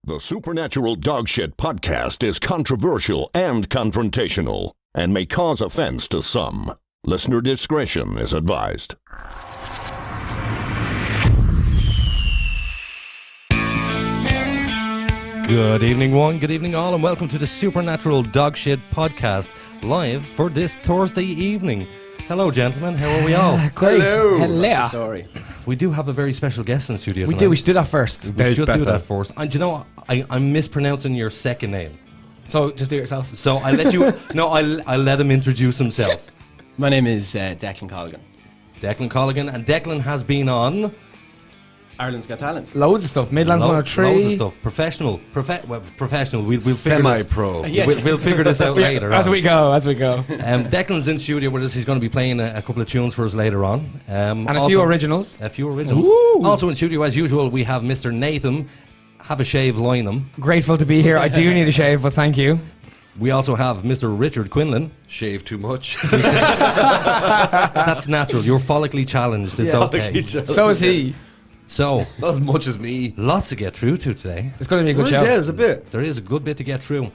The Supernatural Dogshit podcast is controversial and confrontational and may cause offense to some. Listener discretion is advised. Good evening, one. Good evening, all, and welcome to the Supernatural Dogshit podcast, live for this Thursday evening. Hello, gentlemen. How are we all? Great. Hello. Sorry. We do have a very special guest in the studio We tonight. do. We should do that first. We should do that first. And do you know what? I'm mispronouncing your second name. So just do it yourself. So I'll let you... No, I'll let him introduce himself. My name is Declan Colgan. Declan Colgan. And Declan has been on... Ireland's Got Talent. Loads of stuff. Midlands 103. Loads of stuff. Professional. Professional. We'll figure Semi-pro. Yeah. We'll figure this out later As on. we go. Declan's in studio with us. He's going to be playing a couple of tunes for us later on. And a few originals. A few originals. Ooh. Also in studio, as usual, we have Mr. Nathan. Have a shave, line him. Grateful to be here. I do need a shave, but thank you. We also have Mr. Richard Quinlan. Shave too much. That's natural. You're follically challenged. It's okay. So is he. So, Not as much as me. lots to get through to today. It's going to be a good show. Yeah, there's a bit. There is a good bit to get through.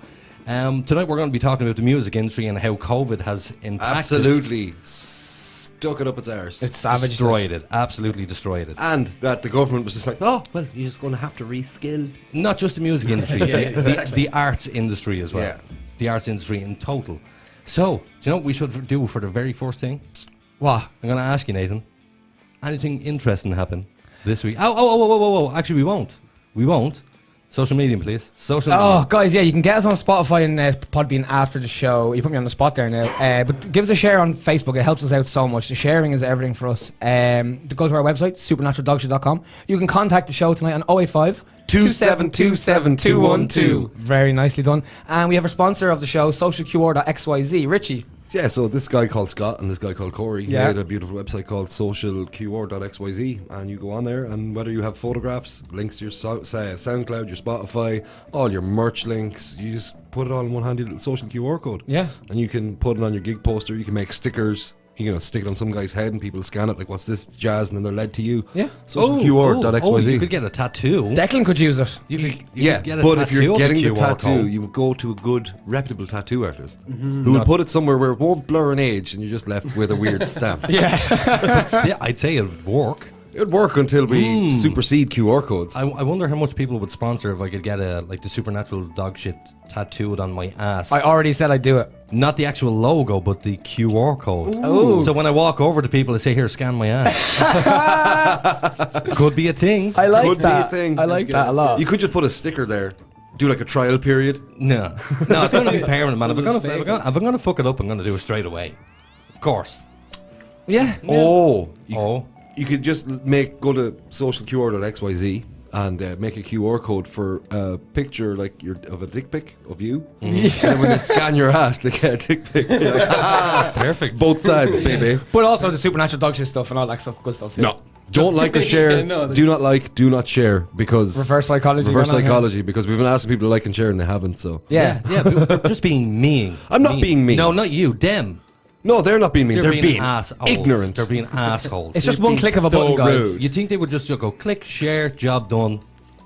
Tonight we're going to be talking about the music industry and how COVID has impacted. Absolutely stuck it up its arse. It's savage. Destroyed it. Absolutely destroyed it. And that the government was just like, oh, well, you're just going to have to reskill. Not just the music industry, the arts industry as well. Yeah. The arts industry in total. So, do you know what we should do for the very first thing? What? I'm going to ask you, Nathan. Anything interesting happen this week? Oh. Actually, we won't. Social media, please. Social media. Oh, guys, yeah, you can get us on Spotify and Podbean after the show. You put me on the spot there now. But give us a share on Facebook. It helps us out so much. The sharing is everything for us. To go to our website, supernaturaldogshit.com. You can contact the show tonight on 085 2727212. Very nicely done. And we have our sponsor of the show, socialqr.xyz. Richie. Yeah, so this guy called Scott and this guy called Corey Yeah. made a beautiful website called socialqr.xyz, and you go on there, and whether you have photographs, links to your SoundCloud, your Spotify, all your merch links, you just put it all in one handy little social QR code. Yeah. And you can put it on your gig poster, you can make stickers, you can stick it on some guy's head and people scan it like, what's this jazz, and then they're led to you. Yeah. Socialqr.xyz. you could get a tattoo. Declan could use it. You could Yeah, get a but if tattoo you're of getting the QR tattoo, code. you would go to a good, reputable tattoo artist who will put it somewhere where it won't blur an age, and you're just left with a weird stamp. Yeah. Still, I'd say it'd work. It'd work until we supersede QR codes. I wonder how much people would sponsor if I could get the Supernatural Dogshit tattooed on my ass. I already said I'd do it. Not the actual logo, but the QR code. Ooh. So when I walk over to people, I say, "Here, scan my ass." Could be a thing. I like Could that. be a thing. I like that a lot. You could just put a sticker there, do like a trial period. No, it's going to be permanent, man. If I'm One of going those to fuck it up, I'm going to do it straight away. Of course. Yeah. Oh, Oh, you could just go to socialqr.xyz and make a QR code for a picture like of a dick pic of you. And then when they scan your ass, they get a dick pic. perfect. Both sides, baby. But also the Supernatural Dogshit stuff and all that stuff, good stuff too. No. Don't like or share. No, do not like, do not share, because Reverse psychology. Reverse going on here. psychology, because we've been asking people to like and share and they haven't. So Yeah. But they're just being mean. I'm not being mean. No, not you. Them. no, they're not being mean. They're being assholes. ignorant. They're being assholes. It's just one click of a button, so guys. rude. You think they would just go click, share, job done?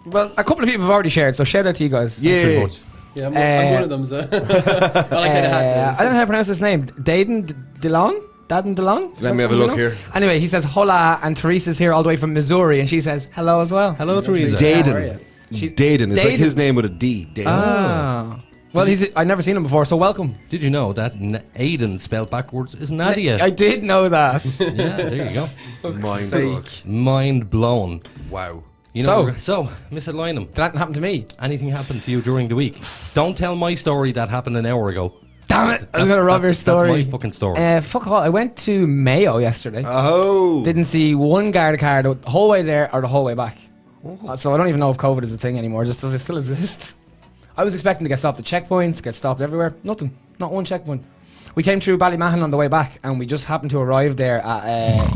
Well, a couple of people have already shared, so shout out to you guys. Pretty Yeah. much. Yeah, I'm one of them, so I like that hat. I don't know how to pronounce his name. Aiden DeLong? Dadden DeLong? Let me have a look here. Anyway, he says hola, and Teresa's here all the way from Missouri, and she says hello as well. Hello, Teresa. How are Jaden. Daden. It's like his name with a D. Daden. Ah. Well, I've never seen him before, so welcome. Did you know that Aiden spelled backwards is Nadia? I did know that. Yeah, there you go. Mind sake. fuck. Mind blown. Wow. You know, so Mr. Lynham, That happened to me. anything happened to you during the week? Don't tell my story that happened an hour ago. Damn it! I'm gonna rob your story. That's my fucking story. Fuck all. I went to Mayo yesterday. Oh. Didn't see one Garda car the whole way there or the whole way back. So I don't even know if COVID is a thing anymore. Just does it still exist? I was expecting to get stopped at checkpoints, get stopped everywhere. Nothing. Not one checkpoint. We came through Ballymahon on the way back, and we just happened to arrive there at.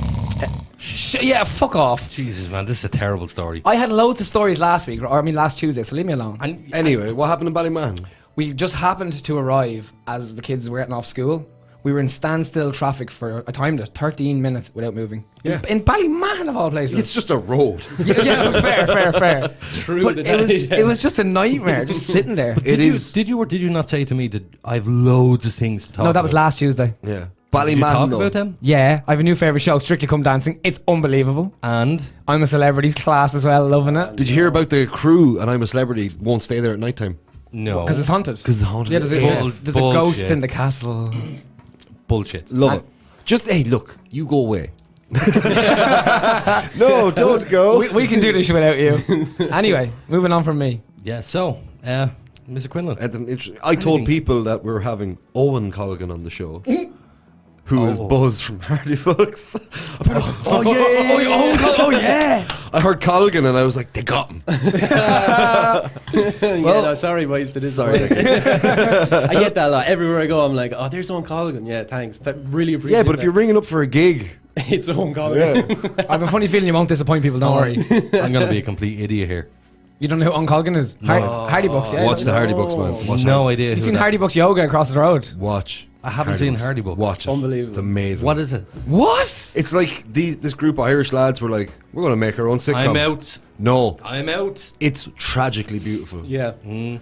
Yeah, fuck off. Jesus, man, this is a terrible story. I had loads of stories last week, last Tuesday, so leave me alone. And Anyway, what happened in Ballyman? We just happened to arrive as the kids were getting off school. We were in standstill traffic for, I timed it, 13 minutes without moving. Yeah. In Ballymahan of all places. It's just a road. yeah, fair. True. But it was just a nightmare, just sitting there. Did you or did you not say to me that I have loads of things to talk about? No, that was last Tuesday. Yeah. Did you talk Ballymahan, about them? Yeah, I have a new favourite show, Strictly Come Dancing. It's unbelievable. And I'm a Celebrities class as well, loving it. Did you hear about the crew and I'm a Celebrity won't stay there at night time? no. Because it's haunted. Because it's haunted. Yeah, there's a Bullshit. ghost in the castle. Bullshit. Love it. Just, hey, look, you go away. No, don't go. We can do this without you. Anyway, moving on from me. Yeah, so, Mr. Quinlan. I told people that we were having Owen Colgan on the show. Who is Buzz from Hardy Books. Oh yeah. I heard Colgan and I was like, they got him. Sorry, boys, to this. Sorry. I get that a lot. Everywhere I go, I'm like, oh, there's Owen Colgan. Yeah, thanks. That really appreciate Yeah, but if that. you're ringing up for a gig, It's Owen Colgan. I have a funny feeling you won't disappoint people, don't worry. I'm going to be a complete idiot here. You don't know who On Colgan is? Hardy Books, yeah. watch the Hardy Books, man. Watch No idea. You who seen that- Hardy Books Yoga across the road? Watch. I haven't seen Hardy Books. Watch it. Unbelievable. It's amazing. What is it? What? It's like this group of Irish lads were like, we're going to make our own sitcom. I'm out. No. I'm out. It's tragically beautiful. Yeah.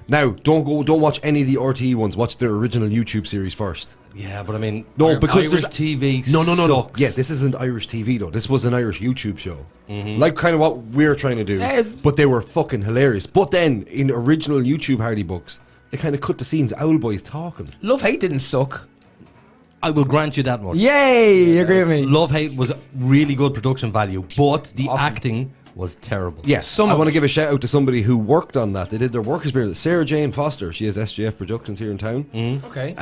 Now, don't watch any of the RTE ones. Watch their original YouTube series first. Yeah, but I mean, No, because Irish there's TV No. sucks. Yeah, this isn't Irish TV though. This was an Irish YouTube show, like kind of what we're trying to do. But they were fucking hilarious. But then in original YouTube Hardy Books, they kind of cut the scenes. Owl boys talking. Love Hate didn't suck. I will grant you that much. Yay! You agree with me? Love Hate was really good production value, but the Awesome. acting was terrible. Yes, I want to give a shout out to somebody who worked on that. They did their work experience. Sarah Jane Foster. She has SJF Productions here in town. Okay.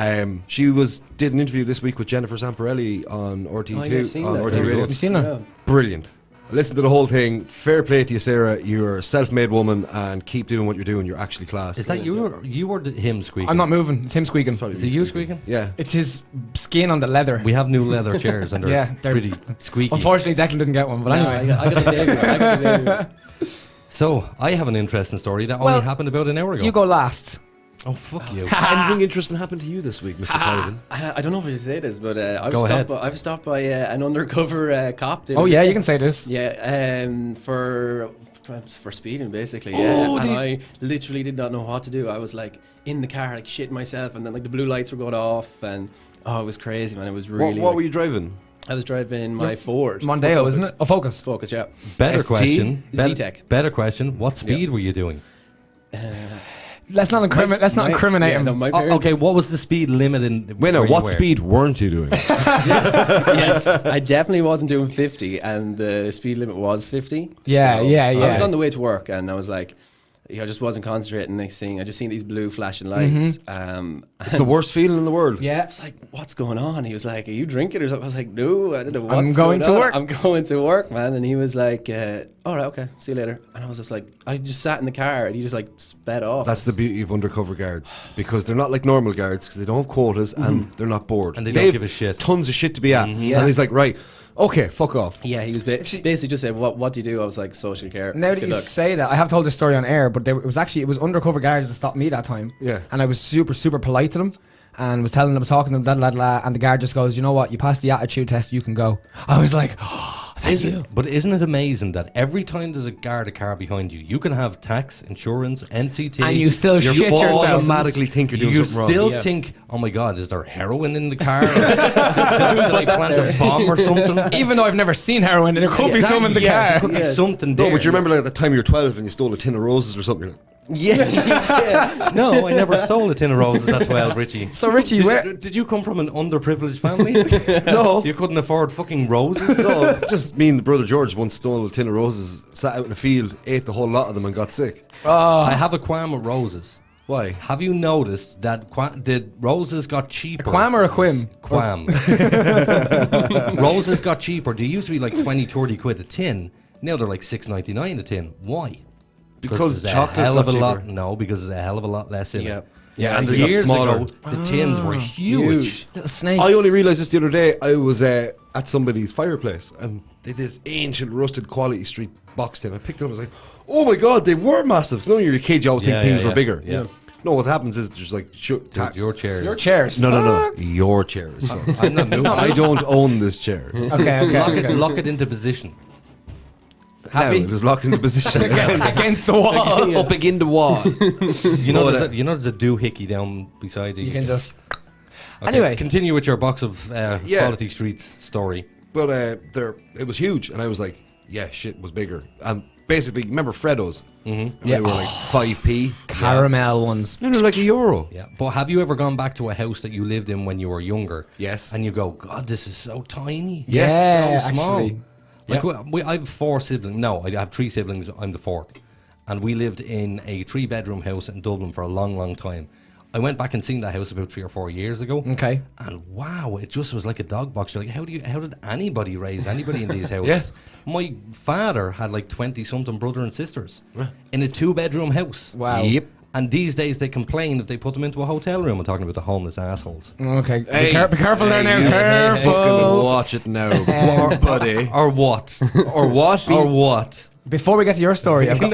She did an interview this week with Jennifer Zamparelli on RT2 Oh, yeah, I've seen on that. RT Very Radio. You seen her? Yeah. Brilliant. Listen to the whole thing. Fair play to you, Sarah. You're a self-made woman and keep doing what you're doing. You're actually class. Is that you or him squeaking? I'm not moving. It's him squeaking. Is it you squeaking? Yeah. It's his skin on the leather. We have new leather chairs and they're, Yeah, they're- pretty squeaky. Unfortunately, Declan didn't get one. But No, anyway. I got the debut. So, I have an interesting story that Well, only happened about an hour ago. You go last. Oh, fuck you. Anything interesting happened to you this week, Mr. Colgan? I don't know if I should say this, but Go ahead. I was stopped by an undercover cop. the Oh other yeah, day. you can say this. Yeah, for speeding basically. Yeah, and I literally did not know what to do. I was like in the car, like shitting myself, and then like the blue lights were going off, and it was crazy, man. It was really. What were you driving? I was driving my Ford. Mondeo, Focus. isn't it? Oh, Focus. Focus, yeah. Better ST? question. Z-Tech. Better question. What speed were you doing? Let's not incriminate him. No, my parents, Okay, what was the speed limit in Wait, no, where you what were? speed weren't you doing? yes, I definitely wasn't doing 50, and the speed limit was 50. Yeah, So yeah, I was yeah. on the way to work, and I was like, I just wasn't concentrating. Next thing, I just seen these blue flashing lights. It's the worst feeling in the world. I Yeah. was like, what's going on? He was like, are you drinking or something? I was like, no, I don't know what's I'm going to on. work. I'm going to work, man. And he was like, all right, okay, see you later. And I was just like, I just sat in the car, and he just like sped off. That's the beauty of undercover guards, because they're not like normal guards, because they don't have quotas and they're not bored. And they don't have give a shit. Tons of shit to be at. Yeah. And he's like, right, okay, fuck off. yeah, he was basically just said, what do you do? I was like, social care. Now that Good you luck. say that, I have told this story on air, but it was undercover guards that stopped me that time. Yeah. And I was super polite to them, and was telling them, talking to them, and the guard just goes, you know what? You passed the attitude test, you can go. I was like, thank you. But isn't it amazing that every time there's a car behind you, you can have tax, insurance, NCT, And you still your shit full yourself. license. Automatically think you're doing You something wrong. still Yeah. think, oh my god, is there heroin in the car? Did I plant a bomb or something? Even though I've never seen heroin, there could be some in the Yeah, there car. could be something No, there. but you remember like at the time you were 12 and you stole a tin of roses or something. You're like, Yeah. No, I never stole a tin of roses at 12, Richie. So Richie, Did you come from an underprivileged family? No. You couldn't afford fucking roses? No, just me and the brother George once stole a tin of roses, sat out in a field, ate the whole lot of them and got sick. I have a qualm with roses. Why? Have you noticed that did roses got cheaper? A qualm or a quim? Qualm. Roses got cheaper. They used to be like 20, 30 quid a tin. Now they're like $6.99 a tin. Why? Because there's chocolate a hell of a got lot. cheaper. No, because there's a hell of a lot less in Yeah. it. Yeah, and they got Years smaller. ago, the tins were huge. Little snakes. I only realised this the other day. I was at somebody's fireplace and they did this ancient rusted quality street box tin. I picked it up. I was like, oh my god, they were massive. You know, when you're a kid, you always think things were bigger. Yeah. No, what happens is there's like Your chair. Your chairs. No. Your chair is fucked. I'm not moving. I don't own this chair. Okay. Lock it into position. Happy? Now it is locked into position. Against the wall. Up against the wall. You know, there's a doohickey down beside you. You can just. Okay, Anyway, continue with your box of Quality Streets story. But it was huge, and I was like, yeah, shit was bigger. And basically, remember Freddos? Mm-hmm. Yeah. They were like 5p. caramel ones. No, they're like €1. Yeah, but have you ever gone back to a house that you lived in when you were younger? Yes. And you go, God, this is so tiny. Yes. Yeah, so small. actually. Like I have 4 siblings. No, I have 3 siblings. I'm the 4th, and we lived in a 3-bedroom house in Dublin for a long, long time. I went back and seen that house about 3 or 4 years ago. Okay. And wow, it just was like a dog box. You're like, how did anybody raise anybody in these houses? Yeah. My father had like 20-something brother and sisters in a 2-bedroom house. Wow. Yep. And these days they complain if they put them into a hotel room. I'm talking about the homeless assholes. Okay. Hey, be careful there now. Fucking Careful. watch it now, buddy. Or what? Or what? Or what? Before we get to your story, I've got,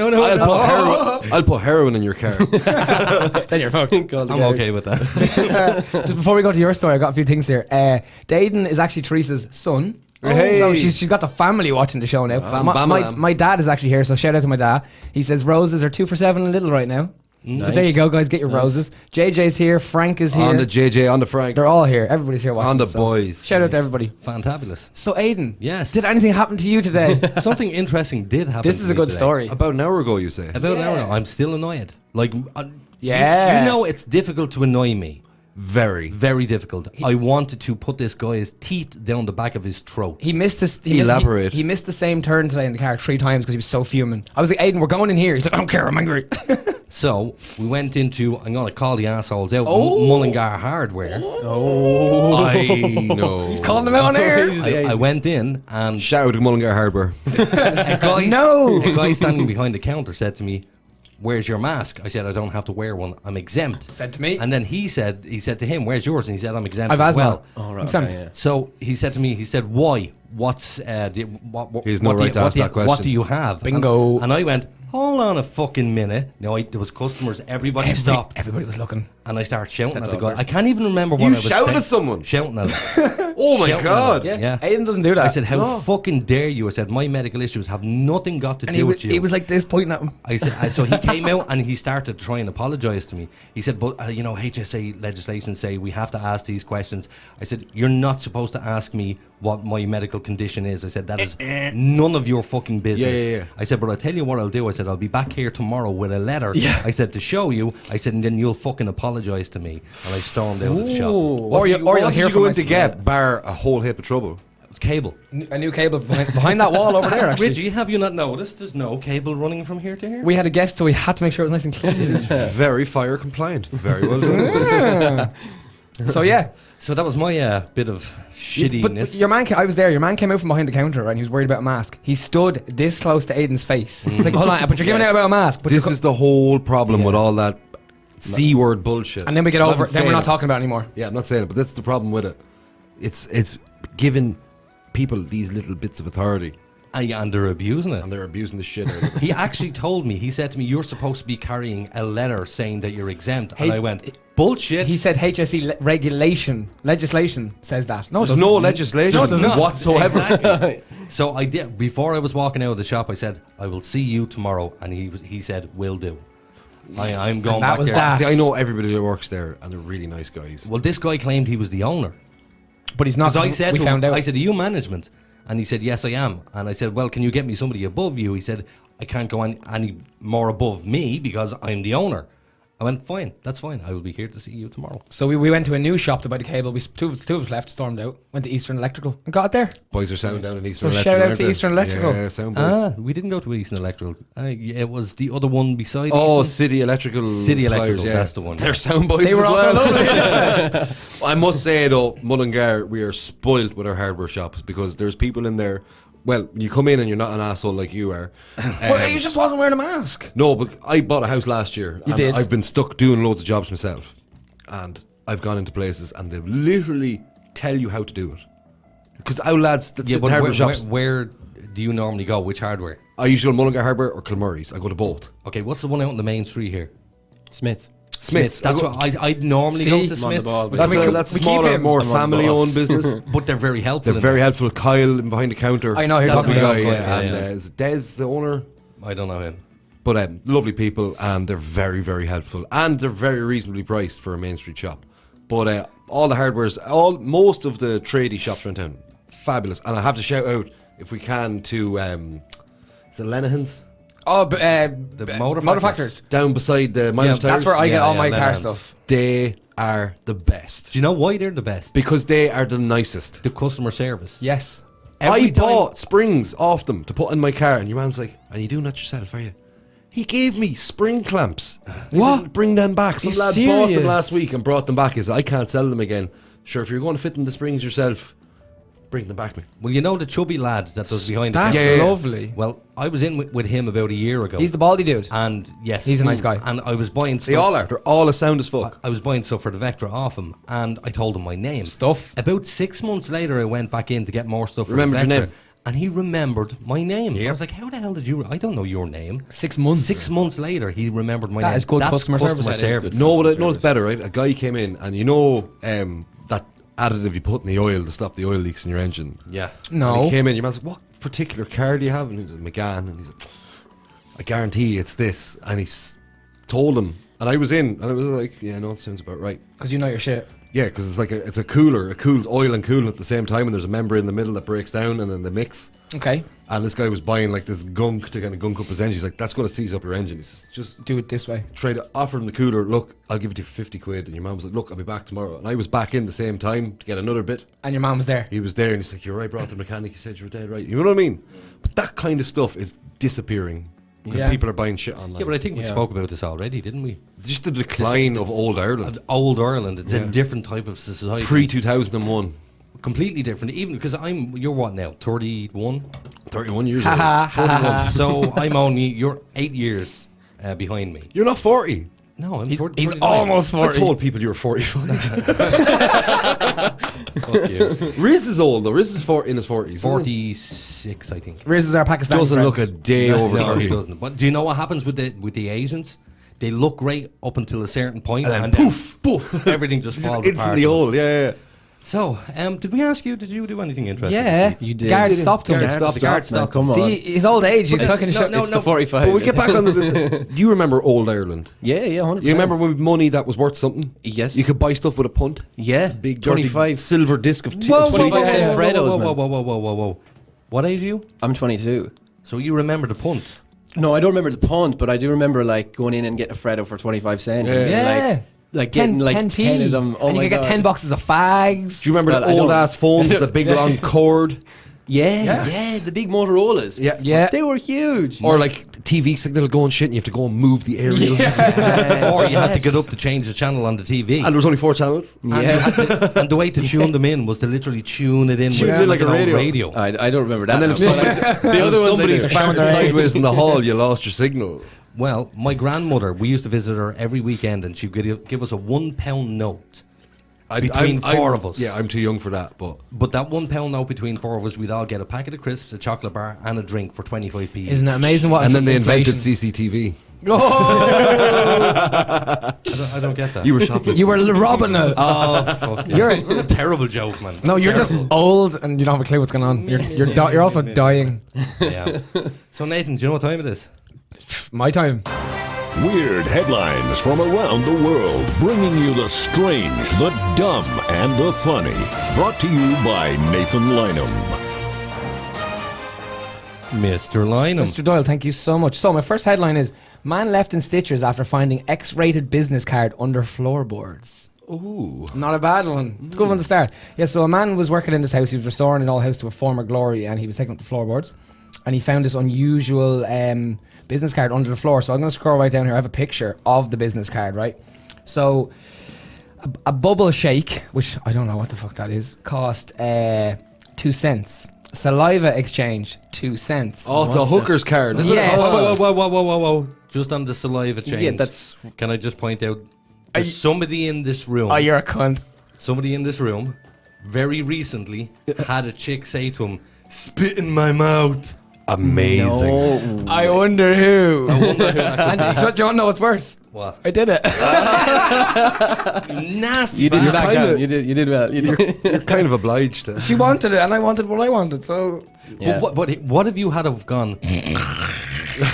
I'll put heroin in your car. then you're fucked. I'm okay with that. Just before we go to your story, I've got a few things here. Aiden is actually Teresa's son. Hey. So she's got the family watching the show now. My dad is actually here, so shout out to my dad. He says roses are 2 for $7 in Little right now. So there you go, guys. Get your roses. JJ's here. Frank is here. On the JJ, on the Frank. They're all here. Everybody's here watching. On the so boys. Shout out to everybody. Fantabulous. So Aiden, Yes. did anything happen to you today? Something interesting did happen. This is to a me good today. story. About an hour ago, you say? About an hour ago. I'm still annoyed. Like, Yeah. You know, it's difficult to annoy me. Very. Very difficult. I wanted to put this guy's teeth down the back of his throat. He missed this. Elaborate. He missed the same turn today in the car 3 times because he was so fuming. I was like, Aiden, we're going in here. He's like, I don't care. I'm angry. So we went into, I'm going to call the assholes out, Mullingar Hardware. I know. He's calling them out on air. I went in and Shout out to Mullingar Harbour. a guy, No. a guy standing behind the counter said to me, "Where's your mask?" I said, "I don't have to wear one. I'm exempt." Said to me. And then he said to him, "Where's yours?" And he said, "I'm exempt I've as asthma. well." Oh, right, I'm exempt. okay, yeah. So he said to me, he said, "Why? What's what? He's no what do right you- to what ask do you- that question. What do you have?" Bingo. And I went, "Hold on a fucking minute." No, there was customers. Everybody stopped. Everybody was looking. And I started shouting That's at the guy. awkward. I can't even remember what You I was shouted saying. at someone? Shouting at him. Oh my Shouting at God. him. Yeah. Yeah. Aiden doesn't do that. I said, "How fucking dare you?" I said, "My medical issues have nothing got to and do with you." he was like this, pointing at him. I said, so he came out and he started to try and apologise to me. He said, "But you know, HSA legislation say we have to ask these questions." I said, "You're not supposed to ask me what my medical condition is." I said, "That is none of your fucking business." Yeah. I said, "But I'll tell you what I'll do." I said, "I'll be back here tomorrow with a letter." I said, "To show you." I said, "And then you'll fucking apologise to me." And I stormed out of the shop. Or you'll What hear did you from go in us. to get, bar a whole heap of trouble? Cable. A new cable behind that wall over there, actually. Richie, have you not noticed there's no cable running from here to here? We had a guest, so we had to make sure it was nice and clean. Very fire compliant. Very well done. So yeah. So that was my bit of shittiness. But your man, I was there. Your man came out from behind the counter, right, and he was worried about a mask. He stood this close to Aiden's face. He's like, "Hold on, but you're giving out about a mask." But This is the whole problem with all that C-word bullshit. and then we get I'm over not it. Then we're saying not it. talking about it anymore. Yeah, I'm not saying it, but that's the problem with it. It's giving people these little bits of authority, and they're abusing it. and they're abusing the shit out of it. He actually told me, he said to me, "You're supposed to be carrying a letter saying that you're exempt." And I went, "Bullshit." He said HSE legislation says that. No, it There's doesn't. no legislation whatsoever. Exactly. So I did, before I was walking out of the shop, I said, "I will see you tomorrow." And he said, "Will do." I'm going that back was there. that. See, I know everybody that works there, and they're really nice guys. Well, this guy claimed he was the owner. But he's not. Because I said we to found him, out. I said, "Are you management?" And he said, "Yes, I am." And I said, "Well, can you get me somebody above you?" He said, "I can't go any more above me because I'm the owner." I went, "Fine, that's fine. I will be here to see you tomorrow." So we went to a new shop to buy the cable. Two of us left, stormed out, went to Eastern Electrical and got it there. Boys are sound down in Eastern So Electrical. shout out aren't to they? Eastern Electrical. Yeah, sound boys. We didn't go to Eastern Electrical. It was the other one beside Oh, Eastern. City Electrical. City Electrical, Pliers, that's the one. They're sound boys They were as also well. lovely. I must say though, Mullingar, we are spoilt with our hardware shops because there's people in there. Well, you come in and you're not an asshole like you are. Well, he just wasn't wearing a mask. No, but I bought a house last year. You and did. I've been stuck doing loads of jobs myself, and I've gone into places and they literally tell you how to do it. Because our lads that sit in hardware shops, where do you normally go? Which hardware? I usually go to Mullingar Harbour or Kilmurray's. I go to both. Okay, what's the one out on the main street here? Smiths. Smith's. That's what I'd normally go to I'm on the Smith's. ball, but- That's We a keep- that's we keep smaller, him. more I'm on the family-owned ball. business. but they're very helpful. They're in very that. helpful. Kyle behind the counter. I know who you're That's talking the about. guy, Yeah, and yeah. is Des the owner? I don't know him. But lovely people, and they're very, very helpful, and they're very reasonably priced for a main street shop. But all the hardware's, most of the tradie shops around town, fabulous. And I have to shout out, if we can, to is it Lenihan's Oh, The motor factors. down beside the Miles That's where I get all my car Lenihan's. stuff. They are the best Do you know why they're the best? because they are the nicest. The customer service. Yes. Every I time- bought springs off them to put in my car, and your man's like, "Are you doing that yourself? Are you?" He gave me spring clamps. He What? said, bring them back. Some You lad bought them serious? last week and brought them back. He said, I can't sell them again. Sure, if you're going to fit in the springs yourself, bring them back to me. Well, you know the chubby lad that does behind the That's counter? Yeah. lovely. Well, I was in with him about a year ago. He's the baldy dude. And yes, He's a nice guy. And I was buying stuff. They all are. They're all as sound as fuck. I was buying stuff for the Vectra off him, and I told him my name. Stuff. About 6 months later, I went back in to get more stuff. Remembered for the your Vectra, name? and he remembered my name. I Yep. was like, "How the hell did you? I don't know your name." 6 months. 6 months later, he remembered my name. That is good That's customer service. That is service. good. No, Customer but I know it's service. better, right? A guy came in, and you know that additive you put in the oil to stop the oil leaks in your engine. Yeah. And No. he came in, your man's like, what particular car do you have? And he's like, McGann. And he's like, I guarantee it's this. And he's told him. And I was in, and I was like, yeah, no, it sounds about right. Because you know your shit. Yeah, because it's like it's a cooler. It cools oil and coolant at the same time, and there's a membrane in the middle that breaks down, and then they mix. Okay. And this guy was buying like this gunk to kind of gunk up his engine. He's like, that's going to seize up your engine. He says, just Do it this way. try to offer him the cooler. Look, I'll give it to you for 50 quid. And your mum was like, look, I'll be back tomorrow. And I was back in the same time to get another bit. And your mom was there. He was there, and he's like, you're right, brought the mechanic. He said, you're dead right. You know what I mean? But that kind of stuff is disappearing because Yeah. people are buying shit online. Yeah, but I think we Yeah. spoke about this already, didn't we? Just the decline of old Ireland. Old Ireland. It's Yeah. a different type of society. Pre-2001. Completely different. Even because you're what now? 31. 31 years Ha old. ha ha 31. ha. So you're 8 years behind me. You're not 40. No, I'm He's 39. almost I 40. told people you were 45. Fuck you. Riz is old though. Riz is in his 40s. isn't he? 46, I think. Riz is our Pakistani Doesn't friend. look a day over No, 30. he doesn't. But do you know what happens with the Asians? They look great up until a certain point, And then poof, poof. everything just Just falls instantly apart. old. Yeah. So, did we ask you? Did you do anything interesting? Yeah. this week? You did. Guard Did it? stopped him. Guard stopped The guard Man, stopped. come on. See, his old age, he's But fucking it's- shut. no, It's the 45. But we get back onto this. Do you remember old Ireland? Yeah, 100%. You remember with money that was worth something? Yes. You could buy stuff with a punt. Yeah, Big dirty 25. silver disc of Whoa, whoa, whoa, whoa, 25 whoa, Freddos, whoa, man. whoa, whoa, whoa, whoa, whoa. What age are you? I'm 22. So you remember the punt? No, I don't remember the punt, but I do remember like going in and getting a Freddo for 25 cents. Yeah. Yeah. Like getting like 10p. 10 of them. Oh and you my could get God. 10 boxes of fags. Do you remember Well, the I old don't- ass phones with the big long cord? Yeah, Yes. yeah, the big Motorola's. Yeah. Yeah. They were huge. Or like the TV signal going shit and you have to go and move the aerial. Or you had to get up to change the channel on the TV. And there was only 4 channels. And, you Yeah. had to, and the way to tune them in was to literally tune it in Tune with it in like a an old radio. I don't remember that. And then now, if but somebody, the other ones I somebody do. found farted their age. sideways in the hall, you lost your signal. Well, my grandmother, we used to visit her every weekend, and she would give us a £1 note between four of us. Yeah, I'm too young for that, but But that £1 note between 4 of us, we'd all get a packet of crisps, a chocolate bar, and a drink for 25p. Isn't that amazing? What and then they invented inflation- CCTV. I don't get that. You were shopping. You were robbing it. Oh, fuck. You're- It was a terrible joke, man. No, you're just Terrible. old and you don't have a clue what's going on. You're also dying. Yeah. So, Nathan, do you know what time it is? My time. Weird headlines from around the world, bringing you the strange, the dumb, and the funny. Brought to you by Nathan Lynham. Mr. Lynham. Mr. Doyle, thank you so much. So my first headline is: man left in stitches after finding X-rated business card under floorboards. Ooh. Not a bad one. It's a good one to start. Yeah, so a man was working in this house. He was restoring an old house to a former glory, and he was taking up the floorboards, and he found this unusual business card under the floor. So I'm going to scroll right down here. I have a picture of the business card, right? So a bubble shake, which I don't know what the fuck that is, cost 2 cents. Saliva exchange, 2 cents. Oh, it's a hooker's card. Isn't Yeah. it? Whoa, whoa, whoa, whoa, whoa, whoa. Just on the saliva change. Yeah, that's. Can I just point out, there's somebody in this room. Oh, you're a cunt. Somebody in this room very recently had a chick say to him, "Spit in my mouth." Amazing. No. I wonder who. I wonder who that And do you want to know what's worse? What? I did it. You nasty You did bastard. back kinda- down. You did well. You did. You're kind of obliged to. She wanted it, and I wanted what I wanted. So Yeah. But what have you had have gone?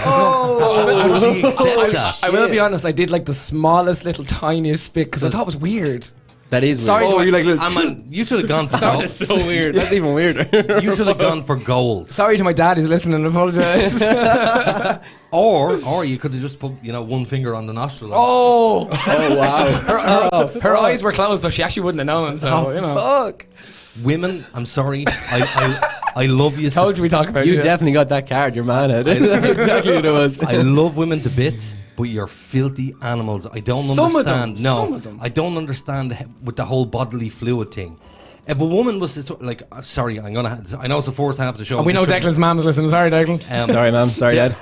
oh, She accept that. I will be honest. I did like the smallest, little, tiniest bit because I thought it was weird. That is weird. Sorry. Oh, you like little. Ah, man, you should have gone for gold. That's so weird. That's even weirder. You should have gone for gold. Sorry to my dad who's listening. I apologize. Or you could have just put, one finger on the nostril. Oh, wow. her eyes were closed, so she actually wouldn't have known. So Fuck. Women, I'm sorry. I love you. Told you we talk about You it. definitely got that card. Your man had it. That's exactly what it was. I love women to bits, but you're filthy animals. I don't Some of them, understand. No, some of them. I don't understand with the whole bodily fluid thing. If a woman was like, sorry, I know it's the fourth half of the show. And we know Declan's mum is listening. Sorry, Declan. Sorry, ma'am. Sorry, Dad.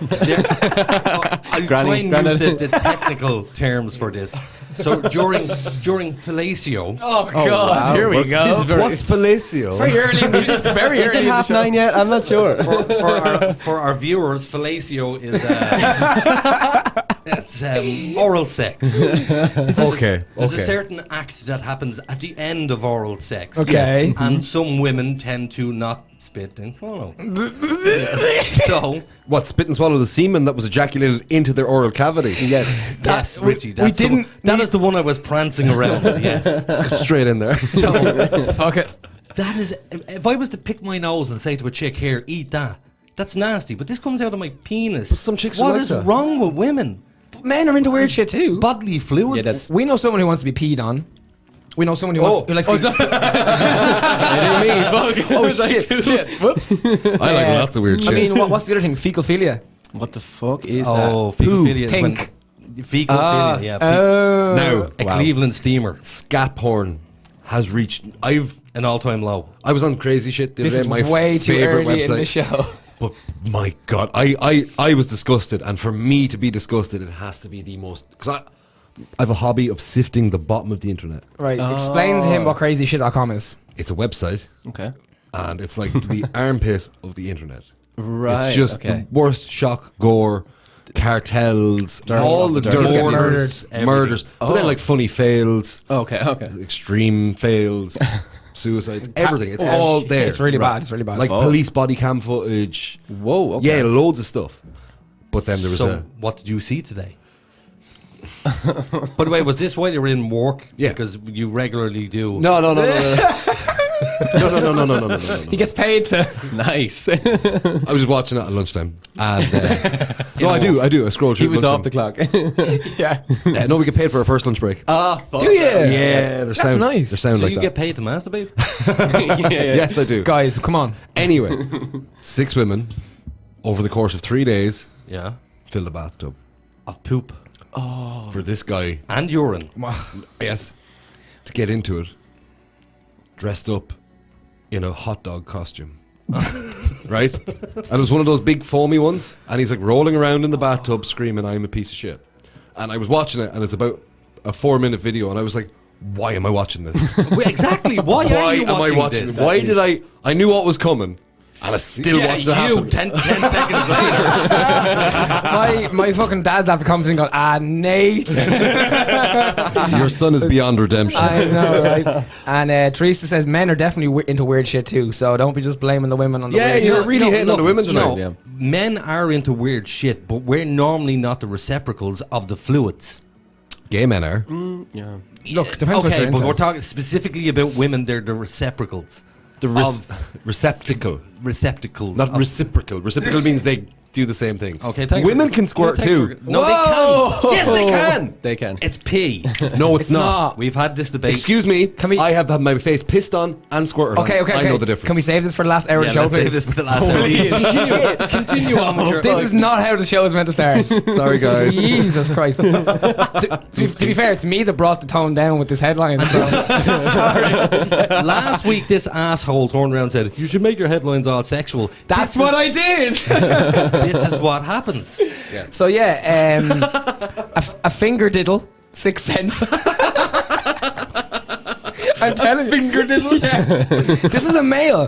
I'll Granny, try and Grandad. use the technical terms for this. So during fellatio, Oh God! wow. Here we go. This is very- What's fellatio? very early. This is very Is early. it in the half show. 9 yet? I'm not sure. for our viewers, fellatio is it's oral sex. Okay. There's a certain act that happens at the end of oral sex. Okay. Yes. And some women tend to not spit and swallow. So, What, spit and swallow the semen that was ejaculated into their oral cavity? Yes. yes, we- Richie, we that's didn't that is the one I was prancing around with, yes. Just go straight in there. So, Fuck it. that is, if I was to pick my nose and say to a chick, here, eat that, that's nasty, but this comes out of my penis. But some chicks are What like is that. wrong with women? Men are into weird shit too. Bodily fluids? Yeah, that's- We know someone who wants to be peed on. We know someone who wants who likes to be... Oh shit. Whoops. I like lots of weird shit. I mean, what's the other thing? Fecalphilia. What the fuck is Oh, fecalphilia is when... Think. Fecalphilia, yeah. Oh. now, A Cleveland steamer. scat porn has reached. An all-time low. I was on crazy shit the This other is day. My way too favorite early website. in the show. But my God, I was disgusted, and for me to be disgusted, it has to be the most, because I have a hobby of sifting the bottom of the internet. Right. Explain to him what crazyshit.com is. It's a website, Okay. and it's like the armpit of the internet. Right. It's just okay. the worst shock, gore, cartels, Dirty. all the Dirty. dirty Murders, murders. But then Oh. like funny fails, Okay. extreme fails, suicides, everything. It's all there. It's really bad. It's really bad. Like Oh. police body cam footage. Whoa. Okay. Yeah, loads of stuff. But then there was So, what did you see today? By the way, was this while you were in work? Yeah. Because you regularly do. No. No. He gets paid to... Nice. I was just watching it at lunchtime. And no, I do. I scroll through. He was off the lunchtime. clock. Yeah. No, we get paid for our first lunch break. Fuck. Do you? Yeah, they're That's sound. nice. They're sound So like you that. get paid to masturbate? Yeah. Yes, I do. Guys, come on. Anyway, 6 women over the course of 3 days Yeah. filled a bathtub Of poop. for this guy. And urine. Yes, to get into it, dressed up in a hot dog costume. Right? And it was one of those big foamy ones, and he's like rolling around in the bathtub screaming, "I'm a piece of shit." And I was watching it, and it's about a 4-minute video, and I was like, why am I watching this? Wait, exactly. Why are you am I watching this? this? Why did I knew what was coming, and I still Yeah, watched it you, happen. 10 seconds later. My fucking dad's after comes in and goes, Nathan. Your son is beyond redemption. I know, right? And Teresa says men are definitely into weird shit too, so don't be just blaming the women on the Yeah, weird you're shit. really hating on the women tonight. No, Yeah. men are into weird shit, but we're normally not the receptacles of the fluids. Gay men are. Yeah. Look, depends what Okay, you're but into. we're talking specifically about women. They're the receptacles. The Of- receptacle, Receptacles. not of- reciprocal. Reciprocal means they do the same thing. Okay, thanks. Women for- can squirt thanks too. for- no, Whoa! they can. Yes, they can. They can. It's pee. No, it's not. not. We've had this debate. Excuse me. Can we- I have had my face pissed on and squirted on. Okay. I know the difference. Can we save this for the last hour Yeah, of the show, let's say please? this for the last hour. Continue on with your. This is not how the show is meant to start. Sorry, guys. Jesus Christ. to be fair, it's me that brought the tone down with this headline. So. Last week, this asshole turned around and said, "You should make your headlines all sexual." That's what I did. This is what happens. So yeah, a finger diddle, 6 cents. I'm telling you. Finger diddle? Yeah. This is a male.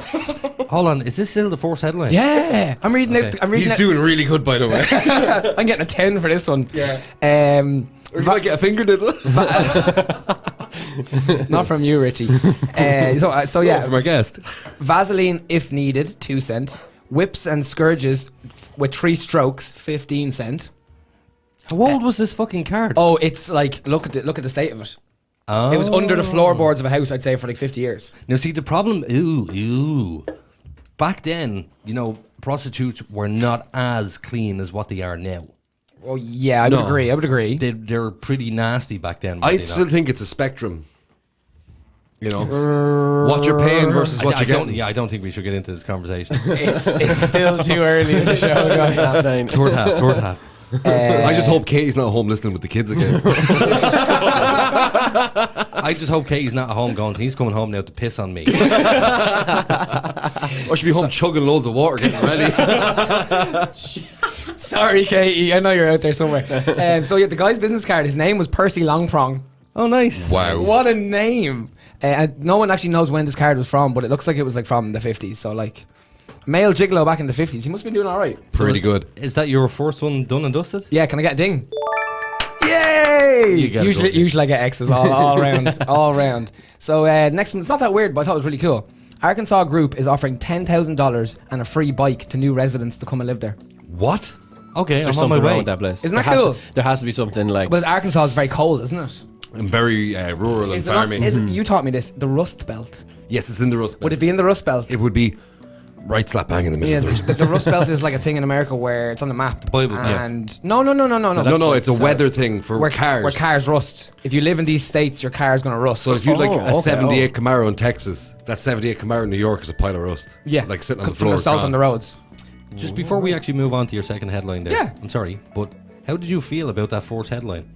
Hold on, is this still the force headline? Yeah, I'm reading it. I'm reading He's it. doing really good, by the way. I'm getting a 10 for this one. Yeah. Or you might get a finger diddle. Not from you, Richie. So yeah, For my guest. Vaseline if needed, 2 cent. Whips and scourges with 3 strokes, 15 cent. How old was this fucking card? Oh, it's like look at the state of it. It was under the floorboards of a house, I'd say, for like 50 years. Now, see, the problem, back then, you know, prostitutes were not as clean as what they are now. Oh yeah, I would agree. They're pretty nasty back then. I still think it's a spectrum. You know, what you're paying versus what you're getting. I don't think we should get into this conversation. It's still too early in the show, guys. Third half. I just hope Katie's not home listening with the kids again. I just hope Katie's not at home going, he's coming home now to piss on me. Or she'll be home chugging loads of water getting ready. Sorry, Katie, I know you're out there somewhere. So yeah, the guy's business card, his name was Percy Longprong. Oh, nice. Wow. What a name. And no one actually knows when this card was from, but it looks like it was like from the 50s. So like, male gigolo back in the 50s. He must be doing all right. Pretty good. Is that your first one done and dusted? Yeah, can I get a ding? Yay! Usually I get X's all around, all around. So next one, it's not that weird, but I thought it was really cool. Arkansas Group is offering $10,000 and a free bike to new residents to come and live there. What? Okay, There's I'm on my something wrong way. with that place. Isn't that cool? There has to be something like. But Arkansas is very cold, isn't it? And very rural and Is it not, farming. you taught me this, the Rust Belt. Yes, it's in the Rust Belt. Would it be in the Rust Belt? It would be right slap bang in the middle. Yeah, of the Rust Belt is like a thing in America where it's on the map. Bible, yeah. And no, it's a weather thing for cars. Where cars rust. If you live in these states, your car's gonna rust. So if you like a okay. 78 Camaro in Texas, that 78 Camaro in New York is a pile of rust. Yeah, like sitting on the from floor. the salt on the roads. Just before we actually move on to your second headline there. Yeah. I'm sorry, but how did you feel about that fourth headline?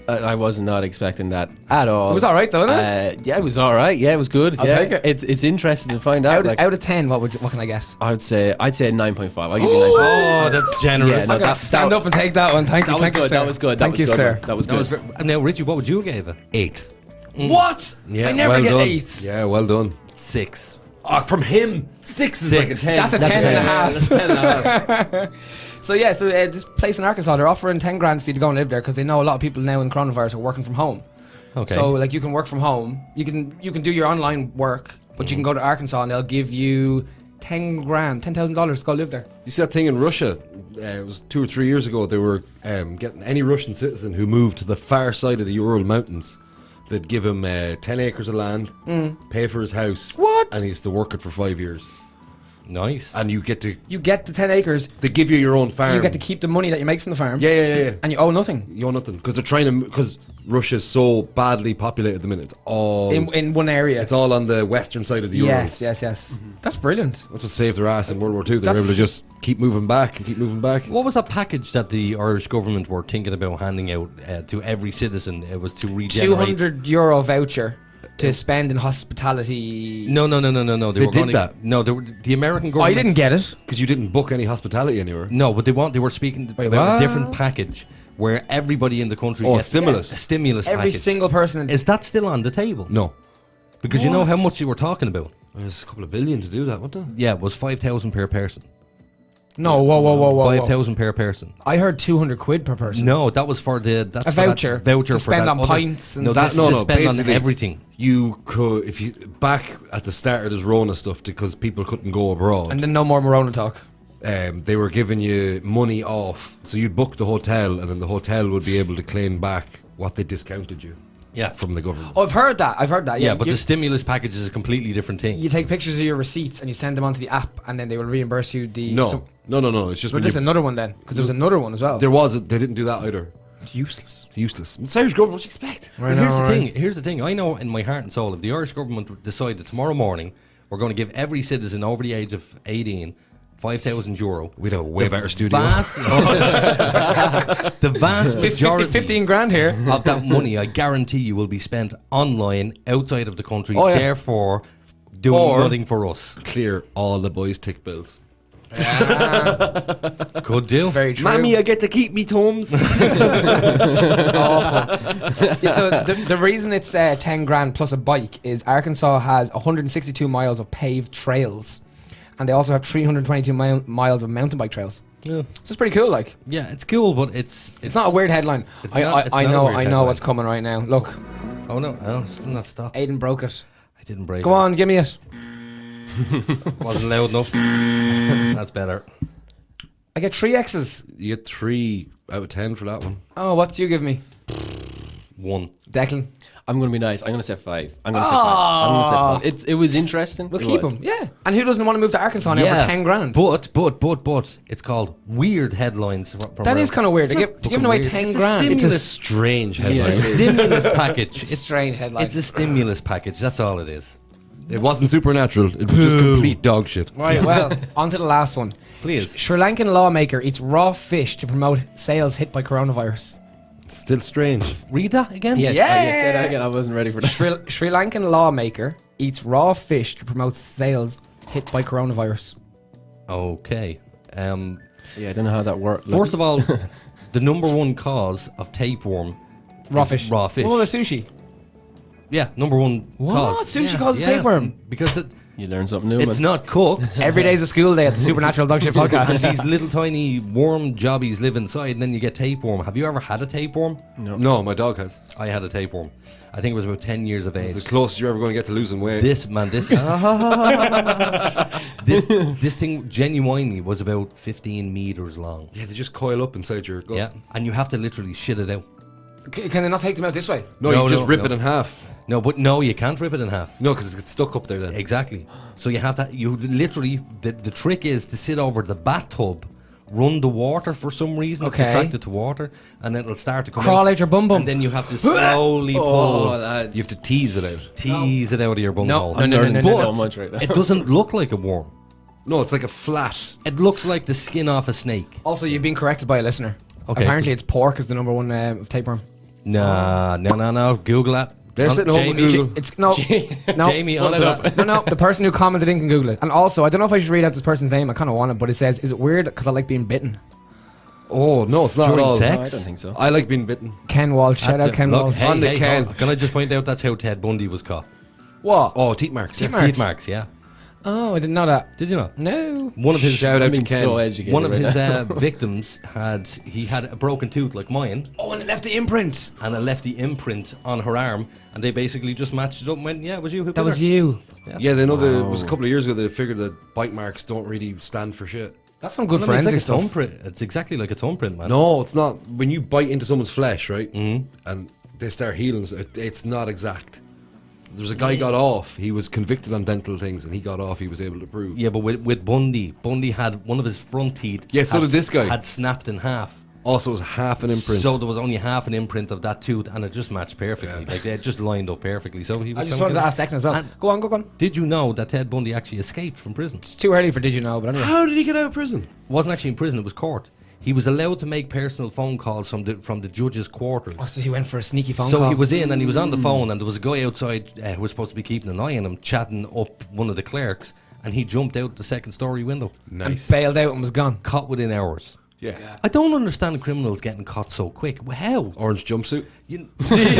I was not expecting that at all. It was all right, though, wasn't it? Yeah, it was all right. Yeah, it was good. I'll take it. It's interesting to find out. Out of 10, what can I get? I'd say 9.5. I'll give you 9.5. Oh, that's generous. Yeah, no, Okay, stand up and take that one. Thank you, That was good. sir. That was good. Thank you, sir. That was That good. was now, Richie, what would you give it? 8. What? Yeah, I never well get done. 8s. Yeah, well done. 6. From him, 6 is like a 10. That's a 10 and a half. That's 10 and a half. So yeah, this place in Arkansas, they're offering 10 grand for you to go and live there because they know a lot of people now in coronavirus are working from home. Okay. So like you can work from home, you can do your online work, but you can go to Arkansas and they'll give you 10 grand, $10,000 to go live there. You see that thing in Russia? It was 2 or 3 years ago. They were getting any Russian citizen who moved to the far side of the Ural Mountains. They'd give him 10 acres of land, pay for his house. What? And he used to work it for 5 years. Nice. And you get the 10 acres. They give you your own farm. You get to keep the money that you make from the farm. Yeah. And you owe nothing. You owe nothing because they're trying to. Because Russia's so badly populated at the minute. It's all in one area. It's all on the western side of the Urals. Yes. That's brilliant. That's what saved their ass in World War II. They were able to just keep moving back. What was that package that the Irish government were thinking about handing out to every citizen? It was to regenerate. €200 voucher to spend in hospitality. No. They did that. No, the American government. I didn't get it because you didn't book any hospitality anywhere. No, but they were speaking about a different package where everybody in the country gets stimulus. A stimulus Every package. single person. Is that still on the table? No, because you know how much you were talking about. There's a couple of billion to do that, wasn't there? Yeah, it was 5,000 per person. No, whoa. 5,000 per person. I heard 200 quid per person. No, that was for the a voucher. Voucher to for spend that on other, pints and no, stuff. that's to spend on basically, everything. You could, if you back at the start of this Rona stuff, because people couldn't go abroad, And then no more Morona talk. they were giving you money off, so you'd book the hotel, and then the hotel would be able to claim back what they discounted you. Yeah. From the government. Oh, I've heard that. Yeah, but the stimulus package is a completely different thing. You take pictures of your receipts and you send them onto the app, and then they will reimburse you the. No. It's just. But there's another one then, because there was another one as well. There was. They didn't do that either. It's useless. It's Irish government. What do you expect? Right, Here's the thing. I know in my heart and soul, if the Irish government decided tomorrow morning we're going to give every citizen over the age of 18 €5,000, we'd have a way better studio. The vast majority 15 grand here of that money, I guarantee you, will be spent online outside of the country. Oh, yeah. Therefore, doing nothing for us. Clear all the boys' tick bills. Good deal. Very true. Mammy, I get to keep me Tums. Yeah, so the reason it's 10 grand plus a bike is Arkansas has 162 miles of paved trails. and they also have 322 miles of mountain bike trails. Yeah. So it's pretty cool. Like, Yeah, it's cool, but it's not a weird headline. It's I not- it's I not a know weird I know headline. what's coming right now. Look, Oh no, I'll still not stop. Aiden broke it. I didn't break Go it. on, give me it. Wasn't loud enough. That's better. I get 3 X's. You get 3 out of 10 for that one. Oh, what do you give me, 1. Declan? I'm going to be nice. I'm going to say 5. I'm going to say 5. I'm going to say 5. It was interesting. We'll It keep was. him. Yeah. And who doesn't want to move to Arkansas now for 10 grand? But it's called weird headlines. That is kind of weird. They're giving away 10 It's a grand. stimulus. It's a strange headline. It's a stimulus package. It's a strange headline. It's a stimulus package. That's all it is. It wasn't supernatural. It was just complete dog shit. Right, well, on to the last one. Please. Sri Lankan lawmaker eats raw fish to promote sales hit by coronavirus. Still strange. Read that again. Yes. Oh, yeah, say that again. I wasn't ready for that. Sri Lankan lawmaker eats raw fish to promote sales hit by coronavirus. Okay. Yeah, I don't know how that worked. First of all, the number one cause of tapeworm. Raw is fish. Raw fish. Oh, the sushi. Yeah, number one cause. Sushi causes tapeworm? Because you learn something new, it's man. not cooked. Every day's a school day at the Supernatural Dogshit And podcast. these little tiny worm jobbies live inside, and then you get tapeworm. Have you ever had a tapeworm? No, my dog has. I had a tapeworm. I think it was about 10 years of age. It's the closest you're ever going to get to losing weight. This thing genuinely was about 15 meters long. Yeah, they just coil up inside your gut. Yeah, and you have to literally shit it out. Can they not take them out this way? No, No, you just no, rip no. it in half. No, but no, you can't rip it in half. No, because it gets stuck up there then. Exactly. So you have to, you literally, the trick is to sit over the bathtub, run the water for some reason, Okay. it's attracted to water, and then it'll start to come Crawl out your bum bum. And then you have to slowly Oh, pull, lads. You have to tease it out. tease it out of your bum No, hole. no, I'm no, no, learning no, so no. much right now. It doesn't look like a worm. No, it's like a flat. It looks like the skin off a snake. Also, you've been corrected by a listener. Okay. Apparently, it's pork is the number one tapeworm. Nah, no. Google that. They're sitting home with Jamie, Google. It's no, no. Jamie, on that. No. The person who commented in can Google it. And also, I don't know if I should read out this person's name. I kind of want it, but it says, "Is it weird because I like being bitten?" Oh, no, it's not During at all. sex? No, I don't think so. I like being bitten. Ken Walsh. Shout out That's it. Ken Look, Walsh. hey, On the hey, can. hold on. Can I just point out that's how Ted Bundy was caught? What? Oh, teeth marks. Teeth yes. marks. Teeth marks, yeah. Oh, I didn't know that. Did you not? No. One of his Shout out I'm to being Ken. so educated. One of right his now. victims had a broken tooth like mine, Oh, and it left the imprint. and it left the imprint on her arm, and they basically just matched it up and went, yeah, it was you who That put was her. you. Yeah, they know it was a couple of years ago they figured that bite marks don't really stand for shit. That's some good Well, I mean, forensic it's like a stuff. thumbprint. It's exactly like a thumbprint, man. No, it's not. When you bite into someone's flesh, right, and they start healing, it's not exact. There was a guy got off. He was convicted on dental things, and he got off. He was able to prove. Yeah, but with Bundy had one of his front teeth. Yeah, so had did this guy. Had snapped in half. Also, it was half an imprint. So there was only half an imprint of that tooth, and it just matched perfectly. Like they just lined up perfectly. So he was. I just found wanted to guilty. ask Declan as well. And Go on. Did you know that Ted Bundy actually escaped from prison? It's too early for did you know, but anyway. How did he get out of prison? Wasn't actually in prison; it was court. He was allowed to make personal phone calls from the judge's quarters. Oh, so he went for a sneaky phone So call. he was in and he was on the phone, and there was a guy outside who was supposed to be keeping an eye on him, chatting up one of the clerks, and he jumped out the second story window. and bailed out and was gone. Caught within hours. Yeah. I don't understand criminals getting caught so quick. How? Orange jumpsuit. You,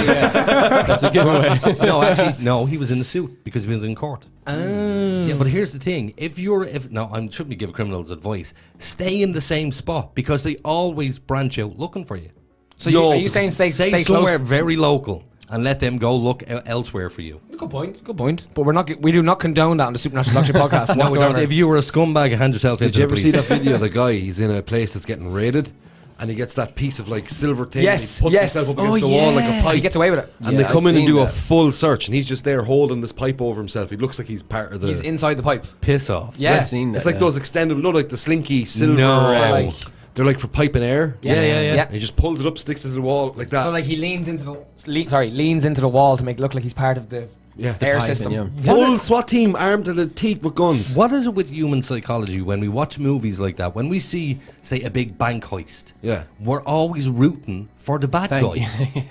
That's a giveaway. no, actually, no. He was in the suit because he was in court. Yeah, but here's the thing: I shouldn't be giving criminals advice. Stay in the same spot because they always branch out looking for you. So No, are you saying stay somewhere close? very local and let them go look elsewhere for you. Good point. Good point. But we do not condone that on the Supernatural Dogshit podcast. No, we don't. whatsoever. If you were a scumbag, hand yourself Did into you the ever see police. that video of the guy? He's in a place that's getting raided, and he gets that piece of like silver thing. Yes, and he puts himself up against the wall like a pipe. He gets away with it. And Yeah, they come I've in and seen do a that. full search, and he's just there holding this pipe over himself. He looks like he's part of the. He's inside the pipe. Piss off. Yeah. I've seen that, It's like yeah. those extended, like the slinky silver. No. Like- they're like for piping air. Yeah. And he just pulls it up, sticks it to the wall like that. So like he leans into the wall to make it look like he's part of the Yeah. The air piping, system. yeah. full SWAT team armed to the teeth with guns. What is it with human psychology when we watch movies like that? When we see, say, a big bank heist, Yeah. we're always rooting for the bad Thank guy. you.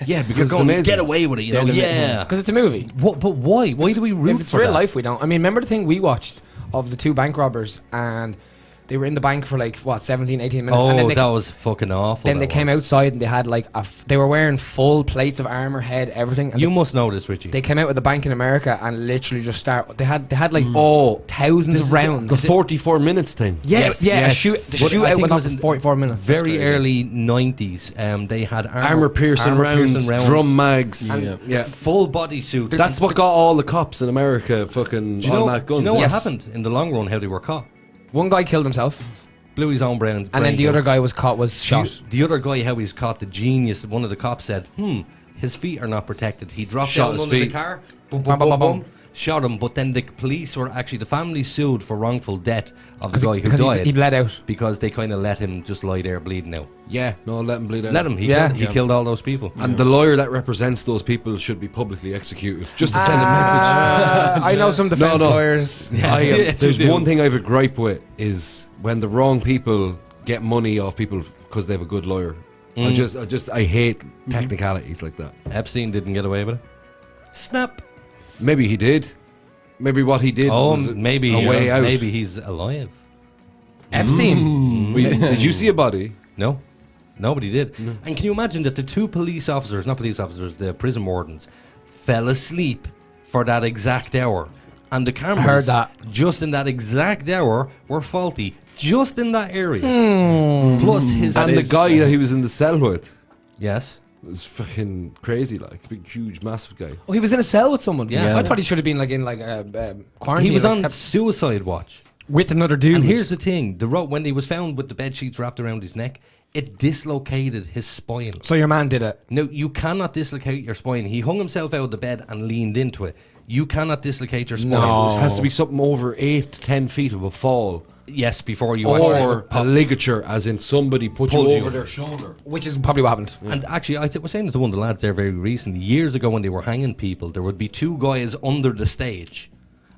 Yeah, You're because it's going, amazing. get away with it, you know? Yeah. Because it's a movie. What, but why? Why do we root If it's for real that? life, we don't. I mean, remember the thing we watched of the two bank robbers, and They were in the bank for like, what, 17, 18 minutes. Oh, and then that was fucking awful. Then they came outside and they had like, they were wearing full plates of armor, head, everything. And You must know this, Richie. they came out with the bank in America and literally just they had like thousands of The rounds. 44 minutes thing. Yeah, Yes. yeah. Yes. The But I shootout think went it on was for in 44 minutes. Very early 90s. They had Armor piercing rounds, drum mags. Yeah. full body suits. That's what got all the cops in America fucking do you know, automatic do guns. you know what Yes. happened in the long run? How they were caught? One guy killed himself, Blew his own brains. and then the other guy was shot. The other guy, how he was caught, the genius. One of the cops said, his feet are not protected. He dropped Shot down his under the feet. car, Boom, boom, boom, boom. shot him. But then the police were actually, the family sued for wrongful death of the guy who Because died he bled out. because they kind of let him just lie there bleeding out. Yeah, no, let him bleed out. Let him. Yeah. He killed all those people. And the lawyer that represents those people should be publicly executed. Just to send a message. I know some defense No. lawyers. Yes, There's you do. one thing I have a gripe with is when the wrong people get money off people because they have a good lawyer. I hate technicalities like that. Epstein didn't get away with it. Snap. Maybe he did. Maybe what he did Oh, was maybe a way out. maybe he's alive. Epstein. Did you see a body? No, nobody did. And can you imagine that the two police officers, not police officers, the prison wardens, fell asleep for that exact hour, and the cameras Heard that. just in that exact hour were faulty, just in that area. Plus his And the guy that he was in the cell with yes. was fucking crazy, like big, huge, massive guy. Oh, he was in a cell with someone. Yeah. I thought he should have been like in like quarantine. He was or on kept suicide watch. with another dude. And here's the thing: when he was found with the bed sheets wrapped around his neck, it dislocated his spine. So your man did it. No, you cannot dislocate your spine. He hung himself out of the bed and leaned into it. You cannot dislocate your spine. No. It has to be something over 8 to 10 feet of a fall. Yes, before you Or actually a ligature, as in somebody put you Pulled you. over their shoulder. Which is probably what happened. And actually, I was saying to one of the lads there very recently, years ago when they were hanging people, there would be two guys under the stage,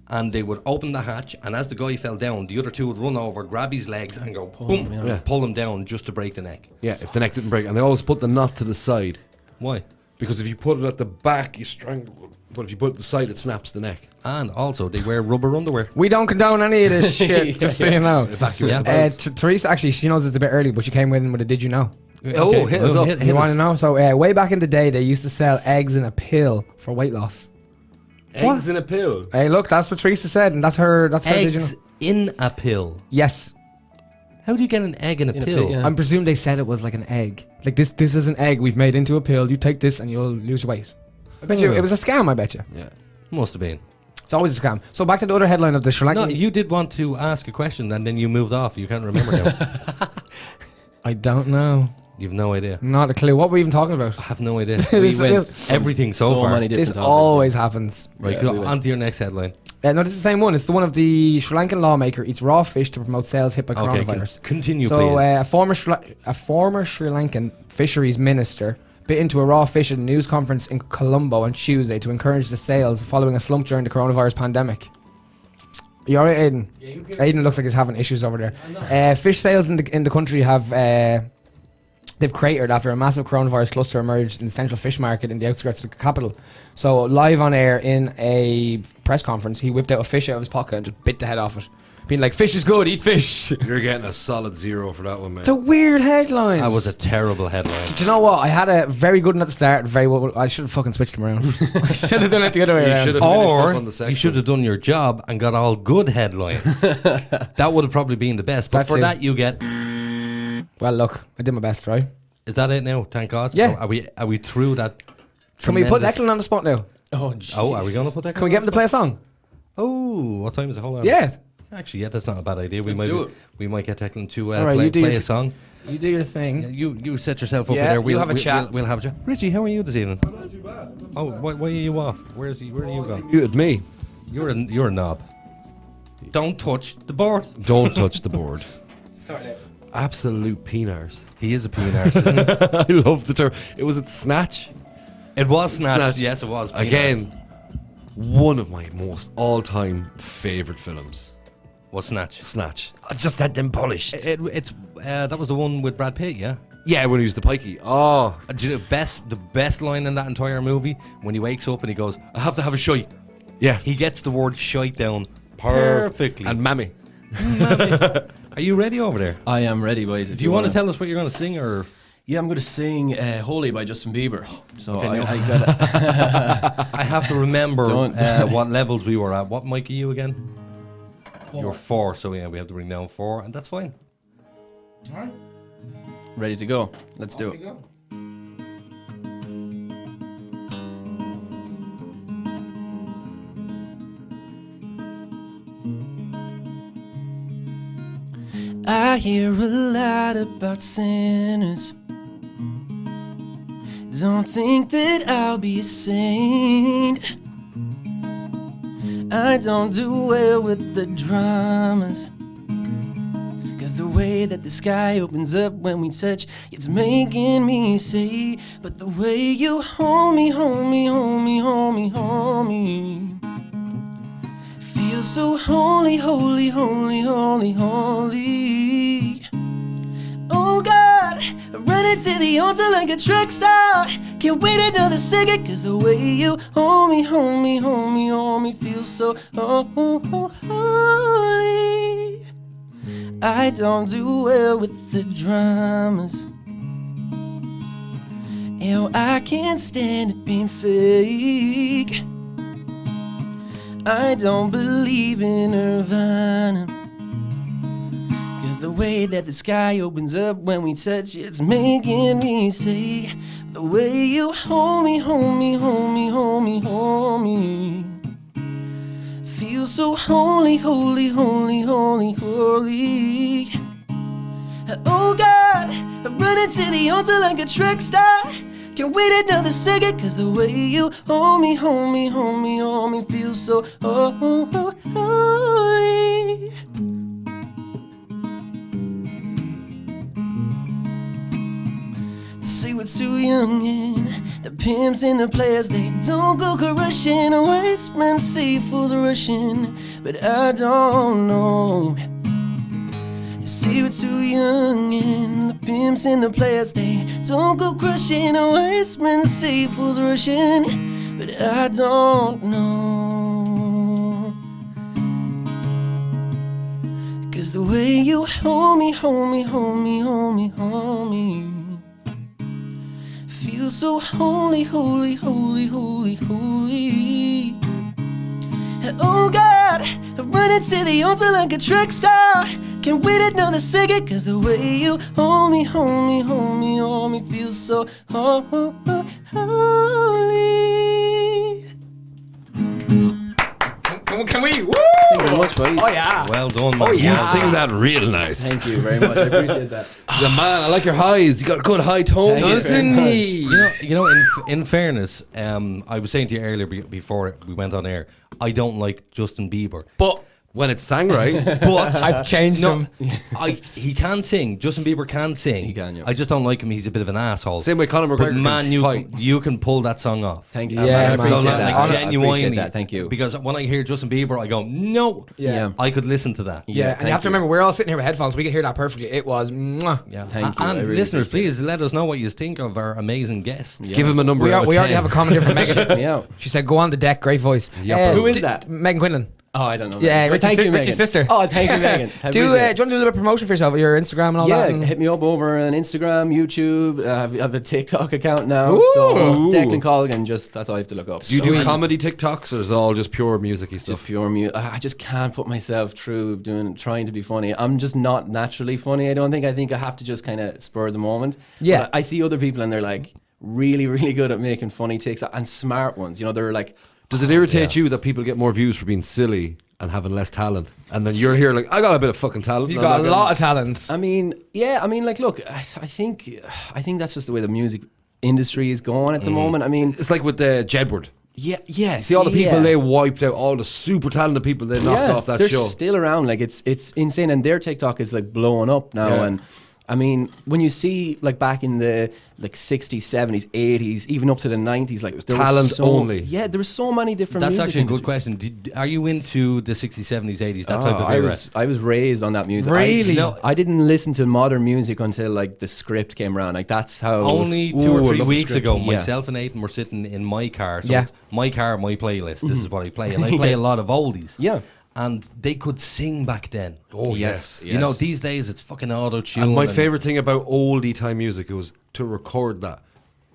and they would open the hatch, and as the guy fell down, the other two would run over, grab his legs, and go boom, Yeah. pull him down just to break the neck. Yeah, if the neck didn't break. And they always put the knot to the side. Why? Because if you put it at the back, you strangle it. But if you put it at the side, it snaps the neck. And also, they wear rubber underwear. We don't condone any of this shit, just so you know. Evacuate Yeah. the boat. Teresa, actually, she knows it's a bit early, but she came in with a did you know? Oh, hit us up. You want to know? So, way back in the day, they used to sell eggs in a pill for weight loss. Eggs in a pill. Hey, look, that's what Teresa said, and that's her did you Eggs know? in a pill. Yes. How do you get an egg in a pill? yeah. I'm presuming they said it was like an egg. Like, this is an egg we've made into a pill. You take this and you'll lose weight. I bet you it was a scam, I bet you. Yeah. Must have been. It's always a scam. So, back to the other headline of the Sri Lankan. No, you did want to ask a question and then you moved off. You can't remember now. I don't know. You've no idea. Not a clue. What were we even talking about? I have no idea. This We went is- everything so, So far. many different This topics, always happens. Right, Yeah, go we went. on to your next headline. No, this is the same one. It's the one of the Sri Lankan lawmaker eats raw fish to promote sales hit by Okay, coronavirus. continue, So, please. a former Sri Lankan fisheries minister bit into a raw fish at a news conference in Colombo on Tuesday to encourage the sales following a slump during the coronavirus pandemic. You alright, Aiden? Aiden looks like he's having issues over there. Fish sales in the country have they've cratered after a massive coronavirus cluster emerged in the central fish market in the outskirts of the capital. So, live on air in a press conference, he whipped out a fish out of his pocket and just bit the head off it, being like, "Fish is good, eat fish." You're getting a solid 0 for that one, man. It's a weird headline. That was a terrible headline. Do you know what? I had a very good one at the start. Very well. I should have fucking switched them around. I should have done it the other way You around. should have finished up Or on the section. you should have done your job and got all good headlines. That would have probably been the best. But That's for it. that, you get. Well, look, I did my best, right? Is that it now? Thank God. Yeah. Are we through that? Can we put tremendous- Declan on the spot now? Oh, Oh, are we going to put that? Can we get him to play a song? Oh, what time is it? Hold on. Yeah. Actually, yeah, that's not a bad idea. Let's do it. We might get Declan to All right, play, you do play your a song. You do your thing. You set yourself up Yeah, there. you We'll have a chat. We'll have a chat. Richie, how are you this evening? Not too bad. Oh, why are you off? Where are you going? Muted me. You're a knob. Don't touch the board. Don't touch the board. Sort it. Absolute peenars. He is a peanut arse, isn't he? I love the term. It was at Snatch. It was Snatch. Snatch. Yes, it was. Peanut Again, one of my most all-time favorite films. was Snatch. Snatch. I just had them polished. It's that was the one with Brad Pitt, yeah. Yeah, when he was the pikey. Oh, Do you know the best line in that entire movie when he wakes up and he goes, "I have to have a shite." yeah. He gets the word "shite" down perfectly. And Mammy. Are you ready over there? I am ready, boys. Do you want to tell us what you're going to sing, or? Yeah, I'm going to sing "Holy" by Justin Bieber. So Okay, I no. got I have to remember Don't. what levels we were at. What mic are you again? 4. You're 4, so yeah, we have to bring down 4, and that's fine. All right. ready to go. Let's do it. I hear a lot about sinners. Don't think that I'll be a saint. I don't do well with the dramas, 'cause the way that the sky opens up when we touch, it's making me say, but the way you hold me, hold me, hold me, hold me, hold me, feels so holy, holy, holy, holy, holy. Oh God, I run into the altar like a track star. Can't wait another second, 'cause the way you hold me, hold me, hold me, hold me, feels so holy. I don't do well with the dramas. Ew, I can't stand it being fake. I don't believe in Nirvana, 'cause the way that the sky opens up when we touch, it's making me say, the way you hold me, hold me, hold me, hold me, hold me, feels so holy, holy, holy, holy, holy. Oh God, I run into the altar like a track star. Can't wait another second, 'cause the way you hold me, hold me, hold me, hold me, feels so holy. Say we're too young and the pimps and the players, they don't go crushing. Wise men say fools rushing, but I don't know. Say we're too young and the pimps and the players, they don't go crushing. Wise men say fools rushing, but I don't know. 'Cause the way you hold me, hold me, hold me, hold me, hold me, feels so holy, holy, holy, holy, holy. Oh God, I run into the altar like a track star. Can't wait another second, 'cause the way you hold me, hold me, hold me, hold me, feels so holy. Can we? Woo! Thank you very much, buddies. Oh yeah. Well done, man. Oh, yeah. You sing that real nice. Thank you very much. I appreciate that. The man, I like your highs. You got a good high tone. Thank you Doesn't very he? You know. In fairness, I was saying to you earlier before we went on air, I don't like Justin Bieber, But when it's sang right, but I've changed no, him. he can sing. Justin Bieber can sing. He can, yeah. I just don't like him. He's a bit of an asshole. same way Conor But McGregor man, can you fight. you can pull that song off. Thank you. Yeah, I man. appreciate So that. like I appreciate genuinely, that. Thank you. Because when I hear Justin Bieber, I go, no. Yeah. I could listen to that. Yeah, and thank you have to you. remember, we're all sitting here with headphones. We could hear that perfectly. It was. Mwah. Yeah. Thank you. I And really listeners, appreciate please let us know what you think of our amazing guests. Give him a number. We out of already 10. have a comment here from Megan. me out. She said, "Go on the deck, great voice." Yeah, Who is that? Megan Quinlan. Oh, I don't know. Yeah, But Richie's thank you, Richie's Megan. sister. Oh, thank you, Megan. I Do you appreciate want it. to do a little bit of promotion for yourself, your Instagram and all Yeah, that? and- hit me up over on Instagram, YouTube. I have a TikTok account now. Ooh. So Declan Colgan, just that's all I have to look up. Do you do comedy TikToks or is it all just pure music-y stuff? Just pure music. I just can't put myself through trying to be funny. I'm just not naturally funny. I think I have to just kind of spur the moment. Yeah. But I see other people and they're like really, really good at making funny takes and smart ones. You know, they're like, Does it irritate you that people get more views for being silly and having less talent? And then you're here like, I got a bit of fucking talent. You've and I'm got a not lot of talent. I mean, like, look, I think that's just the way the music industry is going at the moment. I mean, getting- It's like with Jedward. yeah. See all the people they wiped out, all the super talented people they knocked off that they're show. still around. Like it's insane, and their TikTok is like blowing up now. Yeah. And I mean, when you see like back in the like 60s, 70s, 80s, even up to the 90s, like there Talent was so, only. Yeah, there were so many different. That's music actually a good industries. question. Are you into the 60s, 70s, 80s, that type of I era? I was raised on that music. Really? I didn't listen to modern music until like the script came around. Like that's how. Only 2 Ooh, or I 3 love the weeks script. ago, Yeah. myself and Aiden were sitting in my car. So Yeah. it's my car, my playlist. This is what I play. And I play a lot of oldies. Yeah. and they could sing back then. Oh, Yes. You know, these days it's fucking auto-tune. And my favourite thing about oldie time music was to record that.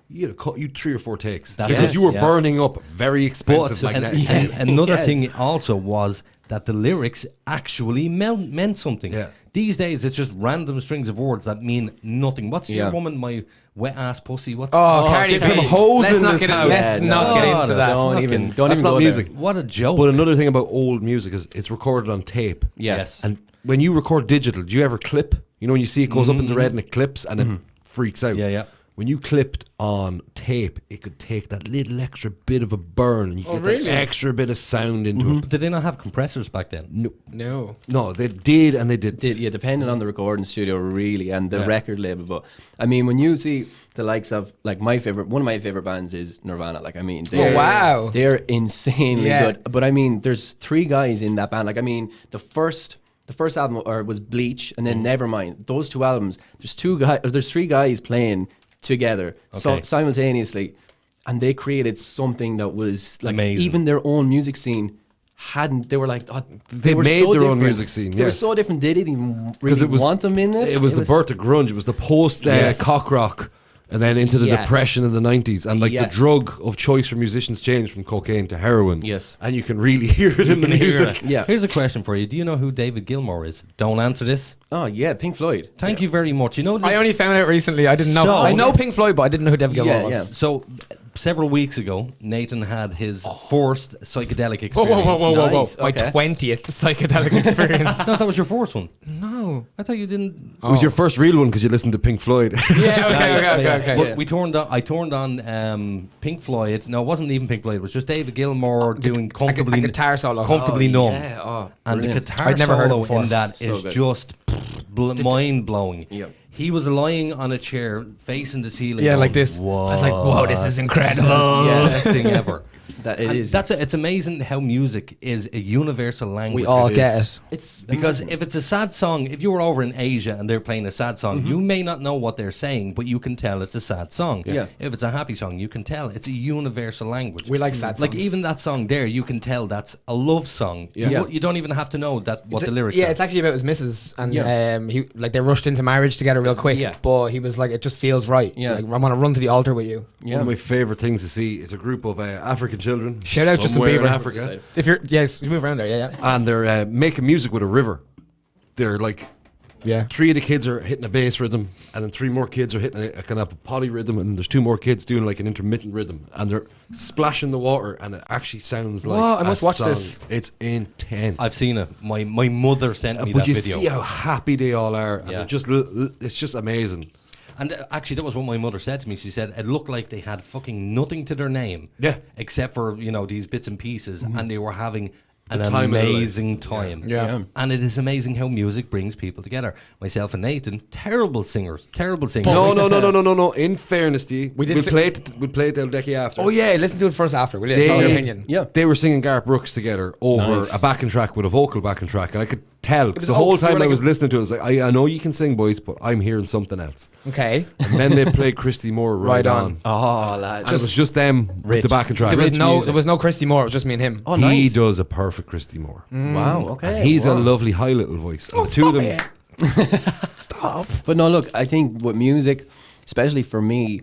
You had you 3 or 4 takes That's because it, you were yeah. burning up very expensive magnetic tape. Another Yes. thing also was that the lyrics actually meant something. Yeah. These days it's just random strings of words that mean nothing. What's your Yeah. woman, my wet ass pussy? What's Cardi get some B. hoes Let's in not this get house. Let's Yeah, not no, get into that. Don't even That's go not music. there. what a joke. But another thing about old music is it's recorded on tape. Yes. And when you record digital, do you ever clip? You know, when you see it goes up in the red and it clips and it freaks out. Yeah, yeah. When you clipped on tape, it could take that little extra bit of a burn and you get really? that extra bit of sound into it. Did they not have compressors back then? No. No, they did and they did. Yeah, depending on the recording studio, really, and the Yeah. record label. But I mean, when you see the likes of like one of my favorite bands is Nirvana. Like, I mean, Oh, wow. they're insanely Yeah. good. But I mean, there's 3 guys in that band. Like, I mean, the first album was Bleach, and then Nevermind. Those 2 albums. There's 3 guys playing together Okay. simultaneously, and they created something that was like Amazing. even their own music scene hadn't. They were like, They were made so their own different. music scene, They yeah. were so different. They didn't even really want them in it. It was the birth of grunge. It was the post Yes. cock rock, and then into the Yes. depression of the 90s. And like the Yes. drug of choice for musicians changed from cocaine to heroin. Yes. And you can really hear it in the Can you hear music. it? Yeah. Here's a question for you. Do you know who David Gilmour is? Don't answer this. Oh yeah, Pink Floyd. Thank you very much. You know this? I only found out recently. I didn't know. So- I know Pink Floyd, but I didn't know who David Gilmour Yeah, was. yeah. So, several weeks ago, Nathan had his first psychedelic Whoa, experience. whoa. Nice, My okay. 20th psychedelic experience. I thought that was your first one. No. I thought you didn't. It was your first real one because you listened to Pink Floyd. Yeah, okay. Yeah. But I turned on Pink Floyd. No, it wasn't even Pink Floyd. It was just David Gilmour doing comfortably a guitar solo. comfortably numb. Yeah. Oh, And the brilliant. guitar I'd never heard it solo before. in that So is good. just mind blowing. Yep. He was lying on a chair facing the ceiling. Yeah, going, like this. Whoa. I was like, whoa, this is incredible. Yeah, best thing ever. That it And is. it's amazing how music is a universal language. We all get it. It's Because amazing. if it's a sad song, if you were over in Asia and they're playing a sad song, you may not know what they're saying, but you can tell it's a sad song. Yeah. If it's a happy song, you can tell it's a universal language. We like sad Like songs. even that song there, you can tell that's a love song. Yeah. You don't even have to know what the lyrics Yeah, are. it's actually about his missus, and Yeah. he like they rushed into marriage together real quick. Yeah. But he was like, it just feels right. Yeah. Like, I want to run to the altar with you. One of my favourite things to see is a group of African children. Shout out Justin somewhere in Bieber. Africa. If you're you move around there, yeah. And they're making music with a river. They're like, Yeah. 3 of the kids are hitting a bass rhythm, and then 3 more kids are hitting a kind of poly rhythm, and then there's 2 more kids doing like an intermittent rhythm, and they're splashing the water, and it actually sounds like Whoa, I must a watch song. this. It's intense. I've seen it. My mother sent me but that you video. see how happy they all are, and Yeah. they're just it's just amazing. And actually, that was what my mother said to me. She said it looked like they had fucking nothing to their name. Yeah. Except for, these bits and pieces. And they were having an time of their life. amazing time. Yeah. And it is amazing how music brings people together. Myself and Nathan, terrible singers. Terrible singers. No. In fairness to you, We did we'll sing- play it the decade after. Oh yeah, listen to it first after. Will you? What's your opinion? Yeah. They were singing Garth Brooks together over Nice. a backing track with a vocal backing track, and I could tell 'cause was the whole we were time I like was a- listening to it, I was like, I know you can sing, boys, but I'm hearing something else. Okay. And then they played Christy Moore right Right on. On. Oh, lad. And it was just them with Rich. the backing track. There was no Christy Moore. It was just me and him. Oh, He nice. does a perfect Christy Moore. Wow. Okay. And he's wow. got a lovely high little voice. And the two of them, But no, look, I think with music, especially for me,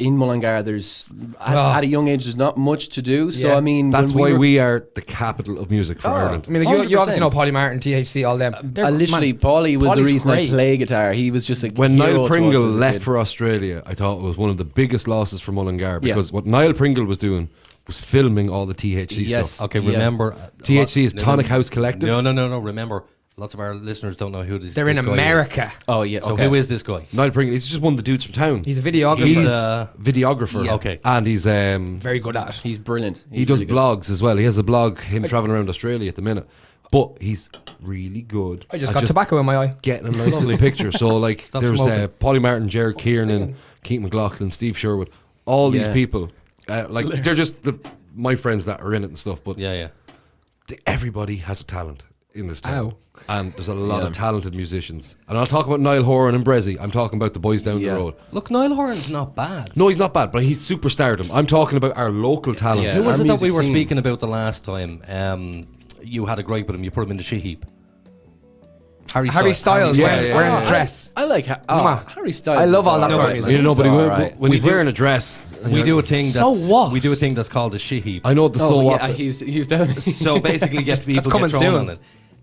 in Mullingar, there's at a young age, there's not much to do. So Yeah. I mean, that's when why were- we are the capital of music for Ireland. I mean, like, you obviously 100%. know Polly Martin, THC, all them. I literally, Paulie was Paulie's the reason great. I play guitar. He was just like When Niall Pringle left for Australia, I thought it was one of the biggest losses for Mullingar because what Niall Pringle was doing was filming all the THC Yes. stuff. Okay, Yeah. remember. THC is Tonic House Collective. No. Remember, lots of our listeners don't know who this They're in this guy is. America. Oh yeah. So okay. who is this guy? Niall Pringle, he's just one of the dudes from town. He's a videographer. He's Uh, videographer. yeah. Okay. And he's very good at it. He's brilliant. he He's does really good. blogs as well. He has a blog, him traveling around Australia at the minute. But he's really good. I just at got tobacco in my eye. getting a nice little picture. So like Stop there's smoking. Polly Martin, Jared Kiernan, Keith McLaughlin, Steve Sherwood, all these Yeah. people. Like they're just my friends that are in it and stuff. But Yeah. everybody has a talent in this town. Ow. And there's a lot Yeah. of talented musicians. And I'll talk about Niall Horan and Brezzy. I'm talking about the boys down Yeah. the road. Look, Niall Horan's not bad. No, he's not bad, but he's superstardom. I'm talking about our local talent. Yeah. Who was Our it that we music were scene. speaking about the last time? you had a gripe with him, you put him in the shit heap. Harry Styles wearing a dress. I like Harry Styles. I love all that is sort of alright. music. You know, but He's alright. when he's wearing a dress, We do a thing. So what? We do a thing that's called a shit heap. I know the so what. Yeah, he's down. So basically, get people coming get thrown soon. on it.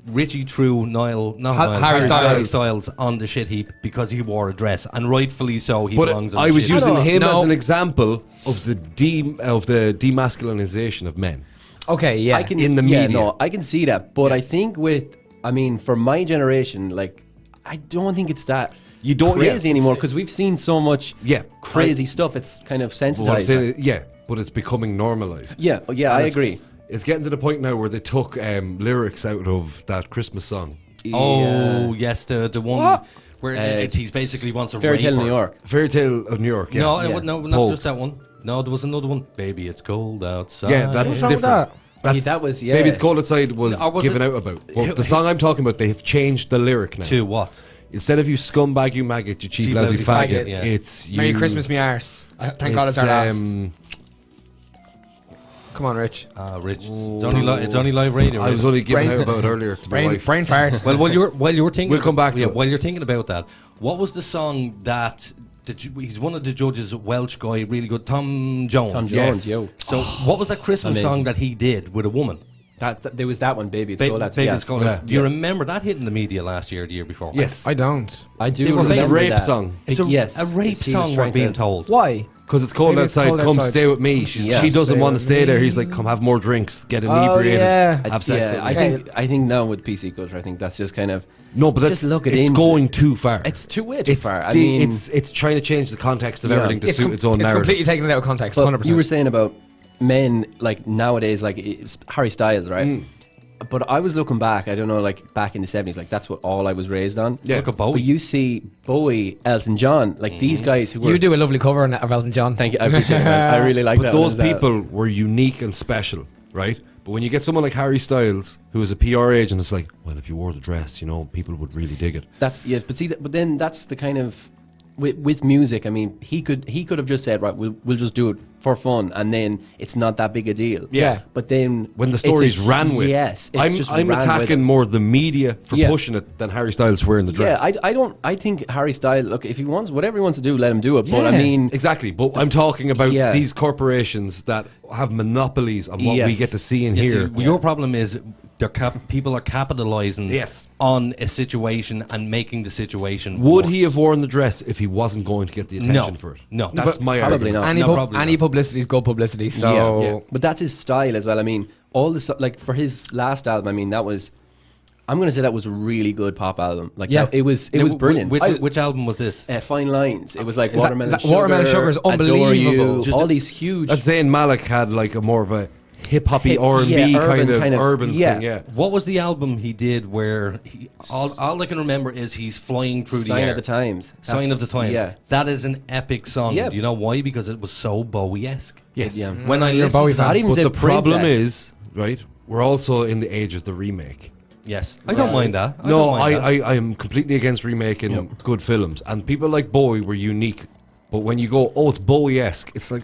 Richie threw Harry Harry Styles. Styles on the shit heap because he wore a dress, and rightfully so. He But belongs on I the was shit using heap. him No. as an example of the demasculinization of men. Okay, yeah. I can, in the yeah, media. no, I can see that, but I think for my generation, like, I don't think it's that You don't- crazy yeah. anymore because we've seen so much crazy stuff. It's kind of But what I'm sensitized. saying is, yeah, but it's becoming normalized. Yeah, I it's- agree. It's getting to the point now where they took lyrics out of that Christmas song. Oh yes, the one What? where he's basically wants a Fairy Tale in rape New her. York. Fairy Tale of New York. Yes. No, Yeah. not Both. just that one. No, there was another one. Baby, it's cold outside. Yeah, that's What's wrong with different. Yeah, that was Maybe it's Cold Outside was Or was given it- out about. But the song I'm talking about, they have changed the lyric now. To what? Instead of you scumbag, you maggot, you cheap, lousy faggot, yeah. it's you. Merry Christmas, me arse. Thank God it's our last. Come on, Rich. Rich, it's only live radio. I was really. only giving Brain- out about earlier to my wife. Brain fart. Well, while you were thinking, We'll come back to it. While you're thinking about that, what was the song that he's one of the judges, Welsh guy, really good, Tom Jones. Tom Jones, Yes. yo. So, what was that Christmas Amazing. song that he did with a woman? There was that one, Baby, it's cold outside. Baby, Yeah. It's Cold Outside. Do you remember that hit in the media last year, or the year before? Yes, I don't. I do It was remember a rape that. song. It's a yes, rape he was song. We're trying being to- told. Why? because it's cold Baby, it's outside. cold Come outside. stay with me. Yeah. She doesn't Stay want to with stay there. me. He's like, come have more drinks, get Oh, inebriated, yeah. have sex. Yeah, with me. I think now with PC culture, I think that's just kind of No, but that's just look at it's into going it. too far. It's too way too It's far. I de- mean, it's trying to change the context of Yeah. everything to suit its own It's narrative. completely taken it out of context. but 100%. you were saying about men like nowadays, like it's Harry Styles, right? But I was looking back. I don't know, like back in the 70s, like that's what all I was raised on. Yeah. Look at Bowie. But you see Bowie, Elton John, like these guys who were. You do a lovely cover on that of Elton John. Thank you. I appreciate it. Man. I really like But that. those one as well. people were unique and special, right? But when you get someone like Harry Styles, who is a PR agent, it's like, well, if you wore the dress, you know, people would really dig it. That's yes, but see, but then that's the kind of with music. I mean, he could have just said, right, we'll just do it for fun, and then it's not that big a deal. Yeah. But then When the it's story's ran with, yes, it's just I'm ran with attacking it. more the media for Yeah. pushing it than Harry Styles wearing the dress. Yeah, I don't. I think Harry Styles. Look, if he wants whatever he wants to do, let him do it. But I Yeah. mean, Exactly, but I'm talking about Yeah. these corporations that have monopolies on what we Yes. get to see and Yeah, hear. see, your problem is people are capitalizing Yes. on a situation and making the situation Would worse. he have worn the dress if he wasn't going to get the attention for it? No. That's But my probably argument. not. probably not. Publicity is good publicity. So yeah. But that's his style as well. I mean, all the like for his last album. I mean, that was. I'm going to say that was a really good pop album. Like, Yeah. it was brilliant. Which album was this? Fine Lines. It was like Is that- Watermelon is that Watermelon Sugar is Adore unbelievable. You, all these huge. That's Zayn Malik had like a more of a hip-hoppy R&B yeah, kind of urban urban yeah. thing, yeah. What was the album he did where all I can remember is he's flying through the Sign air? of the Times. Sign of the Times. Yeah. That is an epic song. Yeah. Do you know why? Because it was so Bowie-esque. Yes. Yeah. When I You're a listened Bowie to fan. that, I'd even But say the problem Princess. is, right, we're also in the age of the remake. yes, I don't mind that. I No, don't mind that. I am completely against remaking good films. And people like Bowie were unique. But when you go, oh, it's Bowie-esque, it's like,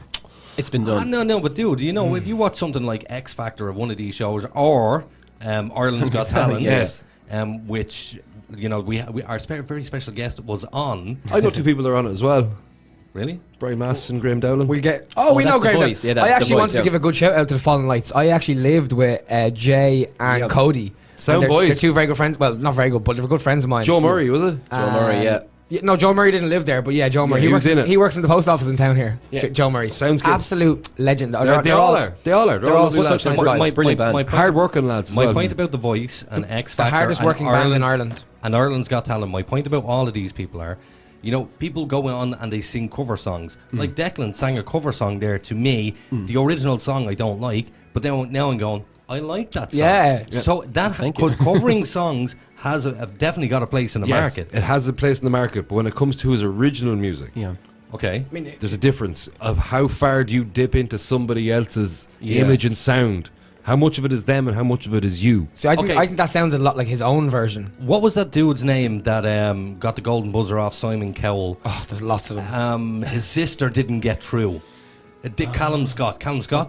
It's been done. No, but dude, you know, if you watch something like X Factor or one of these shows, or Ireland's Got Talent, Yes. which you know our very special guest was on. I know two people that are on it as well. Really? Brian Mass and Graham Dowling. we get. Oh, we know that's The Graham. Voice. Yeah, I The actually Voice, wanted to yeah. give a good shout out to the Fallen Lights. I actually lived with Jay and Yep. Cody. Sound And boys. They're two very good friends. Well, not very good, but they're good friends of mine. Joe Murray, was it? Joe Murray, yeah. No, Joe Murray didn't live there, but yeah, Joe Murray. he works was in it. He works in the post office in town here. Yeah. Joe Murray. Sounds good. Absolute legend. They all are. They all are. They're all lovely such lads. nice guys. Brilliant band. point- Hard-working lads as My well. point about The Voice and X the Factor, hardest and working band in Ireland's- Ireland. and Ireland's Got Talent. My point about all of these people are, you know, people go on and they sing cover songs. Like Declan sang a cover song there to me. The original song I don't like, but then now I'm going, I like that song. Yeah. So that Thank you. covering songs has definitely got a place in the Yes, market. it has a place in the market, but when it comes to his original music, Yeah. Okay. I mean, there's a difference of how far do you dip into somebody else's Yeah. image and sound. How much of it is them and how much of it is you? see, I think Okay. that sounds a lot like his own version. What was that dude's name that got the golden buzzer off Simon Cowell? Oh, there's lots of them. His sister didn't get through. Callum Scott.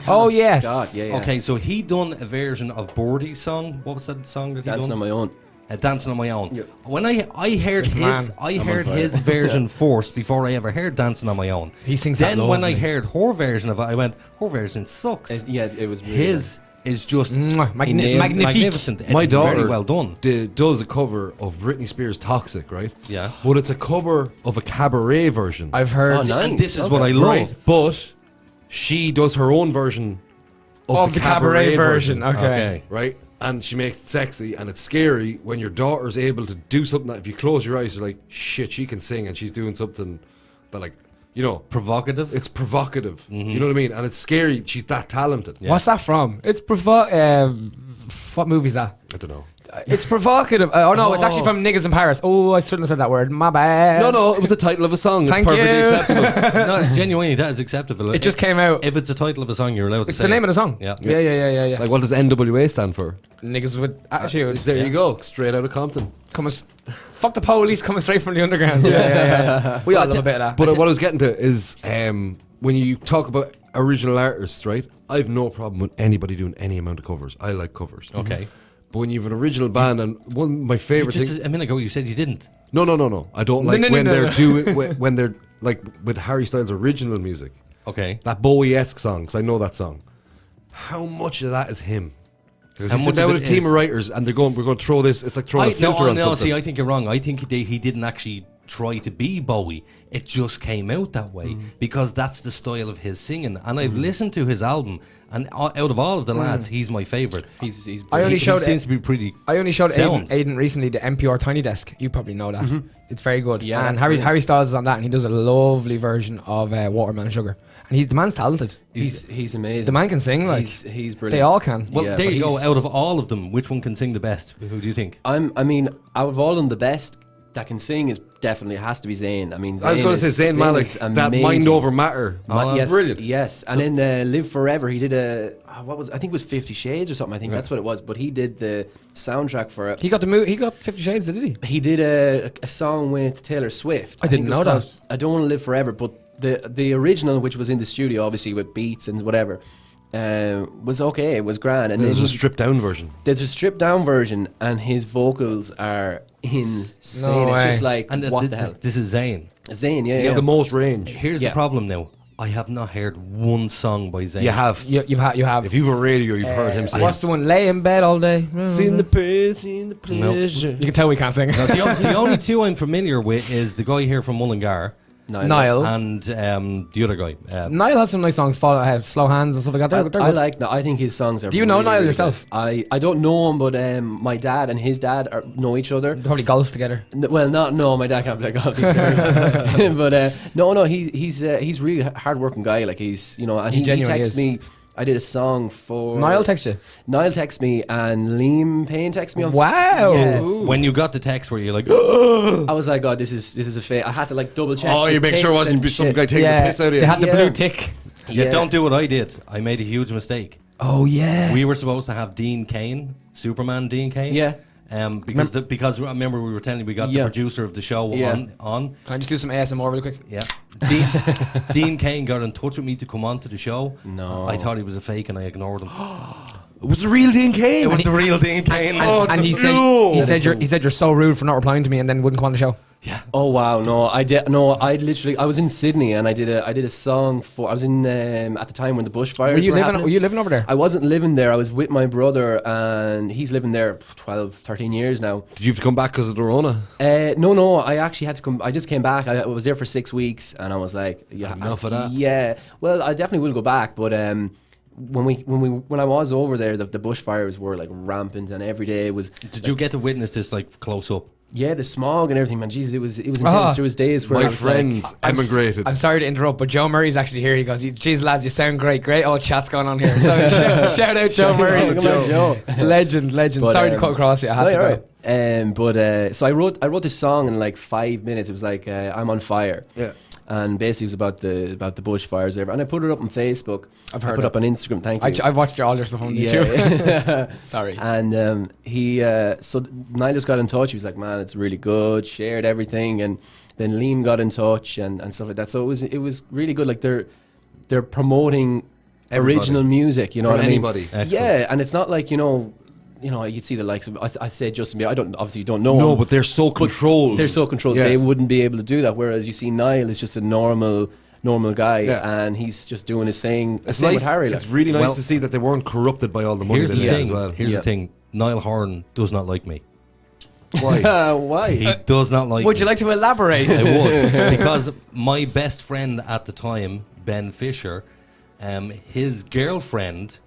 Oh, yes. Scott, yeah. Okay, so he done a version of Bordy's song. What was that song that he Dancing done? on my own. Dancing on my own. Yeah. When I heard This man. his version first before I ever heard Dancing on My Own. He sings that Then when I lovely. heard her version of it, I went, her version sucks. It was really His is just Mwah, nails- magnifique. magnificent. It's My daughter very well done. does a cover of Britney Spears' "Toxic," right? Yeah. But it's a cover of a cabaret version. I've heard Oh, nice. And this is Okay. what I Right, love. but she does her own version of the cabaret version. Okay. Okay. right? And she makes it sexy, and it's scary when your daughter's able to do something that if you close your eyes, you're like, shit, she can sing, and she's doing something that, like, you know, Provocative. it's provocative. You know what I mean? And it's scary. She's that talented. Yeah. What's that from? It's what movie is that? I don't know. It's provocative. Oh no, it's actually from Niggas in Paris. Oh, I shouldn't have said that word. My bad. No, it was the title of a song. It's Thank perfectly you. acceptable. No, genuinely, that is acceptable. It just came out. If it's the title of a song, you're allowed to It's say the name it. of the song. Yeah. Yeah. Like, what does NWA stand for? Niggas with attitude. There you go. Straight out of Compton. Fuck the police coming straight from the underground. Yeah. We all love a bit of that. But what I was getting to is when you talk about original artists, right? I have no problem with anybody doing any amount of covers. I like covers. Okay. But when you have an original band, and one of my favorite Just things. a minute ago, you said you didn't. No. I don't like no, when no, they're no. doing when they're like with Harry Styles' original music. Okay. That Bowie-esque song, because I know that song. How much of that is him? Because How he's much sitting of down with it a team is- of writers, and we're going to throw this. It's like throwing a filter on no, something. see, I think you're wrong. I think he didn't actually try to be Bowie. It just came out that way because that's the style of his singing. And I've listened to his album, and out of all of the lads, he's my favourite. He's I only He showed seems to be pretty. I only showed sound. Aiden recently the NPR Tiny Desk. You probably know that. It's very good. Yeah, and that's Harry brilliant. Harry Styles is on that, and he does a lovely version of Watermelon Sugar. And the man's talented. he's amazing. The man can sing like he's brilliant. they all can. Well, Yeah, there but you go. he's- Out of all of them, which one can sing the best? Who do you think? I mean, out of all of them, the best that can sing is definitely has to be Zayn. I mean, I was going to say Zayn Malik, is that amazing. mind over matter. Yes, Brilliant. Yes, and then Live Forever, he did I think it was 50 Shades or something. I think that's what it was. But he did the soundtrack for it. He got he got 50 Shades, did he? He did a song with Taylor Swift. I didn't think it was know called that. I Don't Want to Live Forever, but the original, which was in the studio, obviously with beats and whatever, was okay. It was grand. And There's then a stripped down version. there's a stripped down version, and his vocals are insane. No it's way. just like And what the hell? this is Zayn. Zayn, yeah, He's yeah. the most range. Here's Yeah. the problem now. I have not heard one song by Zayn. You have. You have. If you've a radio, you've heard him sing. What's the one? Lay in bed all day. Seen the pain, seen the pleasure. You can tell we can't sing. Now, the only two I'm familiar with is the guy here from Mullingar Niall. and the other guy. Niall has some nice songs. Slow Hands and stuff like that. They're good. I like that. I think his songs are. Do you know really, Niall really yourself? good. I don't know him, but my dad and his dad know each other. They probably golf together. Well, my dad can't play golf. He's terrible. But no, he's really hard-working guy. Like he's and He he genuinely texts is. me. I did a song for Niall text you. Niall texts me and Liam Payne texts me on. Wow. Yeah. When you got the text where you're like, I was like, God, this is a fake. I had to like double check. Oh, the you make sure it ticks wasn't and be some shit. guy taking the piss out of you. They had the Yeah. blue tick. yeah, don't do what I did. I made a huge mistake. Oh yeah. We were supposed to have Dean Kane, Superman Dean Kane. Yeah. Because remember we were telling you we got the Yeah. producer of the show Yeah. on. Can I just do some ASMR real quick? Yeah. Dean Kane got in touch with me to come on to the show. No. I thought he was a fake and I ignored him. It was the real Dean Kane. It was the real Dean Kane. And he said no. he said you're so rude for not replying to me and then wouldn't come on the show. Oh wow, no, I did. No, I was in Sydney and I did a song for. I was in at the time when the bushfires Were you living? happening. Were you living over there? I wasn't living there. I was with my brother, and he's living there 12, 13 years now. Did you have to come back because of the Rona? No, I actually had to come. I just came back. I was there for 6 weeks, and I was like, yeah, Enough of that. Yeah, well, I definitely will go back, but when I was over there, the bushfires were like rampant, and every day was. Did you get to witness this like close up? Yeah, the smog and everything, man. Jesus, it was intense. Ah. There was days where I My was like, friends emigrated. I'm sorry to interrupt, but Joe Murray's actually here. He goes, "Geez, lads, you sound great. Great old chat's going on here." So shout out Joe Murray, Come on, Joe. legend. But, Sorry to cut across you. I had no, to you're go. right. So I wrote this song in like 5 minutes. It was like I'm on fire. Yeah. And basically it was about the bushfires there. And I put it up on Facebook. I've heard I put it. up on Instagram. Thank you. I've watched all your stuff on YouTube. Yeah. Sorry. And so Niall just got in touch. He was like, "Man, it's really good." Shared everything, and then Liam got in touch and stuff like that. So it was really good. Like they're promoting original music. You know From what I mean? anybody. Excellent. Yeah, and it's not like, you know, you'd see the likes of, I said Justin Bieber, obviously you don't know No, him, but they're so controlled. they're so controlled, Yeah. they wouldn't be able to do that, whereas you see Niall is just a normal guy, Yeah. and he's just doing his thing. It's Same nice. with Harry. It's really nice Well, to see that they weren't corrupted by all the money Here's they the did thing. as well. Here's Yeah. the thing. Niall Horan does not like me. Why? Why? He does not like Would me. you like to elaborate? I would. Because my best friend at the time, Ben Fisher, his girlfriend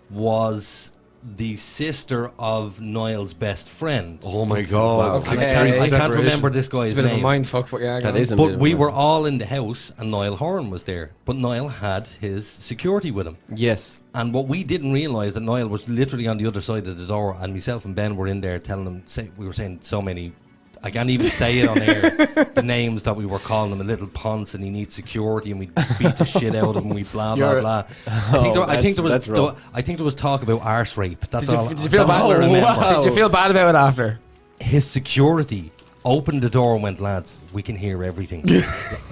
was the sister of Niall's best friend. Oh my God! Wow. And 6 Okay. years I can't separation. remember this It's guy's a bit of a name. mind fuck, but yeah. That go on. is a bit But of we a- were all in the house, and Niall Horan was there. But Niall had his security with him. Yes. And what we didn't realise that Niall was literally on the other side of the door, and myself and Ben were in there telling him. We were saying so many. I can't even say it on air. The names that we were calling him, a little ponce, and he needs security, and we beat the shit out of him. We blah blah You're- blah. Oh, I think that's there was. rough. I think there was talk about arse rape. That's all. Did you feel that's bad? all I remember. wow. Did you feel bad about it after? His security opened the door and went, lads, we can hear everything.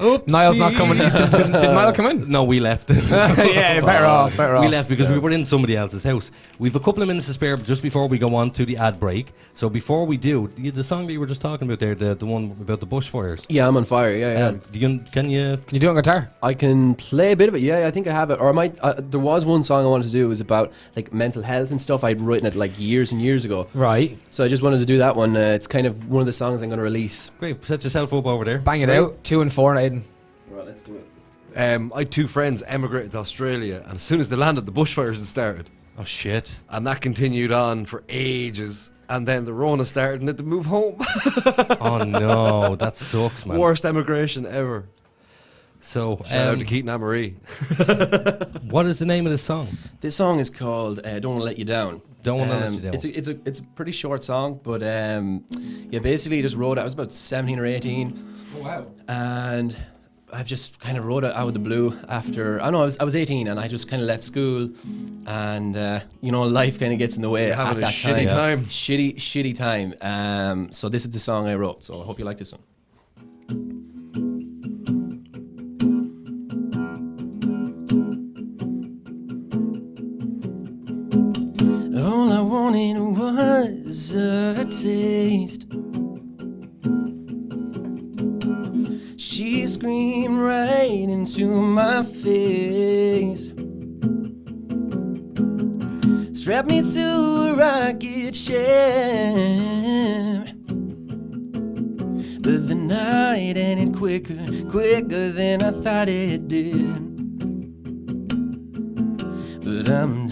Oops. Niall's not coming. Did Niall come in? No, we left. Yeah, better off. We left because we were in somebody else's house. We've a couple of minutes to spare just before we go on to the ad break. So before we do, the song that you were just talking about there, the one about the bushfires. Yeah, I'm on fire. Yeah. Can you? You do it on guitar? I can play a bit of it. Yeah, I think I have it. Or I might. There was one song I wanted to do. It was about like mental health and stuff. I'd written it like years and years ago. Right. So I just wanted to do that one. It's kind of one of the songs I'm going to release. Great, set yourself up over there. Bang it out. 2 and 4, Aiden. Right, let's do it. I had 2 friends emigrated to Australia, and as soon as they landed, the bushfires had started, Oh shit. and that continued on for ages. And then the Rona started, and they had to move home. Oh no, that sucks, man. Worst emigration ever. So, Shout out to Keaton and Marie. what is the name of the song? This song is called "Don't Wanna Let You Down." Don't Wanna Let You Down. It's a pretty short song, but yeah, basically just wrote it. I was about 17 or 18. Oh, wow. And I've just kind of wrote it out of the blue after. I know I was 18 and I just kind of left school, and life kind of gets in the way. You're having at a that shitty time. Shitty time. So this is the song I wrote. So I hope you like this one. All I wanted was a taste. She screamed right into my face. Strapped me to a rocket ship. But the night ended quicker than I thought it did. But I'm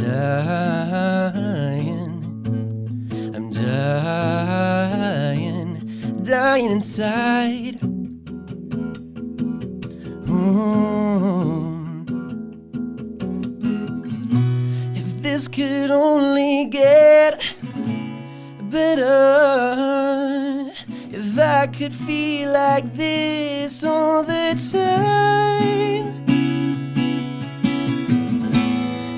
dying inside. If this could only get better, if I could feel like this all the time.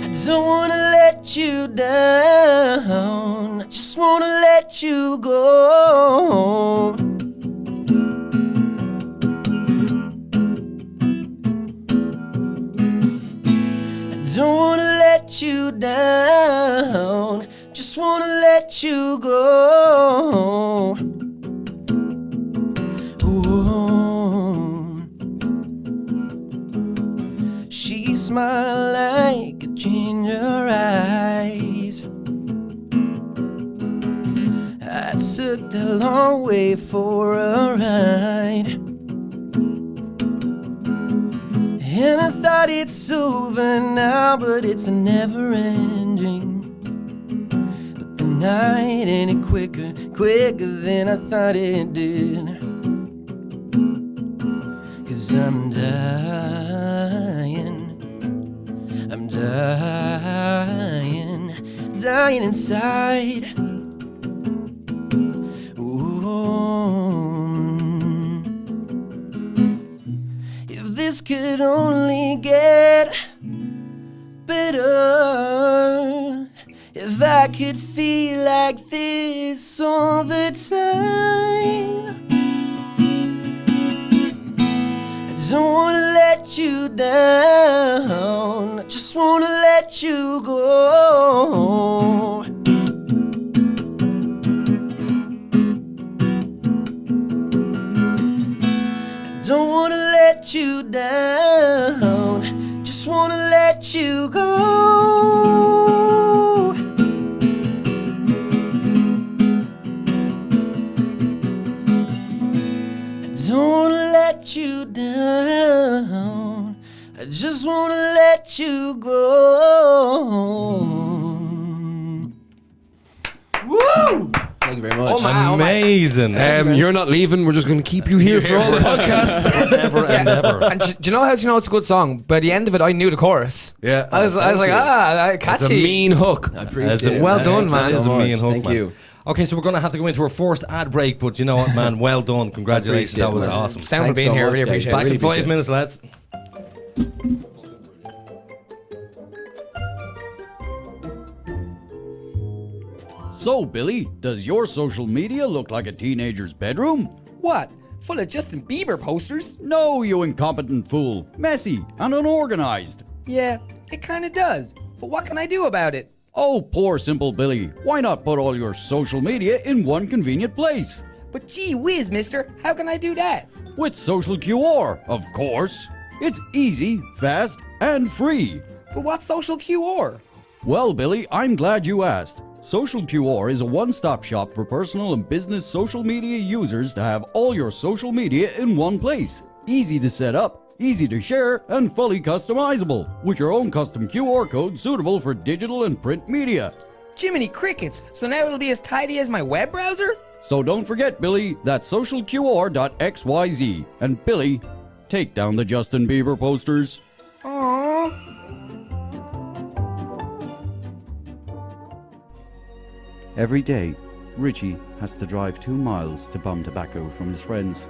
I don't wanna let you down, I just wanna let you go. Don't wanna let you down, just wanna let you go. Ooh. She smiled like a ginger eyes. I took the long way for a ride. And I thought it's over now, but it's never ending. But the night ended quicker than I thought it did. 'Cause I'm dying inside. This could only get better, if I could feel like this all the time. I don't wanna let you down, let you go. Don't wanna let you down, just wanna let you go. I don't wanna let you down, I just wanna let you go. Woo! Thank you very much. Amazing. You're not leaving. We're just going to keep you here for all the podcasts. Ever and ever. And do you know how you know it's a good song? By the end of it, I knew the chorus. Yeah. I was like, catchy. It's a mean hook. I appreciate it. Well done, man. That is a mean hook, Thank man. you. Okay, so we're going to have to go into our first ad break, but you know what, man? Well done. Congratulations. Appreciate That it, was man. awesome. Sound for Thanks being so here. much, Really guys. appreciate Back it. really in 5 appreciate minutes, lads. So, Billy, does your social media look like a teenager's bedroom? What? Full of Justin Bieber posters? No, you incompetent fool. Messy and unorganized. Yeah, it kinda does. But what can I do about it? Oh, poor simple Billy. Why not put all your social media in one convenient place? But gee whiz, mister, how can I do that? With Social QR, of course. It's easy, fast, and free. But what's social QR? Well, Billy, I'm glad you asked. Social QR is a one-stop shop for personal and business social media users to have all your social media in one place. Easy to set up, easy to share, and fully customizable, with your own custom QR code suitable for digital and print media. Jiminy crickets, so now it'll be as tidy as my web browser? So don't forget, Billy, that's socialqr.xyz. And Billy, take down the Justin Bieber posters. Aww. Every day, Richie has to drive 2 miles to bum tobacco from his friends.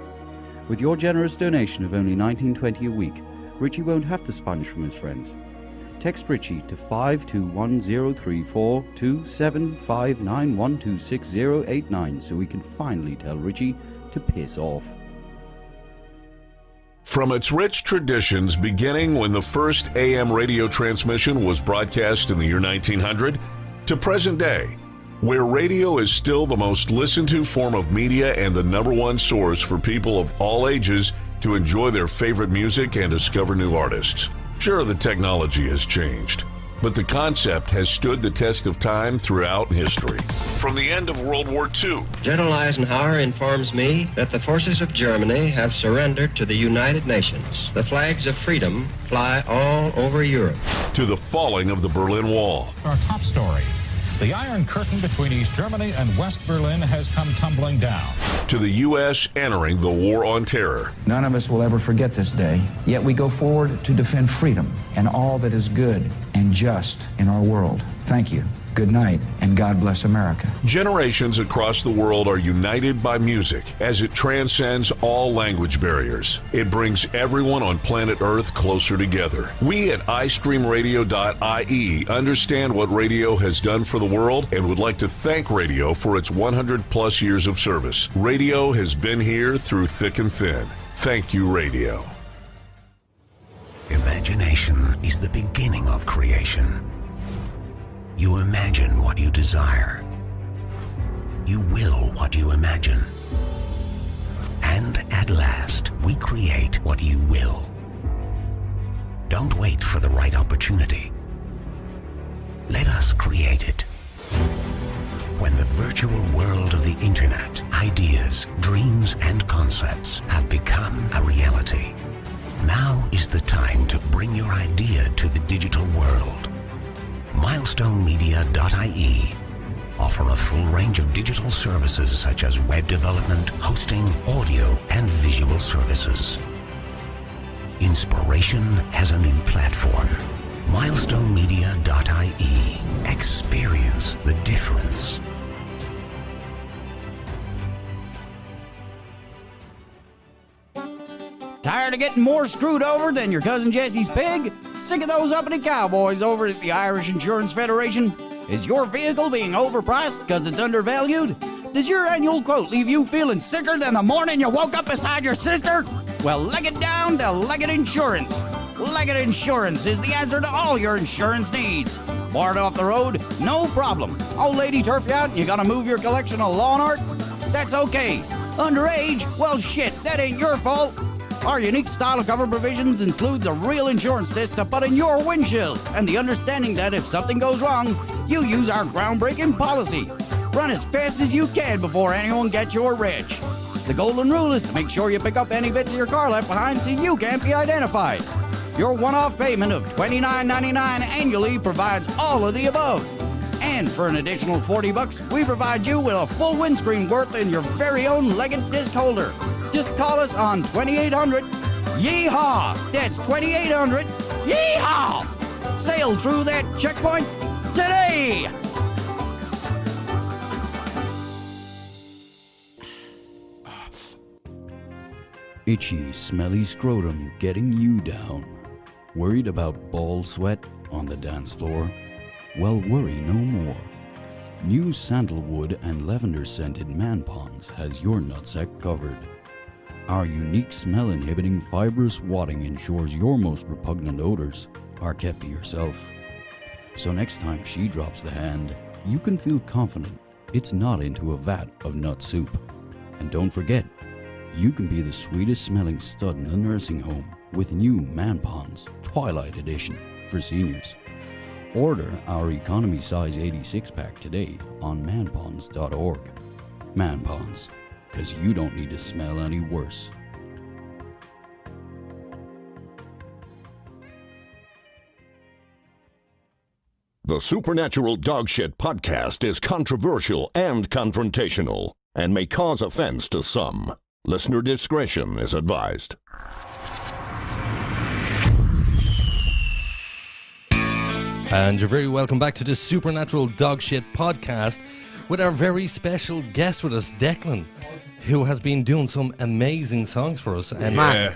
With your generous donation of only $19.20 a week, Richie won't have to sponge from his friends. Text Richie to 521-034 2759126 so we can finally tell Richie to piss off. From its rich traditions beginning when the first AM radio transmission was broadcast in the year 1900 to present day, where radio is still the most listened to form of media and the #1 source for people of all ages to enjoy their favorite music and discover new artists. Sure, the technology has changed, but the concept has stood the test of time throughout history. From the end of World War II, General Eisenhower informs me that the forces of Germany have surrendered to the United Nations. The flags of freedom fly all over Europe. to the falling of the Berlin Wall, Our top story. The Iron Curtain between East Germany and West Berlin has come tumbling down. to the U.S. entering the War on Terror, None of us will ever forget this day, yet we go forward to defend freedom and all that is good and just in our world. Thank you. Good night, and God bless America. generations across the world are united by music as it transcends all language barriers. It brings everyone on planet Earth closer together. We at iStreamRadio.ie understand what radio has done for the world and would like to thank radio for its 100+ years of service. Radio has been here through thick and thin. Thank you, radio. Imagination is the beginning of creation. You imagine what you desire. You will what you imagine. And at last, we create what you will. Don't wait for the right opportunity. Let us create it. When the virtual world of the internet, ideas, dreams, and concepts have become a reality, now is the time to bring your idea to the digital world. MilestoneMedia.ie offer a full range of digital services such as web development, hosting, audio, and visual services. Inspiration has a new platform. MilestoneMedia.ie. Experience the difference. Tired of getting more screwed over than your cousin Jesse's pig? Sick of those uppity cowboys over at the Irish Insurance Federation? Is your vehicle being overpriced because it's undervalued? Does your annual quote leave you feeling sicker than the morning you woke up beside your sister? Well, leg it down to Leggett Insurance. Leggett Insurance is the answer to all your insurance needs. Bored off the road? No problem. Old lady turf you out and you gotta move your collection of lawn art? That's okay. Underage? Well, shit, that ain't your fault. Our unique style of cover provisions includes a real insurance disc to put in your windshield and the understanding that if something goes wrong, you use our groundbreaking policy. Run as fast as you can before anyone gets your wrench. The golden rule is to make sure you pick up any bits of your car left behind so you can't be identified. Your one-off payment of $29.99 annually provides all of the above. And for an additional $40, we provide you with a full windscreen worth in your very own Leggett disc holder. Just call us on 2800 Yeehaw! That's 2800 Yeehaw! Sail through that checkpoint today! Itchy, smelly scrotum getting you down. Worried about ball sweat on the dance floor? Well, worry no more. New sandalwood and lavender scented Man Ponds has your nutsack covered. Our unique smell inhibiting fibrous wadding ensures your most repugnant odors are kept to yourself. So next time she drops the hand, you can feel confident it's not into a vat of nut soup. And don't forget, you can be the sweetest smelling stud in the nursing home with new Man Ponds Twilight Edition for seniors. Order our economy size 86 pack today on manponds.org. Man Ponds, because you don't need to smell any worse. The Supernatural Dogshit podcast is controversial and confrontational and may cause offense to some. Listener discretion is advised. And you're very welcome back to the Supernatural Dogshit podcast with our very special guest with us, Declan, who has been doing some amazing songs for us. And man,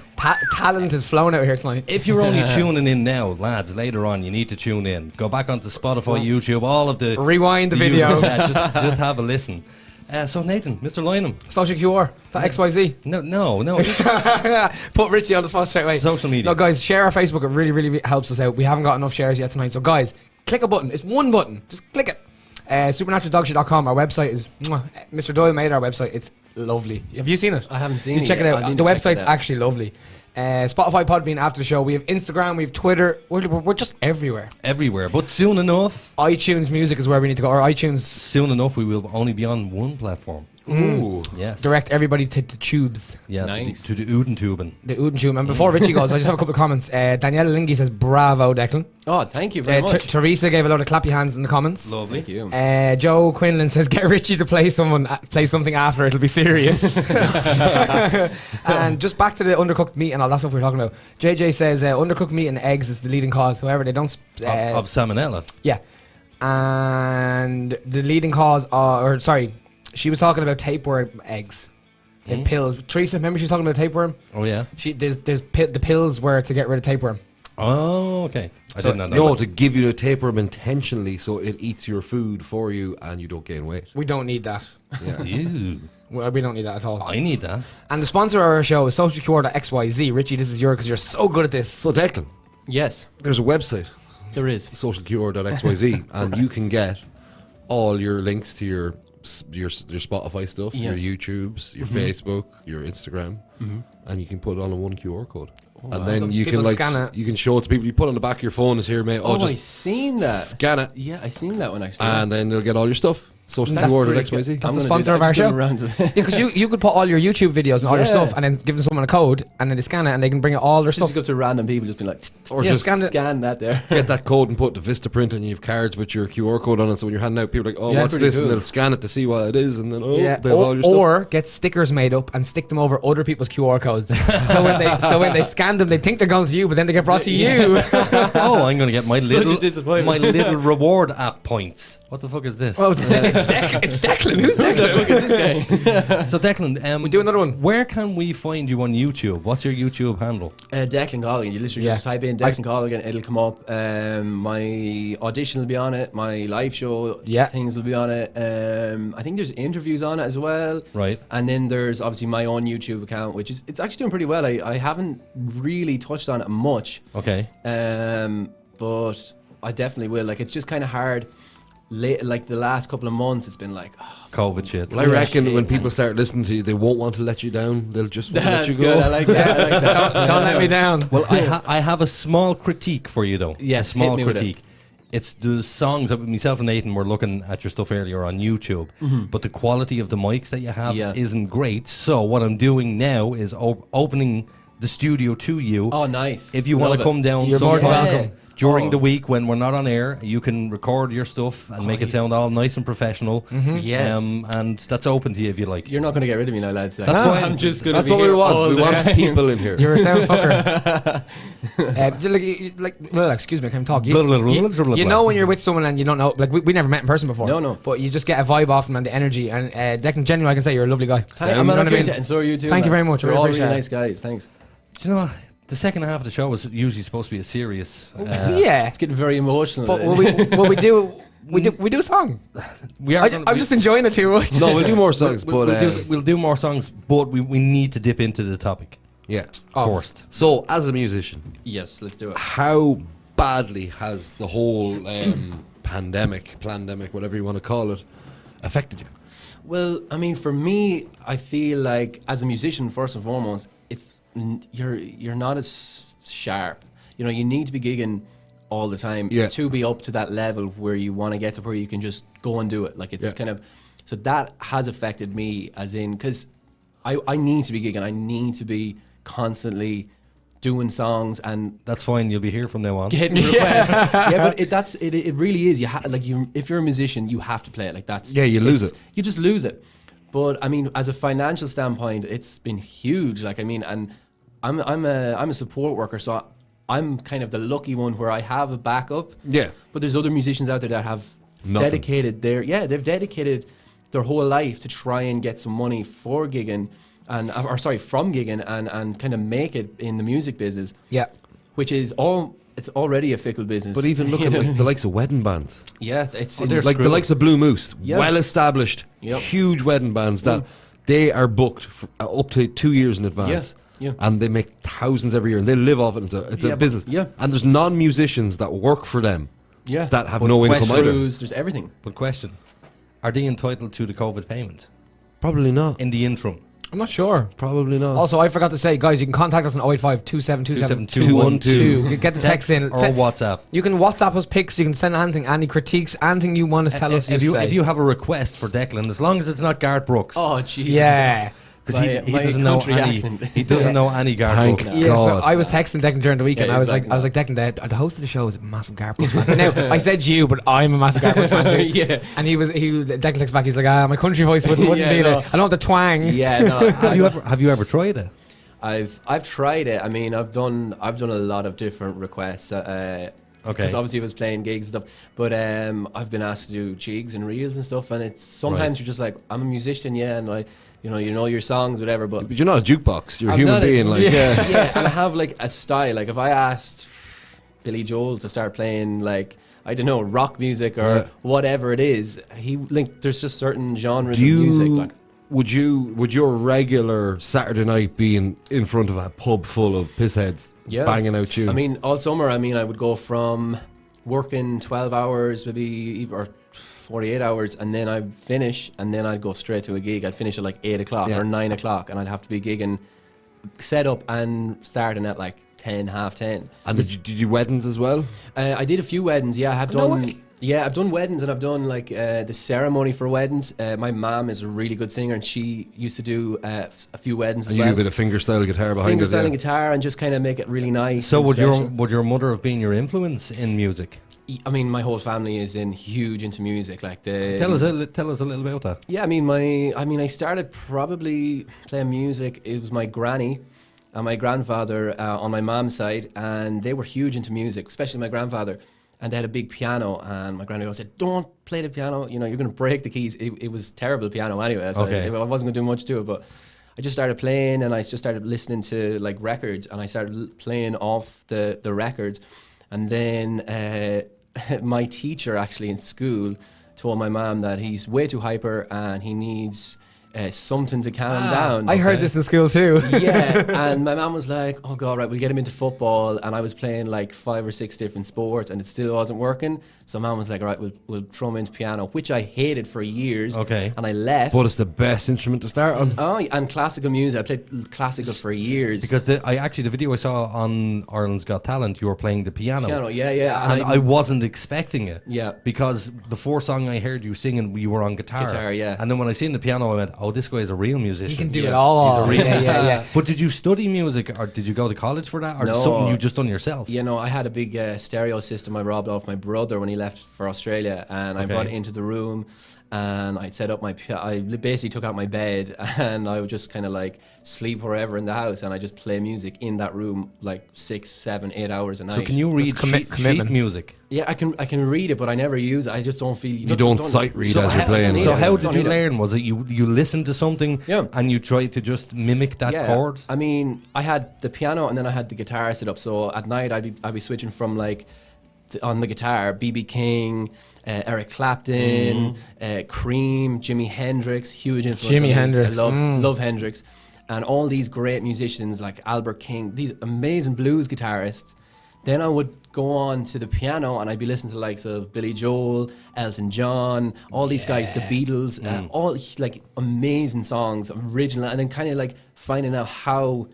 talent is flowing out here tonight. if you're only tuning in now, lads, later on you need to tune in. Go back onto Spotify, YouTube, all of the... Rewind the video. just have a listen. So Nathan, Mr. Lynham. Social QR, .xyz. No. Put Richie on the spot straight away. Social media. No, guys, share our Facebook. It really, really helps us out. We haven't got enough shares yet tonight. So, guys, click a button. It's one button. Just click it. Supernaturaldogshit.com. Our website is... Mr. Doyle made our website. It's lovely. Have you seen it? I haven't seen you it check yet. it out. The website's actually lovely. Spotify, Podbean after the show. We have Instagram, we have Twitter. We're just everywhere. Everywhere. But soon enough... iTunes Music is where we need to go. Or iTunes... Soon enough, we will only be on one platform. Ooh. Yes. Direct everybody to the tubes. Yeah, nice. to the Udentuben. The Udentube. And before Richie goes, I just have a couple of comments. Danielle Lingy says, bravo, Declan. Oh, thank you very much. Teresa gave a load of clappy hands in the comments. Lovely. Thank you. Joe Quinlan says, get Richie to play something after, it'll be serious. And just back to the undercooked meat and all that stuff we were talking about. JJ says, undercooked meat and eggs is the leading cause. However, they don't... of salmonella. Yeah. And the leading cause, she was talking about tapeworm eggs. The pills. Teresa, remember she was talking about tapeworm? Oh, yeah. The pills were to get rid of tapeworm. Oh, okay. I did not know. No, to give you the tapeworm intentionally so it eats your food for you and you don't gain weight. We don't need that. Yeah. Ew. We don't need that at all. I need that. And the sponsor of our show is socialqr.xyz. Richie, this is yours because you're so good at this. So Declan, Yes, there's a website, there is. socialqr.xyz, and you can get all your links to your Spotify stuff, Yes. your YouTubes, your Facebook, your Instagram, and you can put it on a one QR code. And then So you people can scan it. you can show it to people. You put it on the back of your phone. Is here, mate. Oh, I just seen that. scan it, Yeah, I seen that one actually. and then they'll get all your stuff. That's Socialqr.xyz. That's the sponsor of our show. Because you could put all your YouTube videos and all your Yeah. stuff and then give them someone a code and then they scan it and they can bring all their Just stuff. go to random people, just be like, Or Yeah, just scan that there. get that code and put the Vista print, and you have cards with your QR code on it. So when you're handing out, people are like, "Oh, Yeah, what's pretty this?" cool. And they'll scan it to see what it is, and then they have all Or, your stuff. or get stickers made up and stick them over other people's QR codes. so when they scan them, they think they're going to you, but then they get brought to you. Oh, I'm going to get my Such a little disappointment. reward app points. What the fuck is this? Well, it's It's Declan. Who's Declan? Look at this guy. So Declan, we do another one. Where can we find you on YouTube? What's your YouTube handle? Declan Colgan. You literally just type in Declan Colgan, it'll come up. My audition will be on it. My live show things will be on it. I think there's interviews on it as well. Right. And then there's obviously my own YouTube account, which is it's actually doing pretty well. I haven't really touched on it much. Okay. But I definitely will. Like, it's just kind of hard. Like the last couple of months, it's been like COVID shit. Well, I reckon when people start listening to you, they won't want to let you down. They'll just want to let you go. Good. I like that. Don't let me down. Well, I have a small critique for you though. Yes, a small hit me with critique. It's the songs that myself and Aiden were looking at your stuff earlier on YouTube, but the quality of the mics that you have isn't great. So what I'm doing now is opening the studio to you. Oh, nice. If you want to come down, you're more than welcome. During the week when we're not on air, you can record your stuff and make it sound all nice and professional. Yes. And that's open to you if you like. You're not going to get rid of me now, lads. That's fine. I'm just going to That's what we want. We want people in here. You're a sound fucker. Excuse me, I can't talk. You know when you're with someone and you don't know, like we never met in person before. No. But you just get a vibe off them and the energy. And Declan, genuinely, I can say you're a lovely guy. I'm and so are you too. Thank you very much. We're I all appreciate really it. nice guys. Thanks. Do you know what? The second half of the show was usually supposed to be a serious. It's getting very emotional. But we do a song. I'm just enjoying it too much. No, we'll do more songs, we'll do more songs, but we need to dip into the topic. Yeah, first. So, as a musician, yes, let's do it. How badly has the whole pandemic, whatever you want to call it, affected you? Well, I mean, for me, I feel like as a musician, first and foremost, you're not as sharp. You know, you need to be gigging all the time to be up to that level where you want to get to where you can just go and do it. Like, it's kind of, so that has affected me, as in, because I need to be gigging. I need to be constantly doing songs, and that's fine. You'll be here from now on. Getting requests. But it really is. If you're a musician, you have to play it. Like, that's you lose it. You just lose it. But I mean, as a financial standpoint, it's been huge. Like, I mean, and I'm a support worker, so I'm kind of the lucky one where I have a backup. Yeah. But there's other musicians out there that have dedicated they've dedicated their whole life to try and get some money for gigging, from gigging and kind of make it in the music business. Yeah. Which is it's already a fickle business. But even look at like the likes of wedding bands. Yeah, it's like the likes of Blue Moose, well established, huge wedding bands that they are booked for, up to 2 years in advance. Yeah. And they make thousands every year, and they live off it. It's a business. And there's non-musicians that work for them. That have no income either. There's everything. But question: are they entitled to the COVID payment? Probably not. In the interim. I'm not sure. Probably not. Also, I forgot to say, guys, you can contact us on 085 2727 212. Get the text in. Or WhatsApp. You can WhatsApp us pics. You can send anything, any critiques, anything you want to tell us. If you have a request for Declan, as long as it's not Garth Brooks. Oh, Jesus. Yeah. Because he doesn't know any. He doesn't know any Garth Brooks. Yeah, so I was texting Declan during the week, and I was like, Declan, the host of the show is a massive Garth Brooks fan. Now, I said you, but I'm a massive Garth Brooks fan too. Yeah. And Declan texts back. He's like, my country voice wouldn't be it. I don't have the twang. Yeah. No. Have you ever tried it? I've tried it. I mean, I've done a lot of different requests. Okay. Because obviously I was playing gigs and stuff, but I've been asked to do jigs and reels and stuff, and it's sometimes you're just like, I'm a musician, and you know your songs, whatever. But you're not a jukebox. You're a human being, yeah. And I have like a style. Like, if I asked Billy Joel to start playing, like, I don't know, rock music or whatever it is, there's just certain genres of music. Like, would your regular Saturday night be in front of a pub full of pissheads banging out tunes? I mean, all summer, I would go from working 12 hours, maybe, or 48 hours, and then I'd finish, and then I'd go straight to a gig. I'd finish at like 8 o'clock or 9 o'clock, and I'd have to be gigging, set up and starting at like 10, half 10. And did you do weddings as well? I did a few weddings, I've done weddings, and I've done like the ceremony for weddings. My mom is a really good singer, and she used to do a few weddings as well. And you do a bit of fingerstyle guitar behind it. Fingerstyle guitar, and just kind of make it really nice. So would your mother have been your influence in music? I mean, my whole family is huge into music. Like, tell us a little about that. Yeah, I started probably playing music. It was my granny and my grandfather on my mom's side, and they were huge into music, especially my grandfather. and they had a big piano, and my granddad said, "Don't play the piano. You know, you're going to break the keys." It was terrible piano anyway, so I wasn't going to do much to it. But I just started playing, and I just started listening to like records, and I started playing off the records, and then my teacher actually in school told my mom that he's way too hyper and he needs something to calm him down. I heard this in school too. Yeah, and my mom was like, "Oh God, right, we'll get him into football." And I was playing like 5 or 6 different sports, and it still wasn't working. So mom was like, "All right, we'll throw him into piano," which I hated for years. Okay. And I left. But it's the best instrument to start on. Oh, and classical music. I played classical for years. Because the video I saw on Ireland's Got Talent, you were playing the piano. Yeah. And I wasn't expecting it. Yeah. Because the 4th song I heard you singing, you were on guitar. Guitar, yeah. And then when I seen the piano, I went, "Oh, this guy is a real musician. He can do it all." He's a real yeah. But did you study music, or did you go to college for that, or No. something you just done yourself? You know, I had a big stereo system I robbed off my brother when he left for Australia, and I brought it into the room, and I set up I basically took out my bed, and I would just kind of like sleep wherever in the house, and I just play music in that room like 6, 7, 8 hours a night. So can you read sheet music? Yeah, I can read it, but I never use it. I just don't feel... You don't sight read as you're playing. So how did you learn? Was it you listened to something and you tried to just mimic that chord? I mean, I had the piano and then I had the guitar set up. So at night I'd be switching from like on the guitar, B.B. King, Eric Clapton, Cream, Jimi Hendrix, huge influence. Jimi Hendrix. I love Hendrix. And all these great musicians like Albert King, these amazing blues guitarists. Then I would go on to the piano and I'd be listening to the likes of Billy Joel, Elton John, all these guys, the Beatles, all like amazing songs, original, and then kind of like finding out how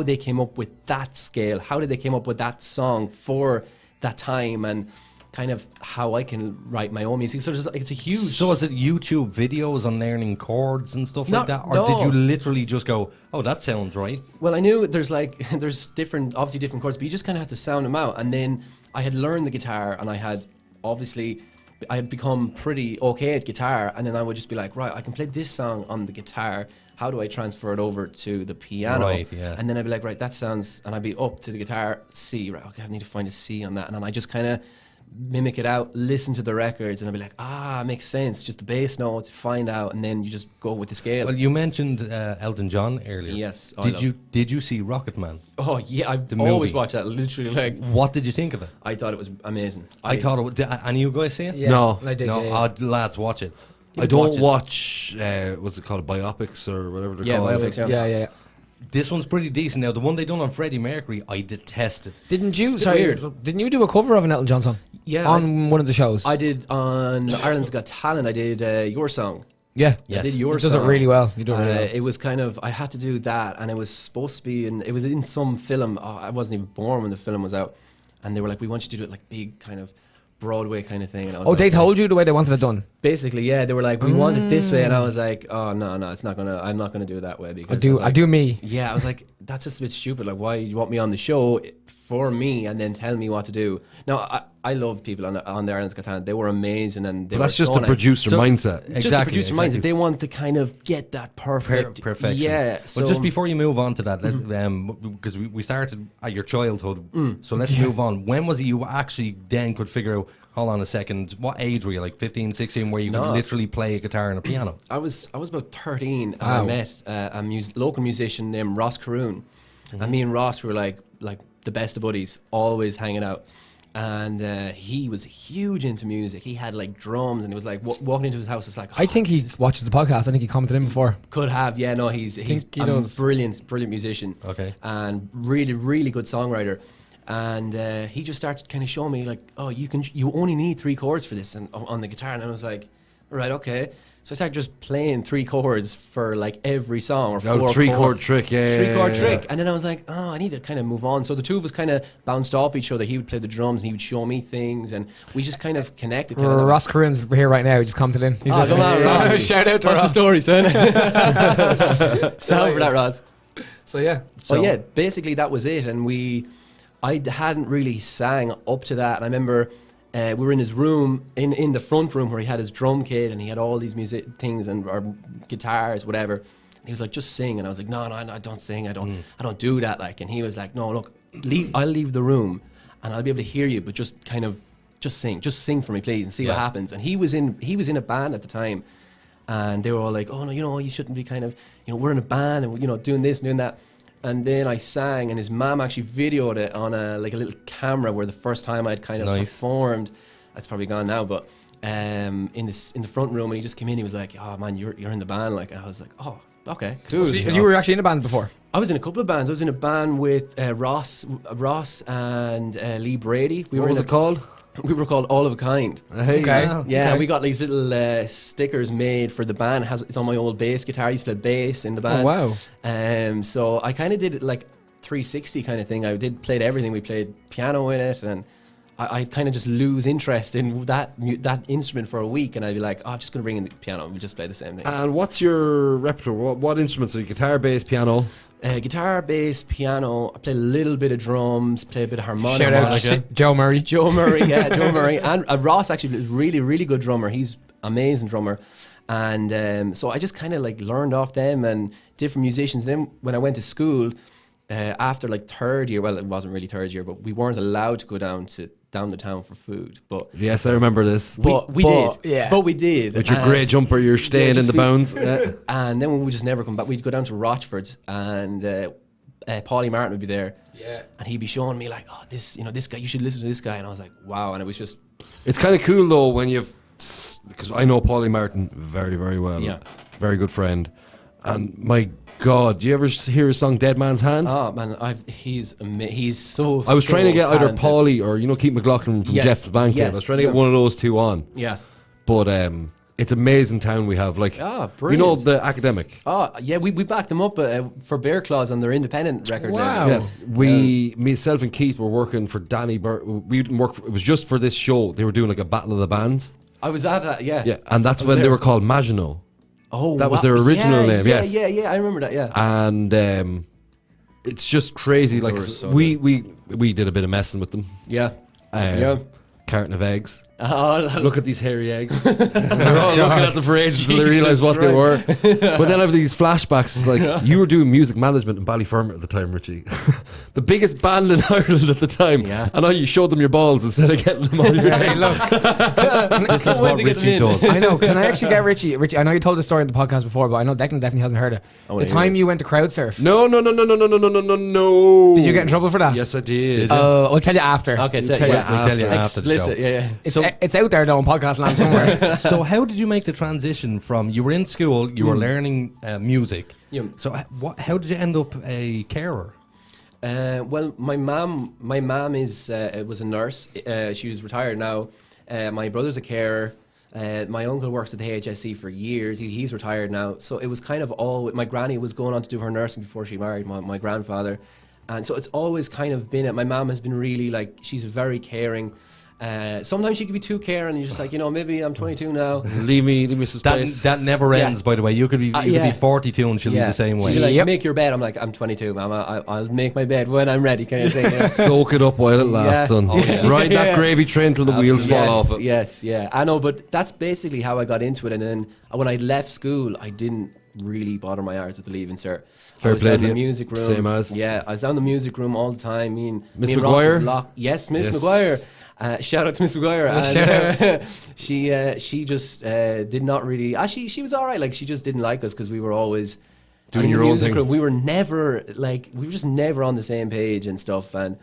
they came up with that scale, how did they came up with that song for that time, and kind of how I can write my own music. So it's a huge... So is it YouTube videos on learning chords and stuff like that? Or No. did you literally just go, "Oh, that sounds right"? Well, I knew there's different chords, but you just kind of have to sound them out. And then I had learned the guitar, and I had become pretty okay at guitar. And then I would just be like, right, I can play this song on the guitar. How do I transfer it over to the piano? Right, yeah. And then I'd be like, right, that sounds... And I'd be up to the guitar, C, right, okay, I need to find a C on that. And then I just kind of mimic it out, listen to the records, and I'll be like, it makes sense, just the bass note, find out, and then you just go with the scale. Well, you mentioned Elton John earlier. Yes. Did you see Rocketman? Oh yeah, I've movie. always watched that, literally. Like, what did you think of it? I thought it was amazing. I thought it was... Any of you guys see it? Yeah, No. I did. No, Yeah. lads, watch it. I don't watch, what's it called, biopics or whatever they're called. Biopics, Yeah. This one's pretty decent. Now, the one they done on Freddie Mercury, I detested. Didn't you? It's a bit Sorry, weird. didn't you do a cover of an Elton John song? Yeah, on one of the shows. I did on Ireland's Got Talent. I did Your Song. Yeah, Yes. I did Your he does it Song. really well. You do it really well. It was kind of, I had to do that, and it was supposed to be, it was in some film. I wasn't even born when the film was out, and they were like, "We want you to do it like big kind of Broadway kind of thing." And I was Oh, like, they told you the way they wanted it done. basically, yeah. They were like, "We want it this way," and I was like, "Oh no, it's not gonna. I'm not gonna do it that way because I do me. Yeah, I was like, that's just a bit stupid. Like, why you want me on the show for me and then tell me what to do? Now, I love people on the Ireland's Got Talent. They were amazing, and they But that's were just so the nice. producer mindset. Just the producer mindset. They want to kind of get that perfection. Yeah. So But just before you move on to that, because we started at your childhood, so let's move on. When was it you actually then could figure out, hold on a second, what age were you, like 15, 16, where you could literally play a guitar and a piano? I was about 13, and I met a local musician named Ross Caroon, and me and Ross were like the best of buddies, always hanging out. And he was huge into music. He had like drums, and it was like walking into his house. It's like, I think he watches the podcast. I think he commented in before. could have, yeah. No, he's he a does. brilliant musician. Okay. And really good songwriter. And he just started kind of showing me like, oh, you only need 3 chords for this and on the guitar. And I was like, right, okay. So I started just playing 3 chords for like every song, or 4 chords. 3-chord trick, yeah. 3-chord trick. And then I was like, oh, I need to kind of move on. So the two of us kind of bounced off each other. He would play the drums and he would show me things, and we just kind of connected. Ross Caroon's here right now. He just commented in. He's listening. come on, Ross. Shout out to What's Ross. the story, son? Sound for that, Ross. So yeah. So yeah, basically that was it. And I hadn't really sang up to that. And I remember we were in his room, in the front room where he had his drum kit and he had all these music things or guitars, whatever. And he was like, just sing. And I was like, no, I don't sing. I don't do that. Like, and he was like, no, look, I'll leave the room and I'll be able to hear you, but just sing for me, please, and see what happens. And he was in a band at the time, and they were all like, oh no, you shouldn't be we're in a band and doing this and doing that. And then I sang, and his mom actually videoed it on a little camera where the first time I'd kind of performed. That's probably gone now, but in the front room, and he just came in. He was like, "Oh man, you're in the band!" Like, and I was like, "Oh, okay, cool." So you were actually in a band before? I was in a couple of bands. I was in a band with Ross and Lee Brady. What was it called? We were called All of a Kind. Hey, yeah, we got these little stickers made for the band. It's on my old bass guitar. I used to play bass in the band. Oh wow! So I kind of did it like 360 kind of thing. I played everything. We played piano in it, and I kind of just lose interest in that instrument for a week, and I'd be like, I'm just going to bring in the piano and we just play the same thing. And what's your repertoire? What instruments? So guitar, bass, piano? Guitar, bass, piano. I play a little bit of drums, play a bit of harmonica. Shout out Joe Murray. Joe Murray. And Ross actually is really, really good drummer. He's amazing drummer. And so I just kind of learned off them and different musicians. Then when I went to school, after third year, well, it wasn't really third year, but we weren't allowed to go down the town for food. But yes, I remember this. But we did. With your grey jumper, you're staying in the bounds. And then we just never come back. We'd go down to Rochford, and Paulie Martin would be there. Yeah. And he'd be showing me this guy, you should listen to this guy. And I was like, wow. And it was just... It's kind of cool though when you've... Because I know Paulie Martin very, very well. Yeah. Very good friend. And my God, do you ever hear his song Dead Man's Hand? Oh man, he's so... I was trying to get either Paulie or Keith McLaughlin from Jeff's Banquet. Yes. I was trying to get one of those two on. Yeah. But it's amazing town we have. Brilliant. The Academic. Oh yeah, we backed them up for Bear Claws on their independent record. Wow. Yeah. Myself and Keith were working for Danny Burke. We didn't work. It was just for this show. They were doing a battle of the bands. I was at that. Yeah. Yeah, and that's when they were called Maginot. Oh, that was their original name. Yes. Yeah. I remember that. Yeah. And it's just crazy. We did a bit of messing with them. Yeah. Carton of eggs. Oh, look at these hairy eggs. They're all looking at them for ages until they realise what they were. But then I have these flashbacks. You were doing music management in Ballyfermot at the time, Richie. The biggest band in Ireland at the time. Yeah. And you showed them your balls instead of getting them on your Hey, look. This is what Richie does. I know. Can I actually get Richie? Richie, I know you told the story in the podcast before, but I know Declan definitely hasn't heard it. The time you went to crowd surf. No. Did you get in trouble for that? Yes, I did. I'll tell you after. Okay, we'll tell you after the show. Explicit. Yeah. It's out there though in podcast land somewhere. So how did you make the transition from you were in school, you were learning music? Yeah. So how did you end up a carer? Well, my mom was a nurse. She was retired now. My brother's a carer. My uncle works at the HSE for years. He's retired now. So it was kind of all. My granny was going on to do her nursing before she married my grandfather, and so it's always kind of been. My mom has been really she's very caring. Sometimes she can be too caring, and you're just maybe I'm 22 now. Leave me some space. That never ends, by the way. You could be 42 and she'll be the same way. She'll be make your bed. I'm like, I'm 22, Mama. I'll make my bed when I'm ready, kind of thing. Soak it up while it lasts, son. Ride that gravy train till the wheels fall off it. Yes, I know, but that's basically how I got into it. And then when I left school, I didn't really bother my arse with the leaving cert. Fair I was play down to the you. music room. Same as. Yeah, I was down the music room all the time. Miss McGuire? Yes, Miss McGuire. Shout out to Miss McGuire. She just did not really. She was all right. She just didn't like us because we were always doing your own thing. Room. We were never we were just never on the same page and stuff. And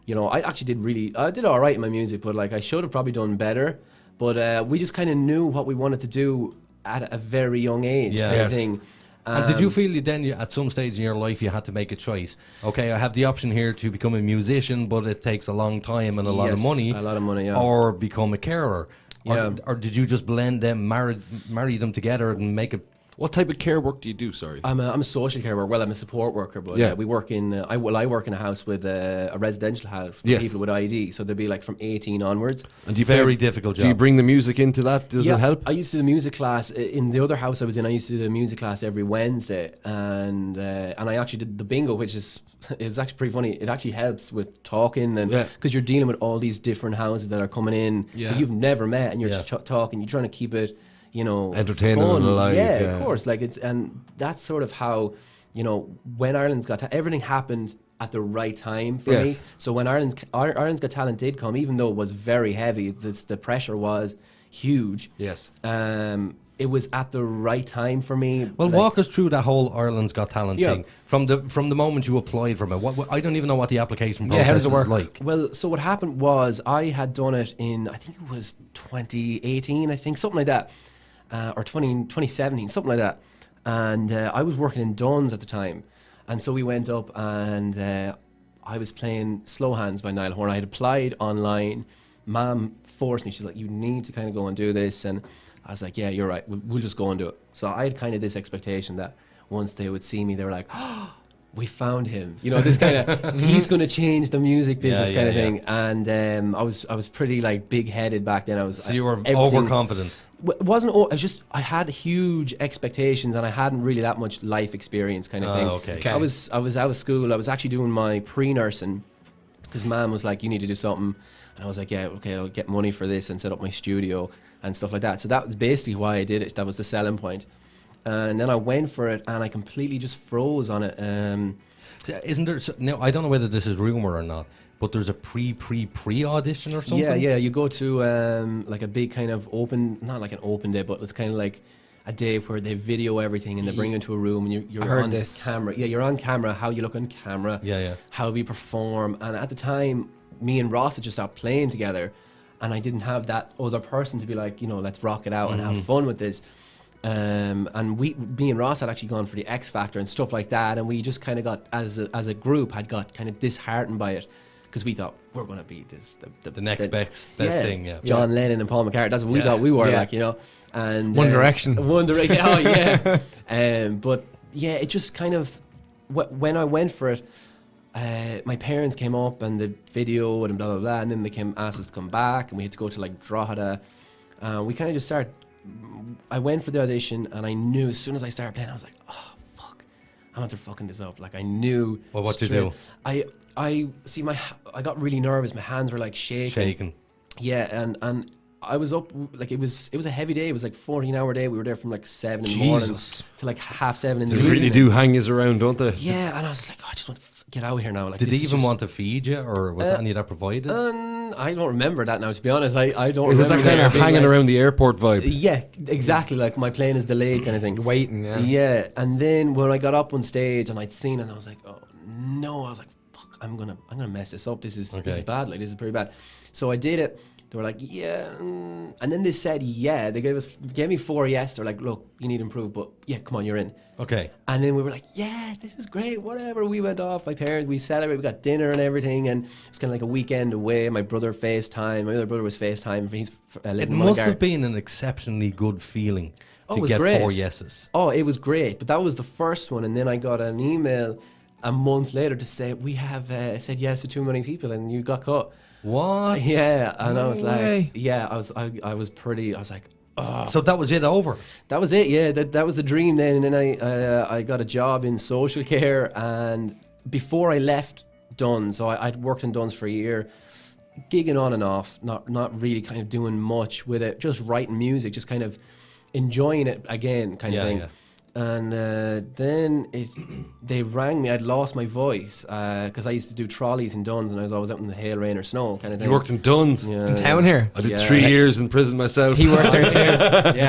I actually I did all right in my music, but I should have probably done better. But we just kind of knew what we wanted to do at a very young age. Kind of thing. And did you feel at some stage in your life you had to make a choice? Okay, I have the option here to become a musician, but it takes a long time and a lot of money. A lot of money, yeah. Or become a carer. Yeah. Or did you just blend them, marry them together and make it? What type of care work do you do? Sorry, I'm a social care worker. Well, I'm a support worker, but we work in. I work in a house with a residential house for people with ID. So there'd be from 18 onwards. And very difficult job. Do you bring the music into that? Does it help? I used to do the music class in the other house I was in. I used to do the music class every Wednesday, and I actually did the bingo, which is actually pretty funny. It actually helps with talking and because you're dealing with all these different houses that are coming in that you've never met, and you're just talking. You're trying to keep it. Entertaining fun. and alive. Yeah, of course. And that's sort of how, when Ireland's got everything happened at the right time for Yes. me. So when Ireland's Got Talent did come, even though it was very heavy, the pressure was huge. Yes. It was at the right time for me. Well, walk us through that whole Ireland's Got Talent Yeah. thing from the moment you applied from it. What I don't even know what the application process how does it work? is like. Well, so what happened was I had done it in, I think it was 2018, I think, something like that, or 2017, something like that. And I was working in Duns at the time. And so we went up and I was playing Slow Hands by Niall Horan. I had applied online. Mom forced me. She's like, you need to kind of go and do this. And I was like, yeah, you're right. We'll just go and do it. So I had kind of this expectation that once they would see me, they were like, oh, we found him. You know, this kind of, he's going to change the music business kind of thing. And I was pretty like big-headed back then. So you were overconfident. It wasn't. I had huge expectations, and I hadn't really that much life experience, kind of thing. Okay. I was out of school. I was actually doing my pre-nursing because Mum was like, "You need to do something," and I was like, "Yeah, okay, I'll get money for this and set up my studio and stuff like that." So that was basically why I did it. That was the selling point. And then I went for it, and I completely just froze on it. Isn't there? No, I don't know whether this is rumor or not. But there's a pre audition or something? Yeah, you go to like a big kind of open, not like an open day, but it's kind of like a day where they video everything and they bring you into a room and you're on camera. Yeah, you're on camera, how you look on camera, how we perform. And at the time, me and Ross had just stopped playing together and I didn't have that other person to be like, you know, let's rock it out and have fun with this. And me and Ross had actually gone for the X Factor and stuff like that, and we just kind of got, as a group, had got kind of disheartened by it. Because we thought we're going to be the next best thing, John Lennon and Paul McCartney. That's what we thought we were, like, you know. And One Direction. One Direction. Oh yeah. But yeah, it just kind of when I went for it, my parents came up and the video and blah blah blah, and then they asked us to come back, and we had to go to like Drogheda. We kind of just started. I went for the audition, and I knew as soon as I started playing, I was like, oh fuck, I'm after fucking this up. Like I knew. Well, what did you do? I see I got really nervous. My hands were like shaking. Yeah, and I was up, like it was a heavy day. It was like 14-hour day. We were there from like 7 in the morning to like 7:30 in the evening. They really do hang us around, don't they? Yeah, and I was just like, oh, I just want to get out of here now. Like, did they even want to feed you, or was any of that provided? I don't remember that now, to be honest. I don't Is it remember. that kind of hanging around the airport vibe? Yeah, exactly. Like my plane is delayed kind of thing. Waiting, Yeah, and then when I got up on stage and I'd seen it, and I was like, oh no, I was like, I'm gonna mess this up. This is bad. Like this is pretty bad. So I did it. They were like, yeah, and then they said, yeah. They gave me 4 yes. They're like, look, you need to improve, but yeah, come on, you're in. Okay. And then we were like, yeah, this is great. Whatever. We went off. My parents, we celebrated. We got dinner and everything, and it was kind of like a weekend away. My brother FaceTime. My other brother was FaceTime. He's it must have been an exceptionally good feeling to get great. 4 yeses. Oh, it was great. But that was the first one, and then I got an email a month later to say we have said yes to too many people and you got cut. What? Yeah, and I was like, yeah, I was like, oh. So that was it over? That was it, yeah. That was the dream then. And then I got a job in social care, and before I left Duns, so I'd worked in Duns for a year, gigging on and off, not really kind of doing much with it, just writing music, just kind of enjoying it again kind of thing. Yeah. And then they rang me. I'd lost my voice because I used to do trolleys in Duns, and I was always out in the hail, rain or snow kind of thing. You worked in Duns? In town here? I did 3 years in prison myself. He worked there too.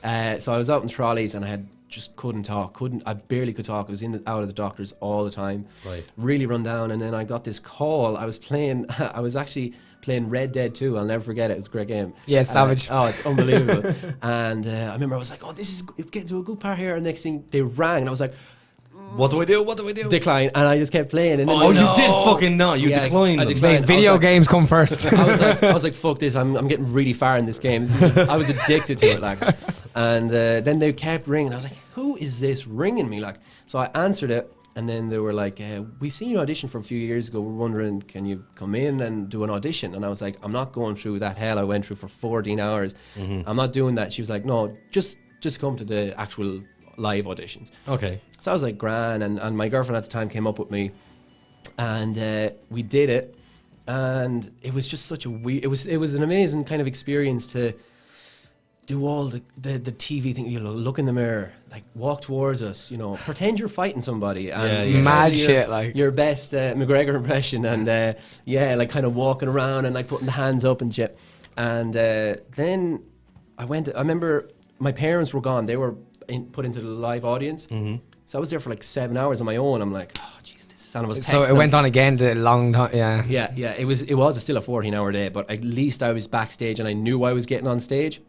Yeah. So I was out in trolleys, and I couldn't talk. I barely could talk. I was out of the doctors all the time. Right. Really run down. And then I got this call. I was actually playing Red Dead 2. I'll never forget it. It was a great game. Yeah, savage. It's unbelievable. And I remember I was like, oh, this is getting to a good part here. And next thing they rang, and I was like, what do I do? What do I do? Decline. And I just kept playing. And then you did fucking not. You declined. I declined. Video games come first. I was like, fuck this. I'm getting really far in this game. I was addicted to it, like. And then they kept ringing. I was like, who is this ringing me? Like, so I answered it. And then they were like, we seen you audition from a few years ago. We're wondering, can you come in and do an audition? And I was like, I'm not going through that hell I went through for 14 hours. I'm not doing that. She was like, no, just come to the actual live auditions. Okay. So I was like, gran, and my girlfriend at the time came up with me, and we did it, and it was just such a weird. It was an amazing kind of experience to do all the TV thing, look in the mirror, like walk towards us, pretend you're fighting somebody, and mad shit, like your best McGregor impression, and like kind of walking around and like putting the hands up and shit. And then I remember my parents were gone; they were put into the live audience, so I was there for like 7 hours on my own. I'm like, oh jeez, this son of a. So it went on again the long time, yeah. It was still a 14-hour day, but at least I was backstage and I knew I was getting on stage.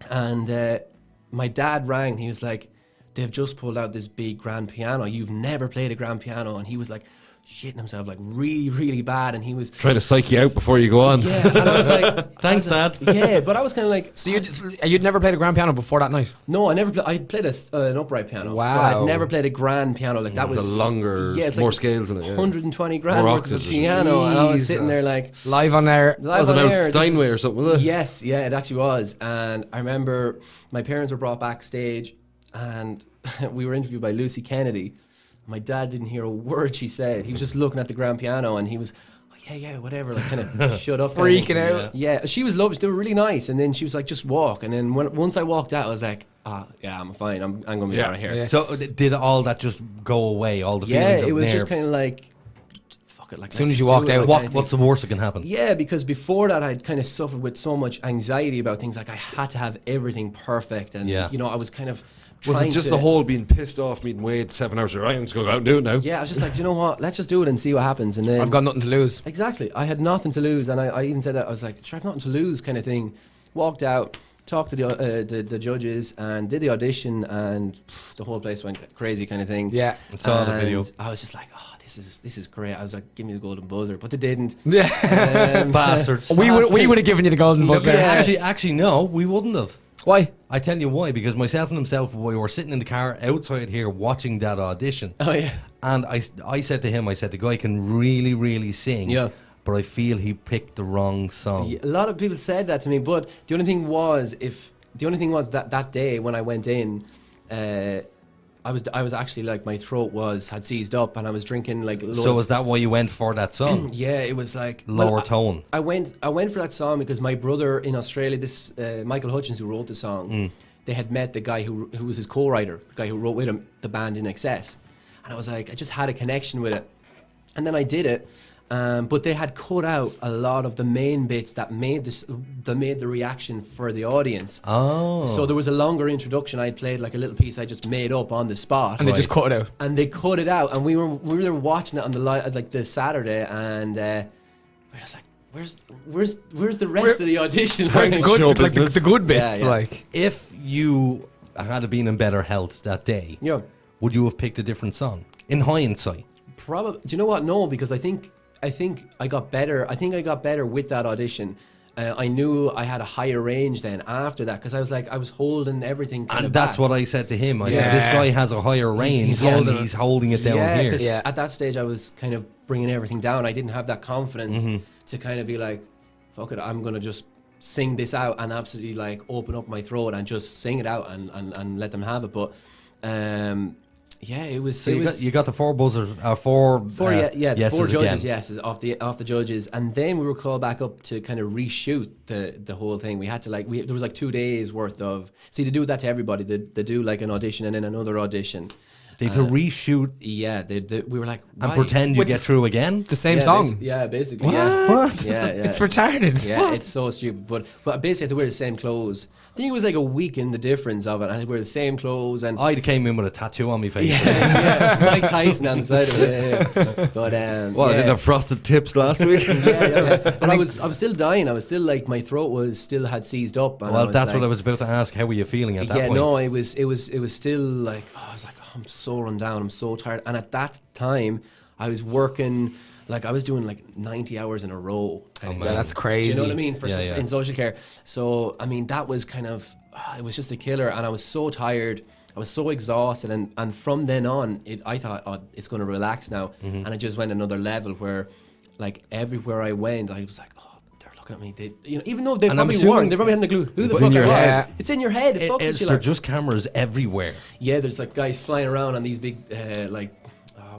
And my dad rang. He was like, they've just pulled out this big grand piano. You've never played a grand piano. And he was like shitting himself like really, really bad. And he was trying to psych you out before you go on. Yeah, and I was like, thanks, Dad. Yeah, but I was kind of like, so you'd never played a grand piano before that night? No, I never. I played an upright piano. Wow. But I'd never played a grand piano. Like that was a longer, it's more like scales in it. 120 grand More worth of a octaves. piano, and I was sitting there like live on air. Was it out Steinway or something? Was it? Yes, yeah, it actually was. And I remember my parents were brought backstage, and we were interviewed by Lucy Kennedy. My dad didn't hear a word she said. He was just looking at the grand piano, and he was, oh, yeah, whatever, like kind of shut up. Freaking out. Yeah, she was lovely. They were really nice. And then she was like, just walk. And then once I walked out, I was like, yeah, I'm fine. I'm going to be right here. Yeah. So did all that just go away? All the feelings of it was nerves? just kind of like, fuck it. Like, as soon as you walked out, what's the worst that can happen? Yeah, because before that, I'd kind of suffered with so much anxiety about things. Like I had to have everything perfect. And, I was kind of... Was it just the whole being pissed off meeting Wade 7 hours? Right, I'm just going to go out and do it now. Yeah, I was just like, do you know what? Let's just do it and see what happens. And then I've got nothing to lose. Exactly. I had nothing to lose. And I even said that. I was like, sure, I've nothing to lose kind of thing. Walked out, talked to the judges and did the audition, and the whole place went crazy kind of thing. Yeah. I saw the video. I was just like, oh, this is great. I was like, give me the golden buzzer. But they didn't. Yeah. Bastards. We would have given you the golden buzzer. Actually, no, we wouldn't have. Why? I tell you why, because myself and himself, we were sitting in the car outside here watching that audition. Oh, yeah. And I said to him, the guy can really, really sing. Yeah. But I feel he picked the wrong song. Yeah, a lot of people said that to me, but the only thing was that day when I went in, I was actually like, my throat had seized up, and I was drinking like. So is that why you went for that song? Yeah, it was like lower tone. I went for that song because my brother in Australia, this Michael Hutchins, who wrote the song, they had met the guy who was his co-writer, the guy who wrote with him the band In Excess, and I was like, I just had a connection with it, and then I did it. But they had cut out a lot of the main bits that made the reaction for the audience. Oh. So there was a longer introduction. I played like a little piece I just made up on the spot. And they just cut it out. And they cut it out. And we were watching it on the Saturday, and we're just like, where's the rest of the audition? Where's the good bits? Yeah. Like, if you had been in better health that day, would you have picked a different song? In hindsight, probably. Do you know what? No, because I think I got better. I think I got better with that audition. I knew I had a higher range then after that, because I was holding everything kind and of that's back. what I said to him. I said, this guy has a higher range. He's holding it down here. Yeah, at that stage I was kind of bringing everything down. I didn't have that confidence to kind of be like, fuck it, I'm going to just sing this out and absolutely like open up my throat and just sing it out and let them have it. But yeah, it was. So you got the four buzzers, four judges, yeses off the judges, and then we were called back up to kind of reshoot the whole thing. We had to there was like 2 days worth of. See, they do that to everybody. They do like an audition and then another audition. They have to reshoot. Yeah, we were like, and pretend you get through again. The same song. Basically. What? Yeah, it's retarded. Yeah, what? It's so stupid. But basically, I had to wear the same clothes. I think it was like a week in the difference of it. I had to wear the same clothes, and I came in with a tattoo on my face. Yeah, Mike Tyson on the side of it. Yeah. But I didn't have frosted tips last week. But I was still dying. I was still like, my throat still had seized up. And well, that's what I was about to ask. How were you feeling at that point? Yeah, no, it was still like, I was like, I'm so run down. I'm so tired. And at that time, I was working. Like, I was doing like 90 hours in a row. Yeah, that's crazy. Do you know what I mean? In social care. So, I mean, that was kind of, it was just a killer. And I was so tired. I was so exhausted. And from then on, I thought, it's going to relax now. And I just went another level where, like, everywhere I went, I was like, they're looking at me. They, even though they probably weren't, they probably hadn't a clue. Who the fuck am I? It's in your head. There are just cameras everywhere. Yeah, there's like guys flying around on these big,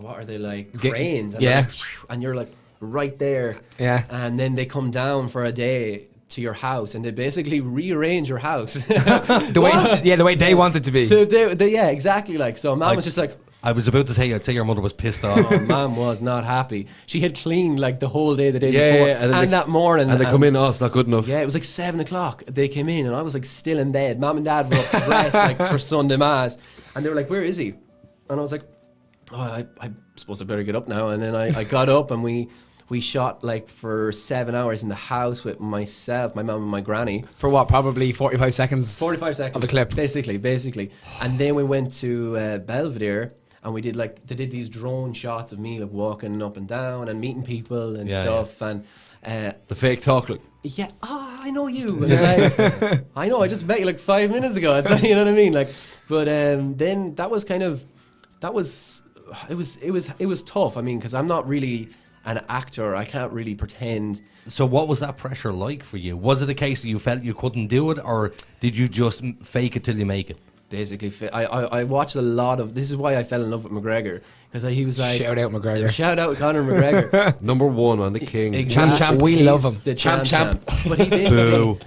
what are they, like cranes? And yeah. and you're like right there. Yeah. And then they come down for a day to your house, and they basically rearrange your house. the way they want it to be. So yeah, exactly. Like, so mom was just like, I was about to say, I'd say your mother was pissed off. oh, mom was not happy. She had cleaned like the whole day, the day before, and that morning. And they come in, it's not good enough. Yeah, it was like 7 o'clock. They came in, and I was like still in bed. Mom and dad were up dressed like for Sunday mass, and they were like, "Where is he?" And I was like, "Oh, I suppose I better get up now." And then I got up, and we shot like for 7 hours in the house with myself, my mum and my granny. For what, probably 45 seconds? 45 seconds. Of the clip. Basically. And then we went to Belvedere, and they did these drone shots of me like walking up and down and meeting people and stuff. Yeah. And the fake talk, like, yeah, I know you. Like, I know, I just met you like 5 minutes ago. You know what I mean? Like, but then that was it was tough. I mean, because I'm not really an actor, I can't really pretend. So what was that pressure like for you? Was it a case that you felt you couldn't do it, or did you just fake it till you make it? Basically, I watched a lot of. This is why I fell in love with McGregor, because he was like, shout out McGregor, shout out Conor McGregor, number one on the king, exactly. champ. We love him, the champ. But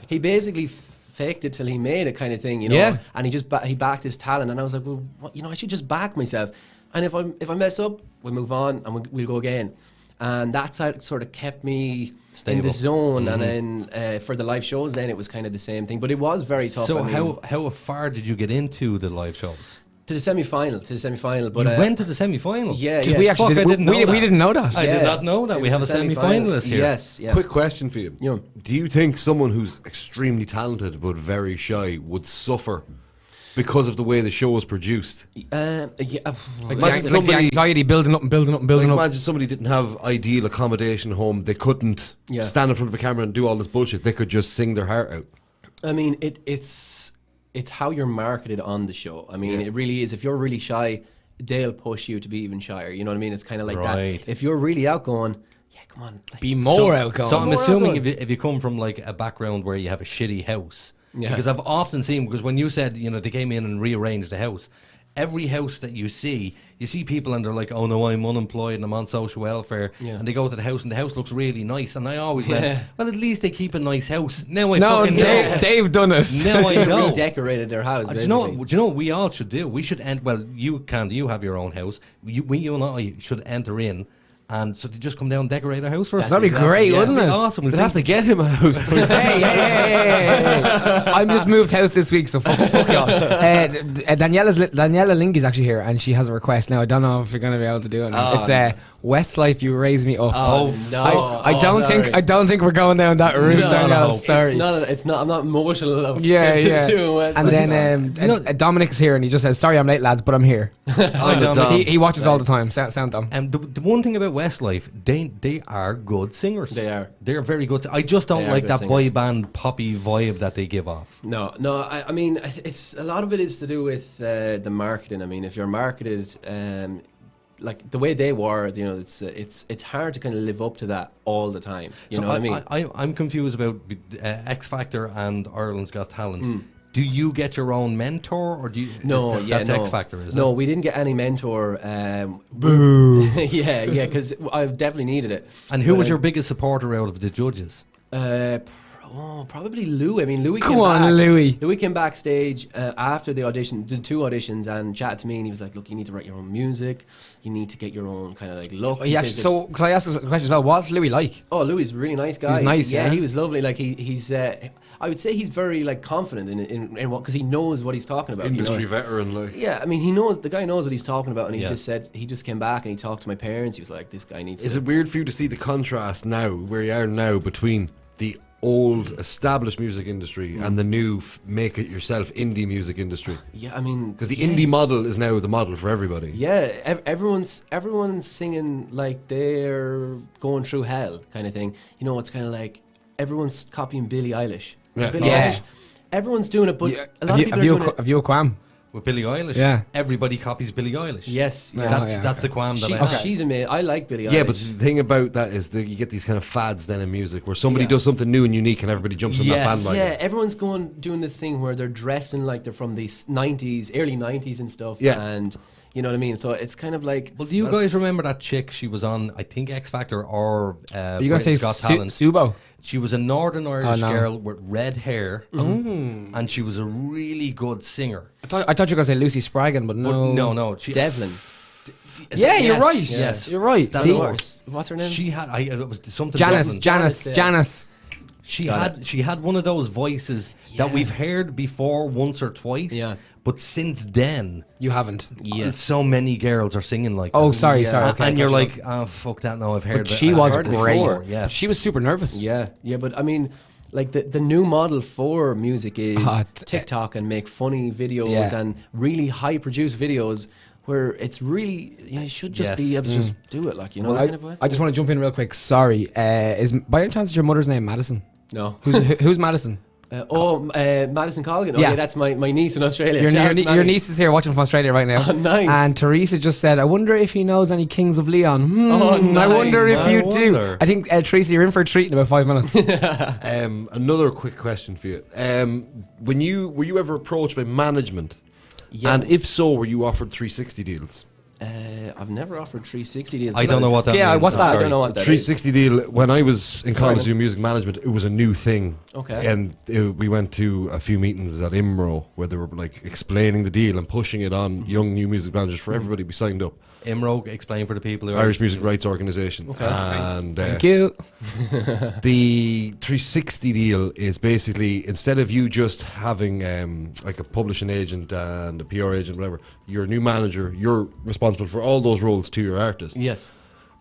he basically faked it till he made it, kind of thing, you know. Yeah. And he backed his talent, and I was like, well, I should just back myself, and if I mess up, we move on and we'll go again. And that's how it sort of kept me in the zone. Mm-hmm. And then for the live shows, then it was kind of the same thing. But it was very tough. So how far did you get into the live shows? To the semi-final. But you went to the semi-final? Yeah. We actually didn't know that. We didn't know that. I did not know that. We have a semi-finalist here. Yes. Yeah. Quick question for you. Yeah. Do you think someone who's extremely talented but very shy would suffer because of the way the show was produced? Like the anxiety building up. Imagine somebody didn't have ideal accommodation at home. They couldn't stand in front of a camera and do all this bullshit. They could just sing their heart out. I mean, it's how you're marketed on the show. I mean, it really is. If you're really shy, they'll push you to be even shyer. You know what I mean? It's kind of like that. If you're really outgoing, come on, be more outgoing. So I'm assuming if you come from like a background where you have a shitty house. Yeah. Because I've often seen, because when you said, they came in and rearranged the house, every house that you see people and they're like, oh no, I'm unemployed and I'm on social welfare. Yeah. And they go to the house and the house looks really nice. And I always went, well, at least they keep a nice house. Now I fucking know. They've done it. Now I know. Redecorated their house, do you know what we all should do? We should you have your own house. You and I should enter in. And so they just come down and decorate a house for us. That'd be great, wouldn't it? Awesome. We'd have to get him a house. hey. I'm just moved house this week, so fuck y'all. Daniela Lingy's actually here, and she has a request. Now, I don't know if you're going to be able to do it now. It's Westlife, You Raise Me Up. Oh, no. I don't think we're going down that route, Danielle. Sorry. It's not. I'm not emotional enough. Yeah. And then Dominic is here, and he just says, sorry I'm late, lads, but I'm here. He watches all the time. Sound dumb. The one thing about Westlife, they are good singers. They're very good. I just don't like that boy band poppy vibe that they give off. No. I mean, it's a lot of it is to do with the marketing. I mean, if you're marketed like the way they were, it's hard to kind of live up to that all the time. You know what I mean? I'm confused about X Factor and Ireland's Got Talent. Do you get your own mentor, or do you? No, that's X Factor, is it? No, we didn't get any mentor. Boo. yeah, because I definitely needed it. And who was your biggest supporter out of the judges? Probably Louis. I mean, Louis. Louis came backstage after the audition, did 2 auditions, and chatted to me, and he was like, "Look, you need to write your own music. You need to get your own kind of like look." So can I ask a question as well? What's Louis like? Oh, Louis is a really nice guy. He was nice. Yeah, he was lovely. Like he's. I would say he's very like confident in what, because he knows what he's talking about. Industry veteran, like. Yeah, I mean, the guy knows what he's talking about, and he just came back and he talked to my parents. He was like, "This guy needs." Is it weird for you to see the contrast now, where you are now, between the old established music industry and the new make-it-yourself indie music industry? Yeah, I mean, because the indie model is now the model for everybody. Yeah, everyone's singing like they're going through hell, kind of thing. It's kind of like everyone's copying Billie Eilish. Yeah. Eilish, everyone's doing it, but a lot of people are doing it. Have you a qualm with Billie Eilish? Yeah, everybody copies Billie Eilish. Yes. That's the qualm that I have. She's amazing. I like Billie Eilish. Yeah, but the thing about that is that you get these kind of fads then in music, where somebody does something new and unique, and everybody jumps on that bandwagon. Yeah, everyone's doing this thing where they're dressing like they're from the 90s, early 90s and stuff. Yeah. And You know what I mean? So it's kind of like. Well, do you guys remember that chick? She was on, I think, X Factor or Are you gonna say Britain's Got Talent. Subo? She was a Northern Irish no. girl with red hair, and she was a really good singer. I thought you were gonna say Lucy Spraggan, but no. No. Devlin. Yeah, you're right. Yes, you're right. That's See? What's her name? She had. It was something. Janice. She had one of those voices that we've heard before once or twice. Yeah. But since then, You haven't. so many girls are singing like. Oh, that. sorry. Okay, And you're gotcha. like, oh fuck that! No, I've heard. But she was heard it great. before, Yeah, She was super nervous. Yeah, but I mean, like the new model for music is Ah, TikTok and make funny videos Yeah. and really high produced videos where it's really you should just be able to just do it, like, you know. Well, that kind of way? I just want to jump in real quick. Sorry. Is by any chance is your mother's name Madison? No. Who's Madison? Madison Colgan. Oh, Yeah. yeah, that's my niece in Australia. Your, Shout out to your Maddie. niece is here watching from Australia right now. Oh, nice. And Teresa just said, I wonder if he knows any Kings of Leon. Oh, nice. I wonder if I you wonder. do. I think, Teresa, you're in for a treat in about 5 minutes. Another quick question for you. Were you ever approached by management? Yeah. And if so, were you offered 360 deals? I've never offered 360 deals. I don't know what that Yeah, means. what's I'm that? I sorry. don't know what that is. 360 deal. When I was in college doing music management, it was a new thing. Okay. And we went to a few meetings at IMRO where they were like explaining the deal and pushing it on young new music managers for everybody to be signed up. IMRO, explain for the people who Irish Music Rights Organisation. Okay. And Thank you. the 360 deal is basically, instead of you just having like a publishing agent and a PR agent, whatever, you're a new manager, you're responsible for all those roles to your artist. Yes.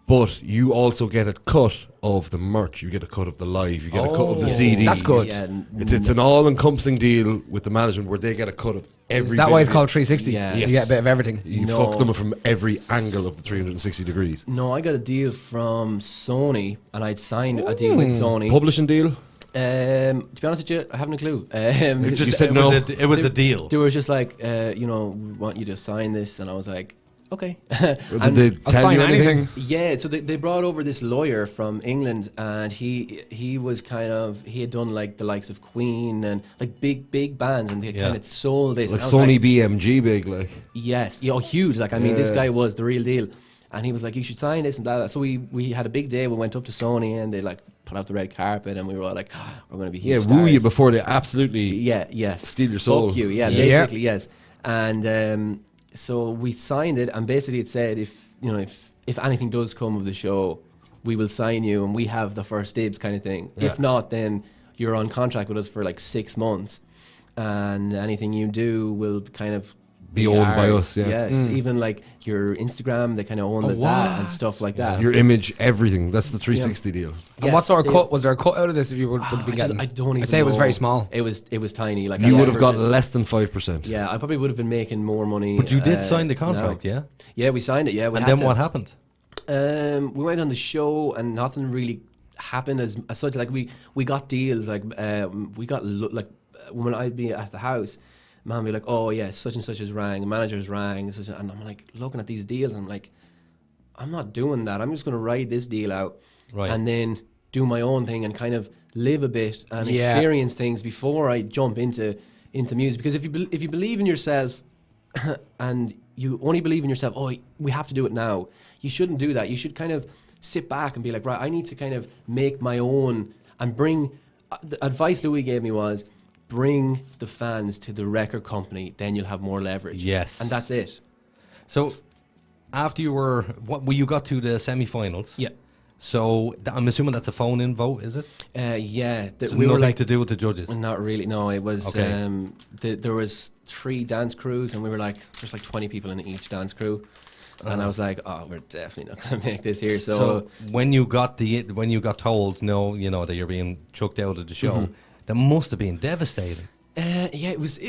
But you also get a cut of the merch, you get a cut of the live, you get a cut of the CD. That's good. Yeah, It's an all-encompassing deal with the management where they get a cut of every Is that bit why of it's it. called 360? Yeah. You get a bit of everything. You No. fuck them from every angle of the 360 degrees. No, I got a deal from Sony, and I'd signed a deal with Sony. Publishing deal? To be honest with you, I haven't a clue. You said no. It was a deal. They were just like, we want you to sign this, and I was like, okay. Did And they I'll tell sign you anything? yeah, so they brought over this lawyer from England, and he was he had done like the likes of Queen and like big bands, and they kind of sold this. Like And I was Sony BMG big, like. Yes, huge. Like, I mean, this Yeah. guy was the real deal. And he was like, you should sign this and blah, blah. So we had a big day. We went up to Sony and they like put out the red carpet and we were all like, we're going to be Yeah, huge woo you stars. before they absolutely Yes. steal your soul. Fuck you. Yeah, Yeah. basically, yes. And so we signed it, and basically it said, if anything does come of the show, we will sign you and we have the first dibs kind of thing. Yeah. If not, then you're on contract with us for like 6 months, and anything you do will kind of Be owned by ours. us, yeah. Yes, even like your Instagram, they kind of own that and stuff like that. Your image, everything. That's the 360 deal. And what sort of cut? Was there a cut out of this if you would be getting? I don't even I'd say it was know. very small. It was tiny. Like You I would have got just- less than 5%. Yeah, I probably would have been making more money. But you did sign the now. contract, yeah? Yeah, we signed it. Yeah, we And had then to. what happened? We went on the show and nothing really happened as such. Like we got deals. Like we got when I'd be at the house, man would be like, oh yeah, such and such has rang, managers rang, and I'm like looking at these deals and I'm like, I'm not doing that. I'm just going to ride this deal out, Right. and then do my own thing and kind of live a bit and Yeah. experience things before I jump into music. Because if you believe in yourself and you only believe in yourself, oh, we have to do it now, you shouldn't do that. You should kind of sit back and be like, right, I need to kind of make my own and bring. The advice Louis gave me was, bring the fans to the record company, then you'll have more leverage. Yes. And that's it. So, after you got to the semi-finals. Yeah. So I'm assuming that's a phone-in vote, is it? Yeah. So we were nothing like to do with the judges. Not really. No, it was. Okay. There was 3 dance crews, and we were like, there's like 20 people in each dance crew, and I was like, oh, we're definitely not gonna make this here. So when you got told no, that you're being chucked out of the show, that must have been devastating. yeah, it was.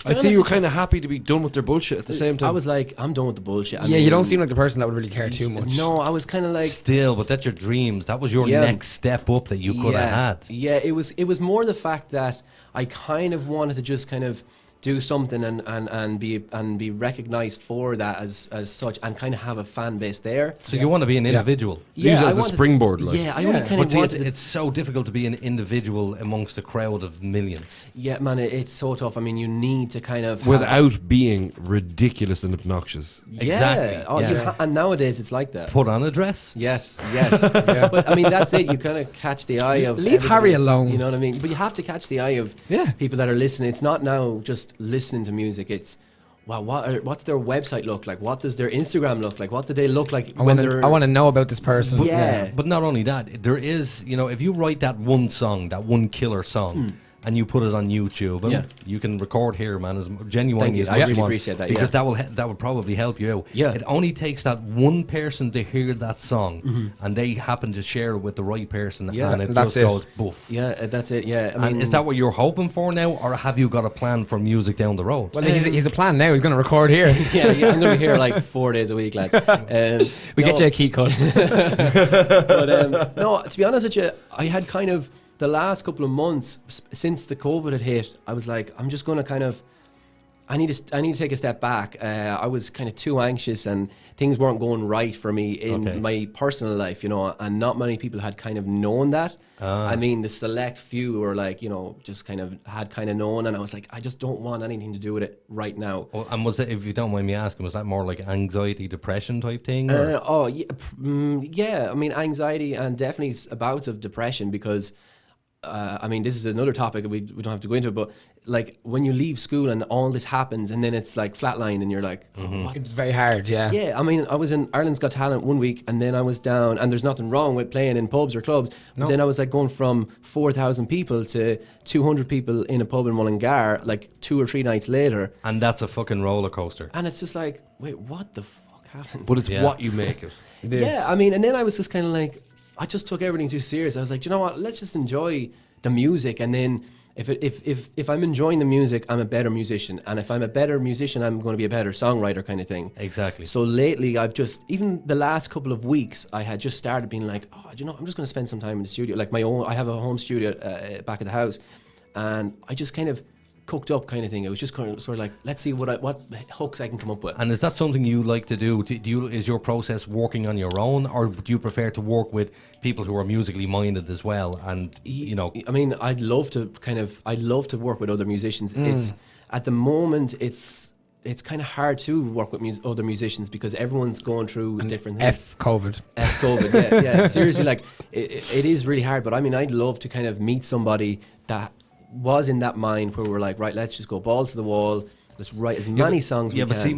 I see you were kind of happy to be done with their bullshit at the same time. I was like, I'm done with the bullshit. I Yeah, mean, you don't seem like the person that would really care too much. No, I was kind of like. Still, but that's your dreams. That was your Yeah. next step up that you could have had. Yeah, it was more the fact that I kind of wanted to just kind of do something and be recognized for that as such, and kind of have a fan base there. So you want to be an individual. Use it as a springboard. Like. Yeah, I only kind but of see, wanted it's so difficult to be an individual amongst a crowd of millions. Yeah, man, it's so tough. I mean, you need to kind of without being ridiculous and obnoxious. Exactly. Oh, and nowadays it's like that. Put on a dress. Yes. But I mean, that's it. You kind of catch the eye of. Leave Harry alone. You know what I mean? But you have to catch the eye of people that are listening. It's not now just listening to music. It's wow, what's their website look like? What does their Instagram look like? What do they look like? I want to know about this person. But not only that, there is, if you write that one song, that one killer song, and you put it on YouTube, and you can record here, man, as genuinely as much I as you really want, appreciate that. because that would probably help you out. Yeah. It only takes that one person to hear that song, and they happen to share it with the right person, and it just goes boof. Yeah, that's it. Yeah, I mean, and is that what you're hoping for now, or have you got a plan for music down the road? Well, he's a plan now. He's going to record here. yeah, I'm going to be here like 4 days a week, lads. We get you a key cut. But no, to be honest with you, I had kind of the last couple of months since the COVID had hit, I was like, I'm just going to kind of, I need to take a step back. I was kind of too anxious, and things weren't going right for me in my personal life, and not many people had kind of known that. I mean, the select few were like, just kind of had kind of known, and I was like, I just don't want anything to do with it right now. Oh, and was it, if you don't mind me asking, was that more like anxiety, depression type thing? Yeah. I mean, anxiety and definitely bouts of depression, because I mean, this is another topic we don't have to go into, but like when you leave school and all this happens, and then it's like flatline, and you're like, it's very hard. Yeah, I mean, I was in Ireland's Got Talent one week, and then I was down, and there's nothing wrong with playing in pubs or clubs, but then I was like going from 4,000 people to 200 people in a pub in Mullingar like 2 or 3 nights later, and that's a fucking roller coaster. And it's just like, wait, what the fuck happened? But it's what you make it. Yeah, I mean, and then I was just kind of like, I just took everything too serious. I was like, you know what? Let's just enjoy the music, and then if I'm enjoying the music, I'm a better musician, and if I'm a better musician, I'm going to be a better songwriter, kind of thing. Exactly. So lately, I've just, even the last couple of weeks, I had just started being like, I'm just going to spend some time in the studio, like my own. I have a home studio back at the house, and I just kind of cooked up kind of thing. It was just kind of sort of like, let's see what hooks I can come up with. And is that something you like to do? Is your process working on your own, or do you prefer to work with people who are musically minded as well? And I mean, I'd love to work with other musicians. It's at the moment it's kind of hard to work with other musicians, because everyone's going through different things. COVID, yeah. Seriously, like it is really hard. But I mean, I'd love to kind of meet somebody that was in that mind where we're like, right, let's just go balls to the wall, let's write as many songs we can. Yeah, but see,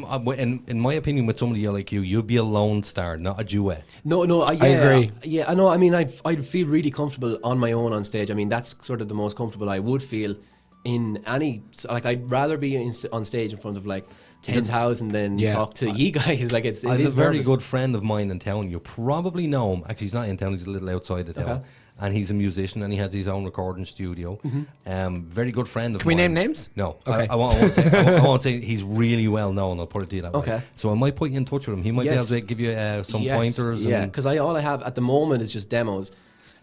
in my opinion, with somebody like you'd be a lone star, not a duet. No, I agree. Yeah, I know. I mean, I'd feel really comfortable on my own on stage. I mean, that's sort of the most comfortable I would feel in any. Like, I'd rather be on stage in front of like 10,000 than talk to you guys. Like, I have a very good friend of mine in town. You probably know him. Actually, he's not in town. He's a little outside of town. Okay. And he's a musician, and he has his own recording studio. Very good friend of mine. Can we name names? No. Okay. I won't say he's really well known. I'll put it to you that way. So I might put you in touch with him. He might be able to give you some pointers. Yeah, because all I have at the moment is just demos.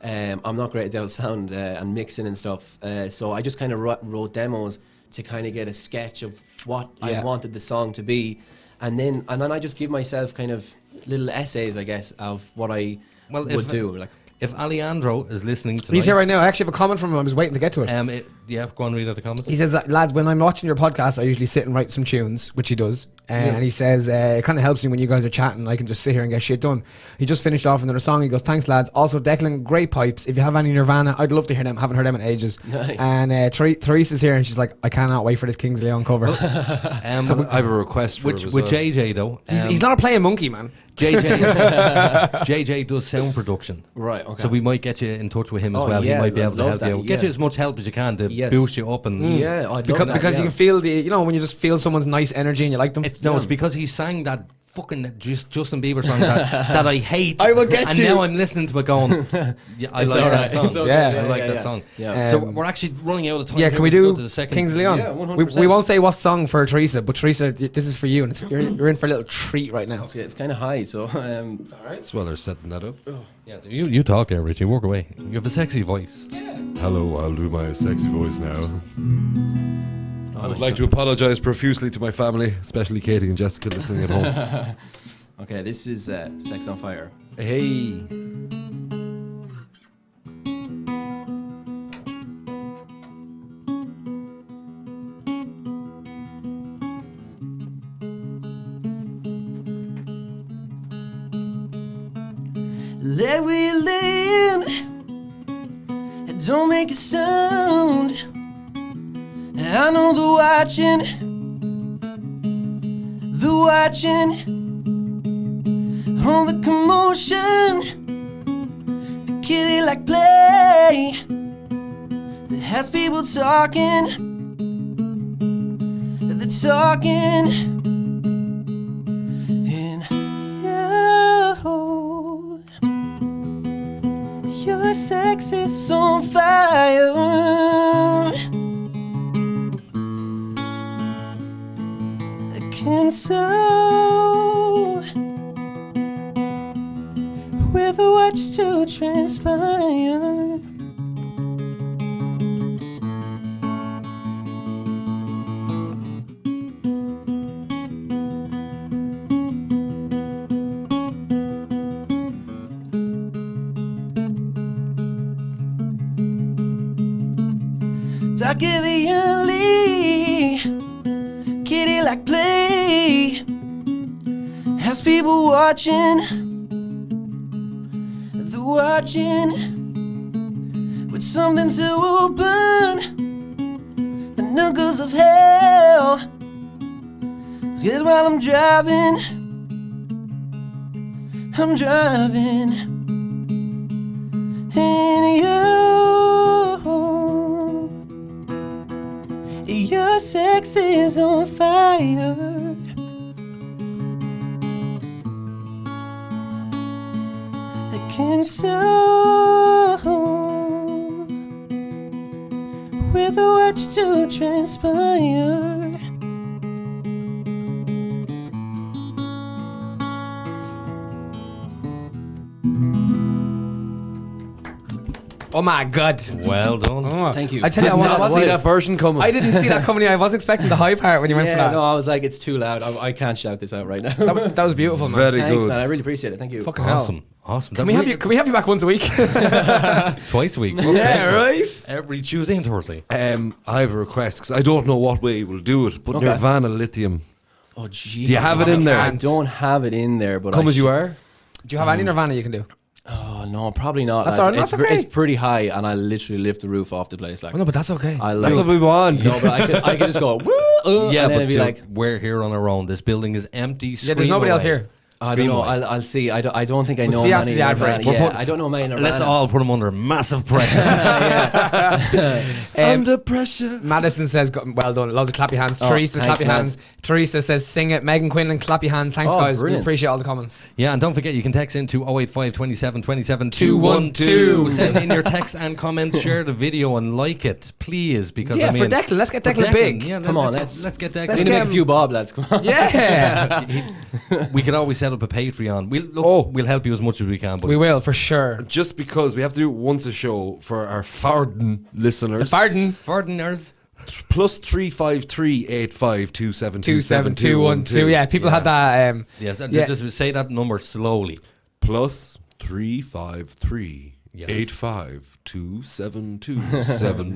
I'm not great at sound and mixing and stuff. So I just kind of wrote demos to kind of get a sketch of what I wanted the song to be. And then I just give myself kind of little essays, I guess, of what I would do. Like, if Alejandro is listening tonight... He's here right now. I actually have a comment from him. I was waiting to get to it. Go on and read out the comment. He says, lads, when I'm watching your podcast, I usually sit and write some tunes, which he does. And he says, it kind of helps me when you guys are chatting. I can just sit here and get shit done. He just finished off another song. He goes, thanks, lads. Also, Declan, great pipes. If you have any Nirvana, I'd love to hear them. Haven't heard them in ages. Nice. And Teresa's here, and she's like, I cannot wait for this Kings Leon cover. So I have a request for with JJ, though. He's not a playing monkey, man. JJ does sound production. Right, okay. So we might get you in touch with him as well. Yeah, he might be able to help that, you. Get you as much help as you can to boost you up. And because you can feel you when you just feel someone's nice energy and you like them. It's because he sang that fucking Justin Bieber song that I hate. I will get you. And now I'm listening to it going, I like that song. I like that song. Yeah. So we're actually running out of time. Yeah, can we do second Kings Leon? Yeah, 100%. We won't say what song for Teresa, but Teresa, this is for you, and you're in for a little treat right now. Okay, it's kind of high, so it's all right. That's why they're setting that up. Yeah, you talk there, Richie. Walk away. You have a sexy voice. Hello, I'll do my sexy voice now. I'd like to apologise profusely to my family, especially Katie and Jessica listening at home. Okay, this is Sex on Fire. Hey. Let we land and don't make a sound. I know the watching, all the commotion, the kitty like play that has people talking, they're talking. Your sex is on fire. I can so with a watch to transpire. Dark in the alley, kitty like play, has people watching, they're watching, with something to open, the knuckles of hell. Cause while I'm driving, and your sex is on fire. I can so with a watch to transpire. Oh my god. Well done. Oh, Thank you. I tell you, I Not see that version coming. I didn't see that coming. I was expecting the high part when you went for Yeah, that. no, I was like, it's too loud. I can't shout this out right now. That was beautiful, man. Very Thanks, good. man. I really appreciate it. Thank you. Fucking hell. Awesome. Can we have you back once a week? Twice a week? Yeah, right. Every Tuesday and Thursday. I have a request because I don't know what way we'll do it, but Okay. Nirvana Lithium. Oh, jeez. Do you have it in there? I don't have it in there, but Come as you are. Do you have any Nirvana you can do? Oh no, probably not. That's lads. all right, that's okay. It's pretty high, and I literally lift the roof off the place. Like, Oh, no, but that's okay. That's what we want. No, but I could just go, woo, Yeah, and then but it'd be like, we're here on our own. This building is empty. Yeah, there's nobody else here. I don't know. I'll see. I don't think I know see after many the ad Nirvana. break. Yeah, I don't know many Nirvana. Let's all put them under massive pressure. Under pressure. Madison says, well done. Loads of clappy hands. Oh, Teresa, thanks, clappy hands. Teresa says, sing it. Megan Quinlan, clappy hands. Thanks, Oh, guys. brilliant. We appreciate all the comments. Yeah, and don't forget you can text into 085 27 27 212. 212. Send in your text and comments. Share the video and like it, please. Because Yeah, I mean, for Declan. Let's get for Declan big. Yeah, Come on, let's get Declan. We need to make a few bob, lads. Come on. Yeah. We could always set up a Patreon. We'll help you as much as we can. But We will, for sure. Just because we have to do it once a show for our Farden The listeners. Farden. Fardeners. Plus 353 85 27212. Yeah, people had that. Yes, Yeah. just say that number slowly. Plus 353 Yes. 85 272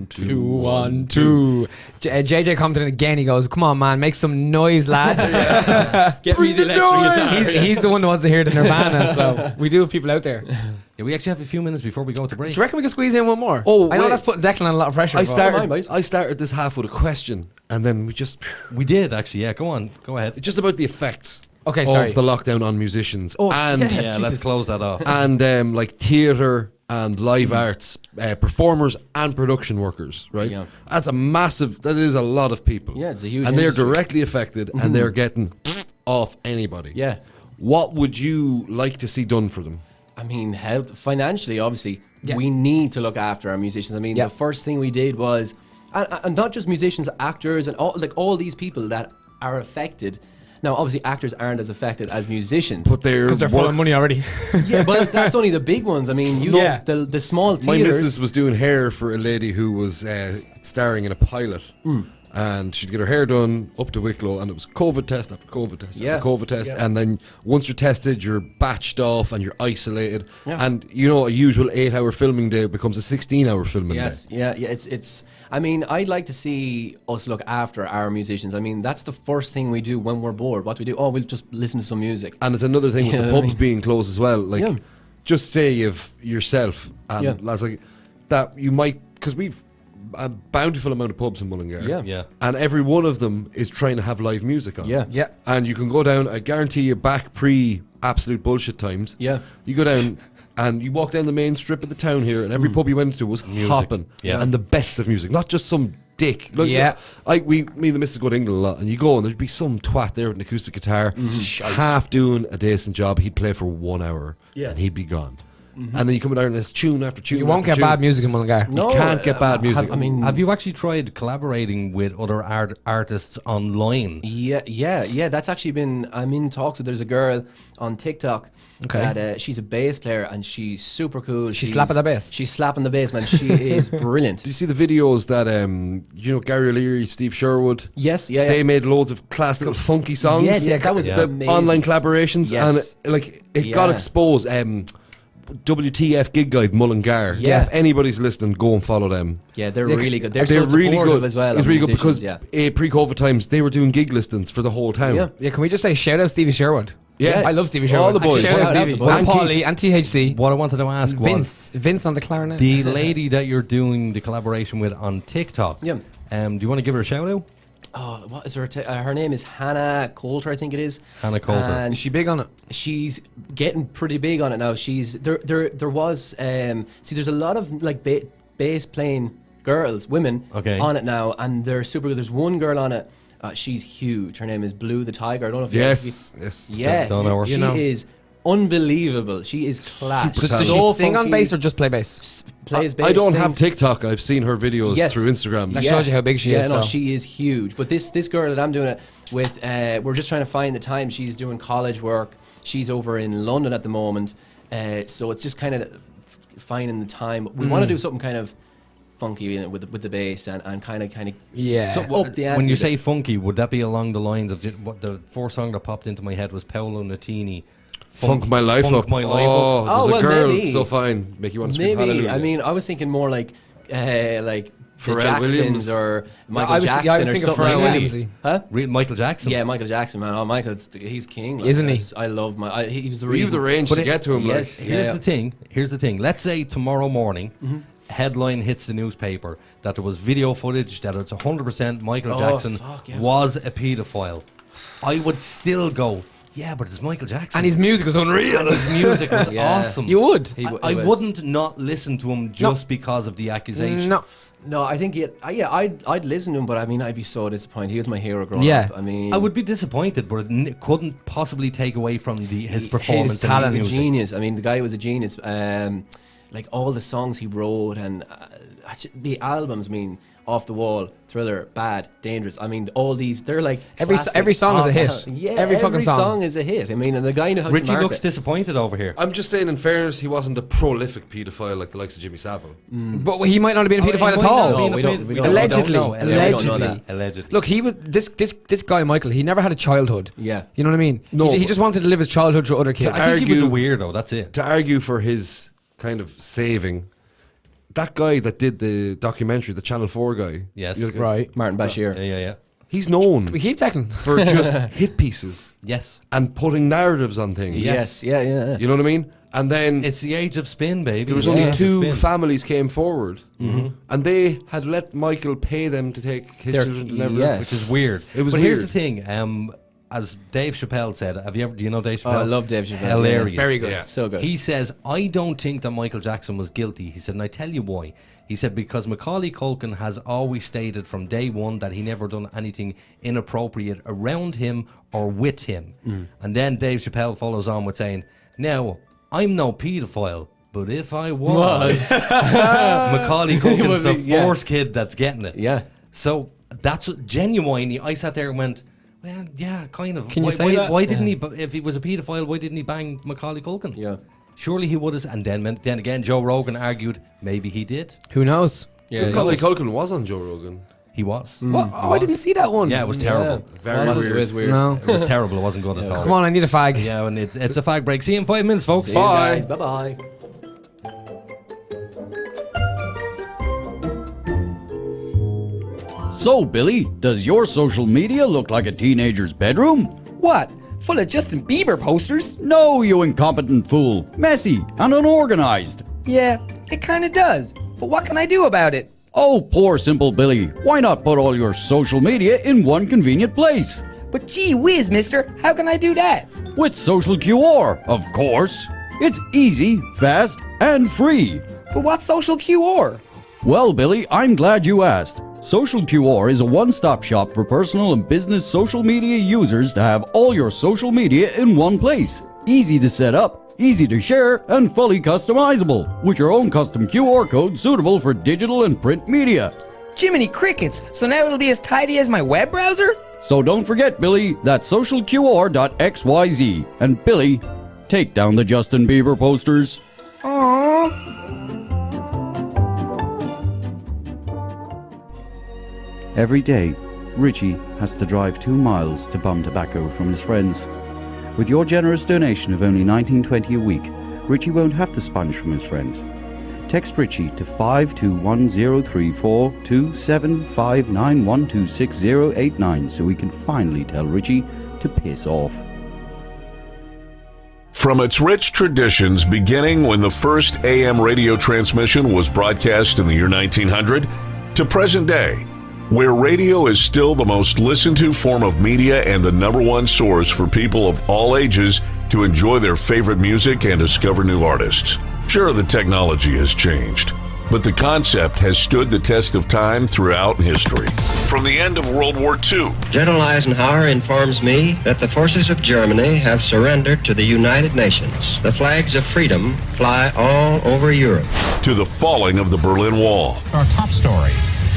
212. JJ commented again. He goes, "Come on, man, make some noise, lad." Get me the electric guitar. He's the one who wants to hear the Nirvana. So we do have people out there. Yeah, we actually have a few minutes before we go to break. Do you reckon we can squeeze in one more? Oh, I know wait. that's putting Declan on a lot of pressure. I but- started this half with a question, and then We did actually. Yeah, go on, go ahead. just about the effects Okay, sorry. of the lockdown on musicians and Yeah, let's close that off. and like theatre and live arts performers and production workers, right? Yeah. That is a lot of people. Yeah, it's a huge and they're industry. directly affected, and they're getting off anybody. Yeah. What would you like to see done for them? I mean, help financially, obviously. Yeah. We need to look after our musicians. I mean, Yeah. the first thing we did was, and not just musicians, actors, and all these people that are affected. Now, obviously, actors aren't as affected as musicians. But Because they're full of money already. yeah, but that's only the big ones. I mean, Yeah. the small My theaters. missus was doing hair for a lady who was starring in a pilot, and she'd get her hair done up to Wicklow, and it was COVID test after COVID test Yeah. after COVID test, and then once you're tested, you're batched off and you're isolated, Yeah. and you know, a usual 8-hour filming day becomes a 16-hour filming Yes, day. yeah. It's. I mean, I'd like to see us look after our musicians. I mean, that's the first thing we do when we're bored. What do we do? Oh, we'll just listen to some music. And it's another thing with You the know what I pubs mean? being closed as well. Like, Yeah. just say you've yourself and Yeah. lads like that. You might, because we've a bountiful amount of pubs in Mullingar. Yeah. Yeah. And every one of them is trying to have live music on. Yeah. Yeah. And you can go down, I guarantee you, back pre absolute bullshit times. Yeah. You go down and you walk down the main strip of the town here, and every pub you went to was hopping. Yeah. And the best of music, not just some dick. Like, Yeah. me and the missus go to England a lot, and you go and there'd be some twat there with an acoustic guitar, half doing a decent job. He'd play for 1 hour, and he'd be gone. And then you come down and it's tune after tune. You won't after get tune. bad music in Mullingar. No, You can't get bad music. Have you actually tried collaborating with other artists online? Yeah. That's actually been. I'm in talks with. There's a girl on TikTok. Okay. That, she's a bass player and she's super cool. She's slapping the bass. She's slapping the bass, man. She is brilliant. Do you see the videos that you know, Gary O'Leary, Steve Sherwood? Yes. Yeah. They made loads of class little funky songs. Yeah, that was the amazing. online collaborations, Yes. and it got Yeah. exposed. WTF Gig Guide Mullingar. Yeah. If anybody's listening, go and follow them. Yeah, they're really good. They're really supportive good as well. It's of really good because musicians, pre-COVID times they were doing gig listings for the whole town. Yeah. Yeah, can we just say shout out Stevie Sherwood? Yeah. I love Stevie All Sherwood. the boys. Shout out Shout out Stevie. the boys. And And Paulie and THC. What I wanted to ask was Vince on the clarinet. the lady that you're doing the collaboration with on TikTok. Yeah. Do you want to give her a shout out? Oh, what is her? Her name is Hannah Coulter, I think it is. Hannah Coulter. And Is she big on it? she's getting pretty big on it now. She's there was there's a lot of like bass playing girls, women Okay. on it now, and they're super good. There's one girl on it. She's huge. Her name is Blue the Tiger. I don't know if you Yes. Yes, Don't know her. she You know. is unbelievable. She is class. Super She's talented. Does so she sing on funky, bass or just play bass? plays bass? I don't have sings. TikTok. I've seen her videos Yes. through Instagram. That shows you how big she is, No, so. she is huge. But this girl that I'm doing it with, we're just trying to find the time. She's doing college work. She's over in London at the moment, so it's just kind of finding the time. We want to do something kind of funky in it with the bass and kind of Yeah. so up the ante When you a bit. say funky, would that be along the lines of what the first song that popped into my head was Paolo Nutini? Funk my life Funk up. My Life Up. Oh, there's Oh, a well, girl maybe. so fine, make you want to scream Maybe. hallelujah. I mean, I was thinking more like the Pharrell Jacksons Williams. or Michael I was Jackson thinking or of something Pharrell like that. Williams. Huh? Michael Jackson. Yeah, Michael Jackson, man. Oh, he's king. Like, Isn't he? I love he was the you reason. have the range to get to him. Yes. Like. Here's the thing. Here's the thing. Let's say tomorrow morning, headline hits the newspaper that there was video footage that it's 100% Michael Oh, Jackson fuck, yes. was a paedophile. I would still go, yeah, but it's Michael Jackson. And his music was unreal. And his music was Yeah. awesome. You would. I wouldn't not listen to him just because of the accusations. No. No, I think I'd listen to him, but I mean, I'd be so disappointed. He was my hero growing Yeah. up. I mean, I would be disappointed, but it couldn't possibly take away from his performance. His and talent, his was a music. genius. I mean, the guy was a genius. Like all the songs he wrote and the albums. I mean, Off the Wall, Thriller, Bad, Dangerous. I mean, all these, they're like Every song is a hit. Yeah, Every fucking song. is a hit. I mean, and the guy knew how to Richie market. looks disappointed over here. I'm just saying, in fairness, he wasn't a prolific paedophile like the likes of Jimmy Savile. But he might not have been a Oh, he paedophile at might not all. have been No, a we don't- paed- we don't- Allegedly. know. We don't know Allegedly. that. Allegedly. Look, he was this guy Michael. He never had a childhood. Yeah. You know what I mean? No, he but- just wanted to live his childhood through other kids. I think he was a argue- weirdo. That's it. To argue for his kind of saving, that guy that did the documentary, the Channel 4 guy. Yes. you know, Right. Martin Bashir. Yeah. He's known We keep tackling. for just hit pieces Yes. and putting narratives on things. Yes. Yeah. You know what I mean? And then It's the age of spin, baby. there was It's the only age of two spin. families came forward, and they had let Michael pay them to take his children to Neverland. yeah. which is weird. It was but here's the weird. thing. As Dave Chappelle said, do you know Dave Oh, Chappelle? I love Dave Chappelle. Hilarious. Very good. Yeah. So good. He says, I don't think that Michael Jackson was guilty. He said, and I tell you why. He said, because Macaulay Culkin has always stated from day one that he never done anything inappropriate around him or with him. And then Dave Chappelle follows on with saying, now, I'm no paedophile, but if I was, Macaulay Culkin's the fourth kid that's getting it. Yeah. So that's genuinely, I sat there and went, well, yeah, kind of. Can you why, say why, that? Why didn't he, if he was a paedophile, why didn't he bang Macaulay Culkin? Yeah. Surely he would have. And then again, Joe Rogan argued maybe he did. Who knows? Yeah. Macaulay Culkin was on Joe Rogan. He was. What? Oh, I didn't see that one. Yeah, it was terrible. Very weird. It was weird. No. It was terrible. It wasn't good at all. Come on, I need a fag. Yeah, and it's a fag break. See you in 5 minutes, folks. Bye. Bye-bye. So, Billy, does your social media look like a teenager's bedroom? What? Full of Justin Bieber posters? No, you incompetent fool. Messy and unorganized. Yeah, it kinda does. But what can I do about it? Oh, poor simple Billy. Why not put all your social media in one convenient place? But gee whiz, mister, how can I do that? With Social QR, of course. It's easy, fast, and free. But what's Social QR? Well, Billy, I'm glad you asked. Social QR is a one-stop shop for personal and business social media users to have all your social media in one place. Easy to set up, easy to share, and fully customizable, with your own custom QR code suitable for digital and print media. Jiminy crickets, so now it'll be as tidy as my web browser? So don't forget, Billy, that's socialqr.xyz. And Billy, take down the Justin Bieber posters. Aww. Every day, Richie has to drive 2 miles to bum tobacco from his friends. With your generous donation of only $19.20 a week, Richie won't have to sponge from his friends. Text Richie to 521-034 2759126 so we can finally tell Richie to piss off. From its rich traditions beginning when the first AM radio transmission was broadcast in the year 1900 to present day, where radio is still the most listened to form of media and the #1 source for people of all ages to enjoy their favorite music and discover new artists. Sure, the technology has changed, but the concept has stood the test of time throughout history. From the end of World War II, General Eisenhower informs me that the forces of Germany have surrendered to the United Nations. The flags of freedom fly all over Europe. to the falling of the Berlin Wall. Our top story.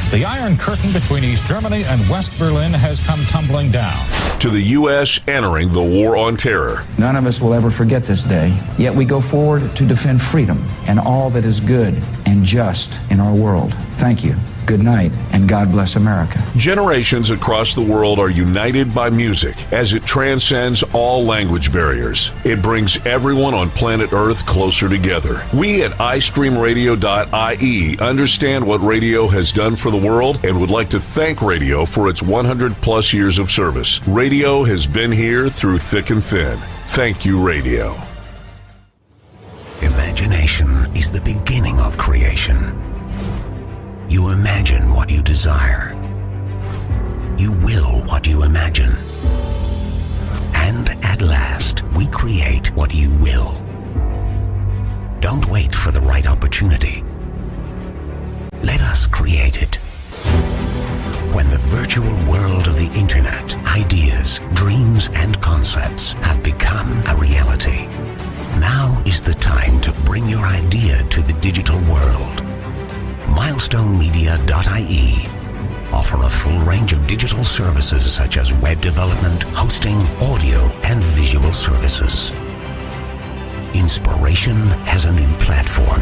The Iron Curtain between East Germany and West Berlin has come tumbling down. To the U.S. entering the War on Terror. None of us will ever forget this day, yet we go forward to defend freedom and all that is good and just in our world. Thank you. Good night, and God bless America. Generations across the world are united by music as it transcends all language barriers. It brings everyone on planet Earth closer together. We at iStreamRadio.ie understand what radio has done for the world and would like to thank radio for its 100-plus years of service. Radio has been here through thick and thin. Thank you, radio. Imagination is the beginning of creation. You imagine what you desire. You will what you imagine. And at last, we create what you will. Don't wait for the right opportunity. Let us create it. When the virtual world of the internet, ideas, dreams, and concepts have become a reality, now is the time to bring your idea to the digital world. MilestoneMedia.ie offer a full range of digital services such as web development, hosting, audio, and visual services. Inspiration has a new platform.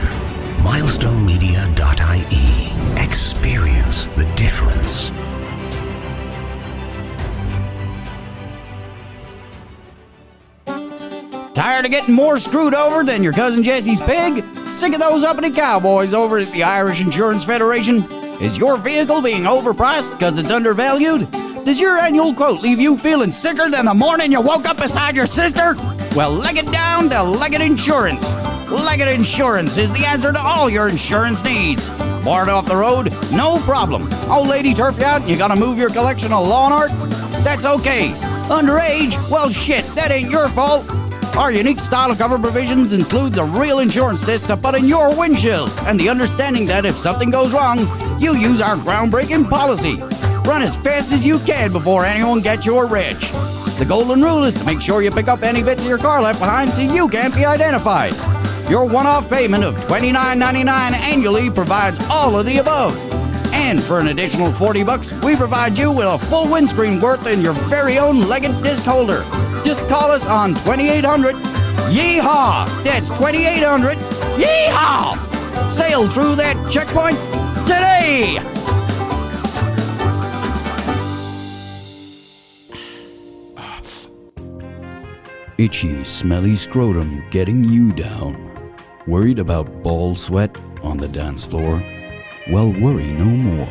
MilestoneMedia.ie. Experience the difference. Tired of getting more screwed over than your cousin Jesse's pig? Sick of those uppity cowboys over at the Irish Insurance Federation? Is your vehicle being overpriced because it's undervalued? Does your annual quote leave you feeling sicker than the morning you woke up beside your sister? Well, leg it down to Leggett Insurance. Leggett Insurance is the answer to all your insurance needs. Bored off the road? No problem. Old lady turf you out and you gotta move your collection of lawn art? That's okay. Underage? Well, shit, that ain't your fault. Our unique style of cover provisions includes a real insurance disc to put in your windshield and the understanding that if something goes wrong, you use our groundbreaking policy. Run as fast as you can before anyone gets your reg. The golden rule is to make sure you pick up any bits of your car left behind so you can't be identified. Your one-off payment of $29.99 annually provides all of the above. And for an additional $40, we provide you with a full windscreen worth in your very own Leggett disc holder. Just call us on 2800 Yeehaw! That's 2800 Yeehaw! Sail through that checkpoint today! Itchy, smelly scrotum getting you down. Worried about ball sweat on the dance floor? Well, worry no more.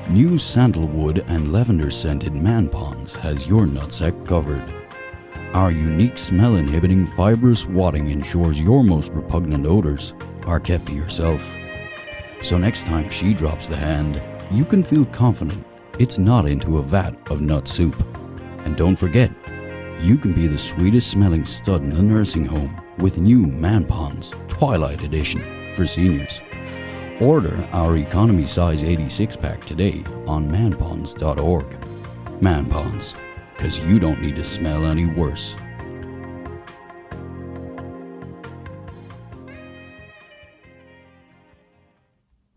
New sandalwood and lavender scented Man Ponds has your nutsack covered. Our unique smell inhibiting fibrous wadding ensures your most repugnant odors are kept to yourself. So next time she drops the hand, you can feel confident it's not into a vat of nut soup. And don't forget, you can be the sweetest smelling stud in the nursing home with new Man Ponds Twilight Edition for seniors. Order our economy size 86 pack today on manponds.org. Man Ponds, because you don't need to smell any worse.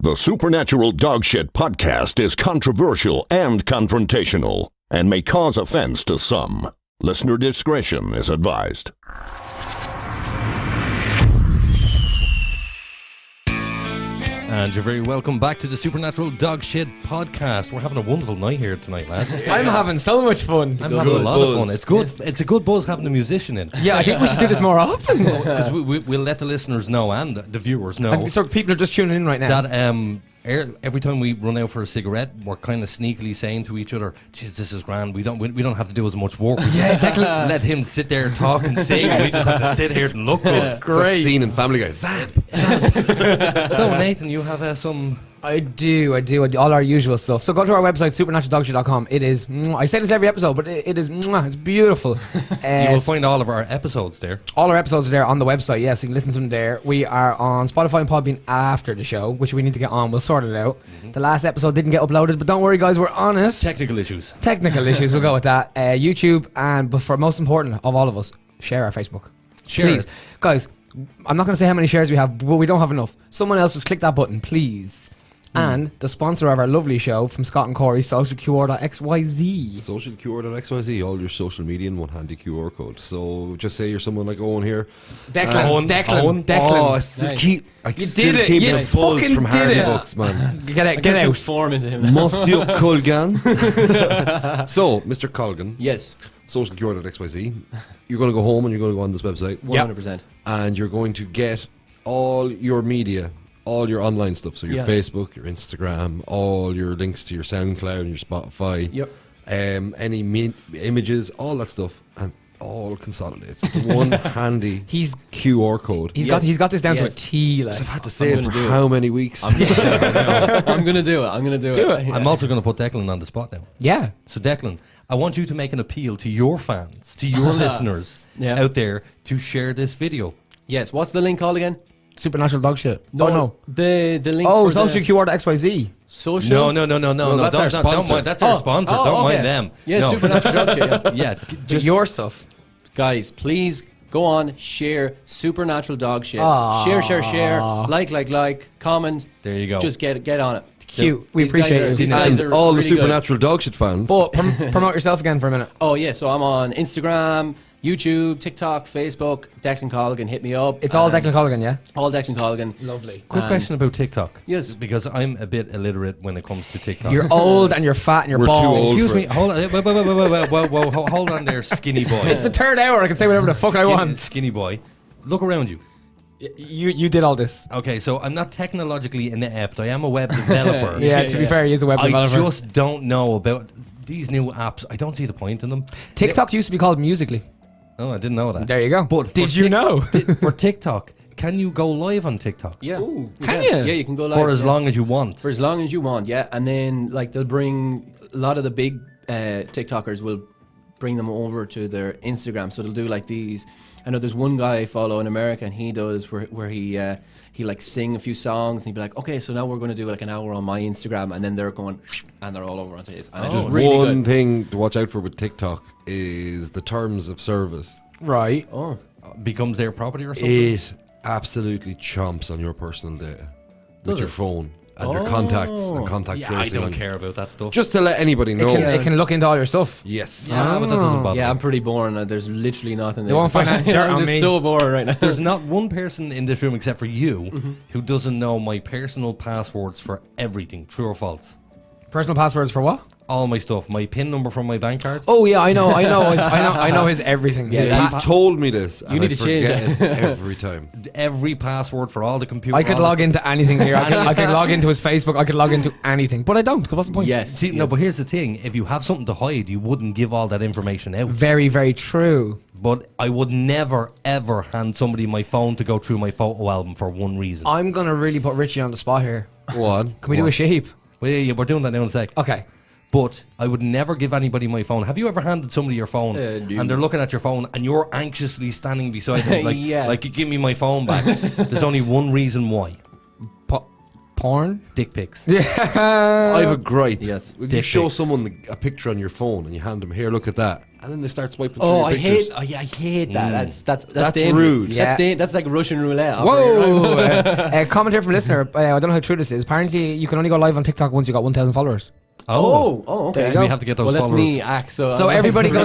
The Supernatural Dogshit podcast is controversial and confrontational and may cause offense to some. Listener discretion is advised. And you're very welcome back to the Supernatural Dogshit podcast. We're having a wonderful night here tonight, lads. I'm having so much fun. I'm having a lot of fun. It's good. It's a good buzz having a musician in. Yeah, I think we should do this more often. Because we'll let the listeners know and the viewers know. And so people are just tuning in right now. That every time we run out for a cigarette, we're kind of sneakily saying to each other, "Geez, this is grand. We don't have to do as much work. We just let him sit there, talk and sing. We just have to sit here and look good." It's great. It's a scene in Family Guy. So Nathan, you have some. I do all our usual stuff. So go to our website, supernaturaldogshit.com. It is, I say this every episode, but it is, it's beautiful. You will find all of our episodes there. All our episodes are there on the website, yes, you can listen to them there. We are on Spotify and Podbean after the show, which we need to get on. We'll sort it out. The last episode didn't get uploaded, but don't worry, guys, we're on it. Technical issues, we'll go with that. YouTube, but for most important of all of us, share our Facebook. Please. Guys, I'm not going to say how many shares we have, but we don't have enough. Someone else just click that button, please. And the sponsor of our lovely show from Scott and Corey, socialqr.xyz. Socialqr.xyz, all your social media in one handy QR code. So just say you're someone like Owen here. Declan. Oh, it's the key. I you still did it. keep You my buzz from Hardy it. Books, man. Get out. Form into him. Monsieur Colgan. So, Mr. Colgan. Yes. Socialqr.xyz. You're going to go home and you're going to go on this website. 100%. And you're going to get all your media, all your online stuff, so your Facebook, your Instagram, all your links to your SoundCloud and your Spotify. Yep. Any images, all that stuff, and all consolidates. The one handy QR code. He's got this down to a T. Like. I've had to say it for how many weeks? I'm going to do it. I'm also going to put Declan on the spot now. Yeah. So Declan, I want you to make an appeal to your fans, to your listeners out there to share this video. Yes. What's the link called again? Supernatural Dogshit. No. The link. Oh, socialqr.xyz. Social. No. That's our sponsor. Don't mind. That's our sponsor. Don't mind them. Yeah, no. Supernatural Dogshit. Yeah. Just your stuff. Guys, please go on, share Supernatural Dogshit. Share. Like, comment. There you go. Just get on it. Cute. We appreciate it. And all the Supernatural Dogshit fans. But promote yourself again for a minute. Oh, yeah. So I'm on Instagram, YouTube, TikTok, Facebook. Declan Colgan, hit me up. It's all Declan Colgan, yeah? All Declan Colgan. Lovely. Quick question about TikTok. Yes. Because I'm a bit illiterate when it comes to TikTok. You're old and you're fat and you're We're bald. too old. Excuse me. Hold on. Whoa, hold on there, skinny boy. It's the third hour. I can say whatever the fuck I want. Skinny boy. Look around you. You did all this. Okay, so I'm not technologically inept. I am a web developer. To be fair, he is a web developer. I just don't know about these new apps. I don't see the point in them. TikTok used to be called Musical.ly. Oh, I didn't know that. There you go. But did you know? For TikTok, can you go live on TikTok? Yeah. Ooh, can you? Yeah, you can go live. For as long as you want. For as long as you want, yeah. And then, like, they'll bring a lot of the big TikTokers will bring them over to their Instagram. So they'll do like these. I know there's one guy I follow in America, and he does where he like sing a few songs, and he'd be like, okay, so now we're going to do like an hour on my Instagram, and then they're going and they're all over onto his. And it's just really one good. thing to watch out for with TikTok is the terms of service. Right. Oh, becomes their property or something. It absolutely chomps on your personal data with your phone and your contacts and contact I tracing. don't care about that stuff. Just to let anybody know. It can look into all your stuff. Yes. Yeah, but that doesn't bother yeah, me. I'm pretty boring. There's literally nothing. They won't find out dirt on I'm me. just so bored right now. There's not one person in this room except for you who doesn't know my personal passwords for everything. True or false? Personal passwords for what? All my stuff, my PIN number from my bank card. Oh yeah, I know his everything. Yeah, you've told me this. You need to change it every time. Every password for all the computers. I could log into anything here. I could log into his Facebook. I could log into anything, but I don't. Because what's the point? Yes. See, no, but here's the thing: if you have something to hide, you wouldn't give all that information out. Very, very true. But I would never, ever hand somebody my phone to go through my photo album for one reason. I'm gonna really put Richie on the spot here. Go on. Can we do a shape? Well, yeah, we're doing that now in a sec. Okay. But I would never give anybody my phone. Have you ever handed somebody your phone and they're looking at your phone and you're anxiously standing beside them like give me my phone back? There's only one reason why. Porn? Dick pics. I have a gripe. Yes. You show someone a picture on your phone and you hand them, here, look at that, and then they start swiping through Oh, your I pictures. hate that. That's That's dangerous. rude. Yeah. That's like Russian roulette. Whoa! Comment here from a listener. I don't know how true this is. Apparently, you can only go live on TikTok once you got 1,000 followers. Oh, There okay. you go. We have to get those Well, that's followers. me, Axe. So everybody go,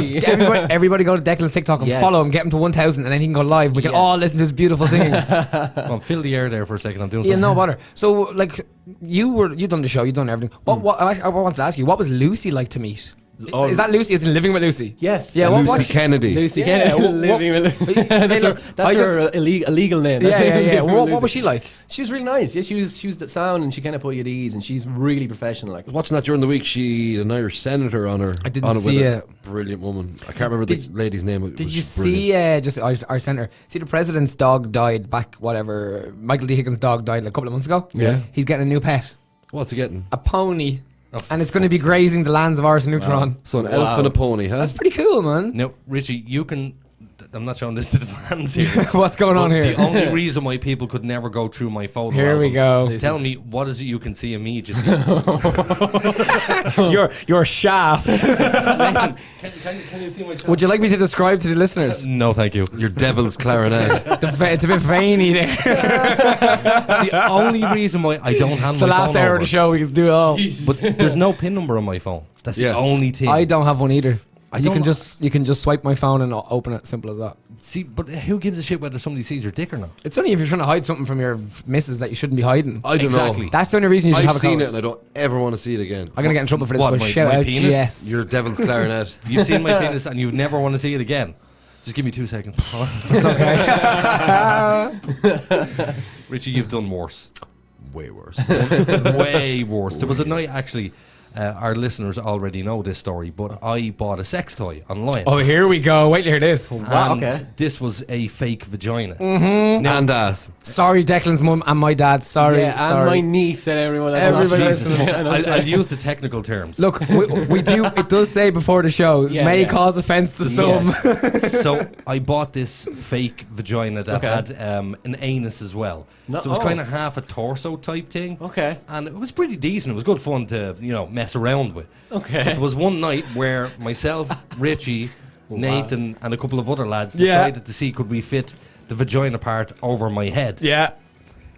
everybody go to Declan's TikTok and Yes. follow him. Get him to 1,000, and then he can go live. We can all listen to his beautiful singing. Come on, fill the air there for a second. I'm doing Yeah, something. no bother. So, like, you done the show, you done everything. What I want to ask you, what was Lucy like to meet? Is that Lucy? Is in Living with Lucy? Yes. Yeah. Lucy Kennedy. Lucy Yeah, Kennedy. what- Living with Lucy. Hey, look, That's her illegal name. Yeah, That's yeah, yeah. Living with What was Lucy. she like? She was really nice. Yeah, she was the sound, and she kind of put you at ease, and she's really professional. Like, Watching that during the week, she had an Irish senator on her. I didn't on it with see her. it. Brilliant woman. I can't remember the lady's name. It Did was you brilliant. see just our centre? See, the president's dog died back. Whatever. Michael D. Higgins' dog died like a couple of months ago. Yeah. He's getting a new pet, What's he getting? a pony, and it's going to be grazing the lands of Ars and Neutron. So an elf and a pony, huh? That's pretty cool, man. No, Richie, you can. I'm not showing this to the fans here. What's going on But here? The only reason why people could never go through my photo Here we album, go. Tell me, what is it you can see immediately? Your shaft. can you see my shaft? Would you like me to describe to the listeners? No, thank you. Your devil's clarinet. It's a bit veiny there. It's the only reason why I don't hand It's the my last phone hour over. of the show. We can do it all. But there's no PIN number on my phone. That's Yeah. the only thing. I don't have one either. You don't- can just swipe my phone and open it. Simple as that. See, but who gives a shit whether somebody sees your dick or not? It's only if you're trying to hide something from your missus that you shouldn't be hiding. I don't Exactly. know. That's the only reason you should I've have a seen code. it and I don't ever want to see it again. I'm gonna get in trouble for this. What, But my- shout my out, penis? yes. Your devil's clarinet. You've seen my penis and you never want to see it again. Just give me 2 seconds. It's okay. Richie, you've done worse. Way worse. Way worse. There was a night, actually, our listeners already know this story, but I bought a sex toy online. Oh, here we go. Wait to hear this. And this was a fake vagina. And ass. Sorry, Declan's mum and my dad. Sorry, yeah, and sorry. my niece and everyone else. Everybody listening. I'll use the technical terms. Look, we do. It does say before the show may cause offence to some. So I bought this fake vagina that had an anus as well. So it was kind of half a torso type thing. Okay. And it was pretty decent. It was good fun to, mess around with. Okay. But there was one night where myself, Richie, Nathan, and a couple of other lads decided to see could we fit the vagina part over my head. Yeah.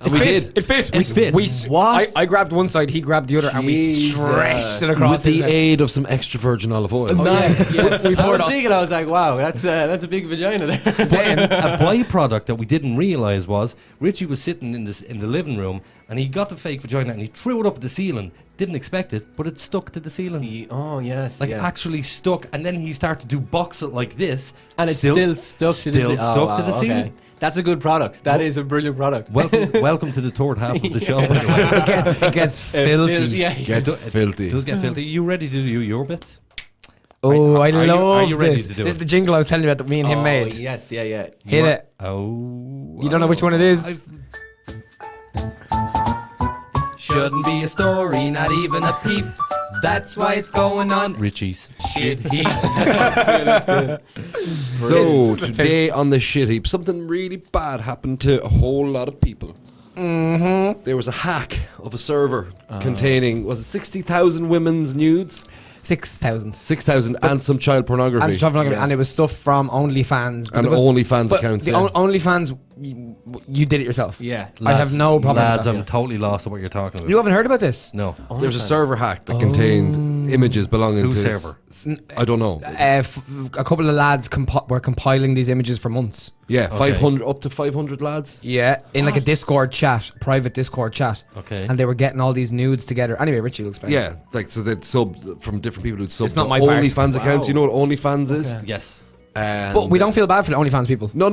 And we did. It fit. It fit. I grabbed one side, he grabbed the other, and we stretched it across With the his head. aid of some extra virgin olive oil. Nice. Yes. We I poured was on- thinking, I was like, wow, that's a big vagina there. Then a byproduct that we didn't realise was Richie was sitting in the living room and he got the fake vagina and he threw it up at the ceiling. Didn't expect it, but it stuck to the ceiling. Oh yes, actually stuck. And then he started to box it like this, and it's still stuck to the ceiling. Okay. That's a good product. That is a brilliant product. Welcome to the third half of the show. By the way. It gets filthy. Yeah, It gets filthy. It does get filthy. You ready to do your bit? Oh, I Are love you ready this. to do This is it? the jingle I was telling you about that me and him made. Yes, yeah. Hit it. Oh. You don't know which one it is? Shouldn't be a story, not even a peep. That's why it's going on Richie's shit heap. So, today on the shit heap, something really bad happened to a whole lot of people. Mm-hmm. There was a hack of a server containing, was it 60,000 women's nudes? 6,000. 6,000 and some child pornography. And it was stuff from OnlyFans. And OnlyFans accounts, The yeah. OnlyFans, you did it yourself. Yeah. I have no problem Lads, with that. I'm totally lost at what you're talking about. You haven't heard about this? No. There was a server hack that contained images belonging Whose to server? I don't know. A couple of lads were compiling these images for months. Yeah, Okay. 500 up to 500 lads. Yeah, in like a Discord chat, private Discord chat. Okay. And they were getting all these nudes together. Anyway, Richie will explain. Yeah, like so they'd sub from different people who'd sub It's not to my part. OnlyFans accounts. Wow. You know what OnlyFans is? Yes. But we don't feel bad for the OnlyFans people. No.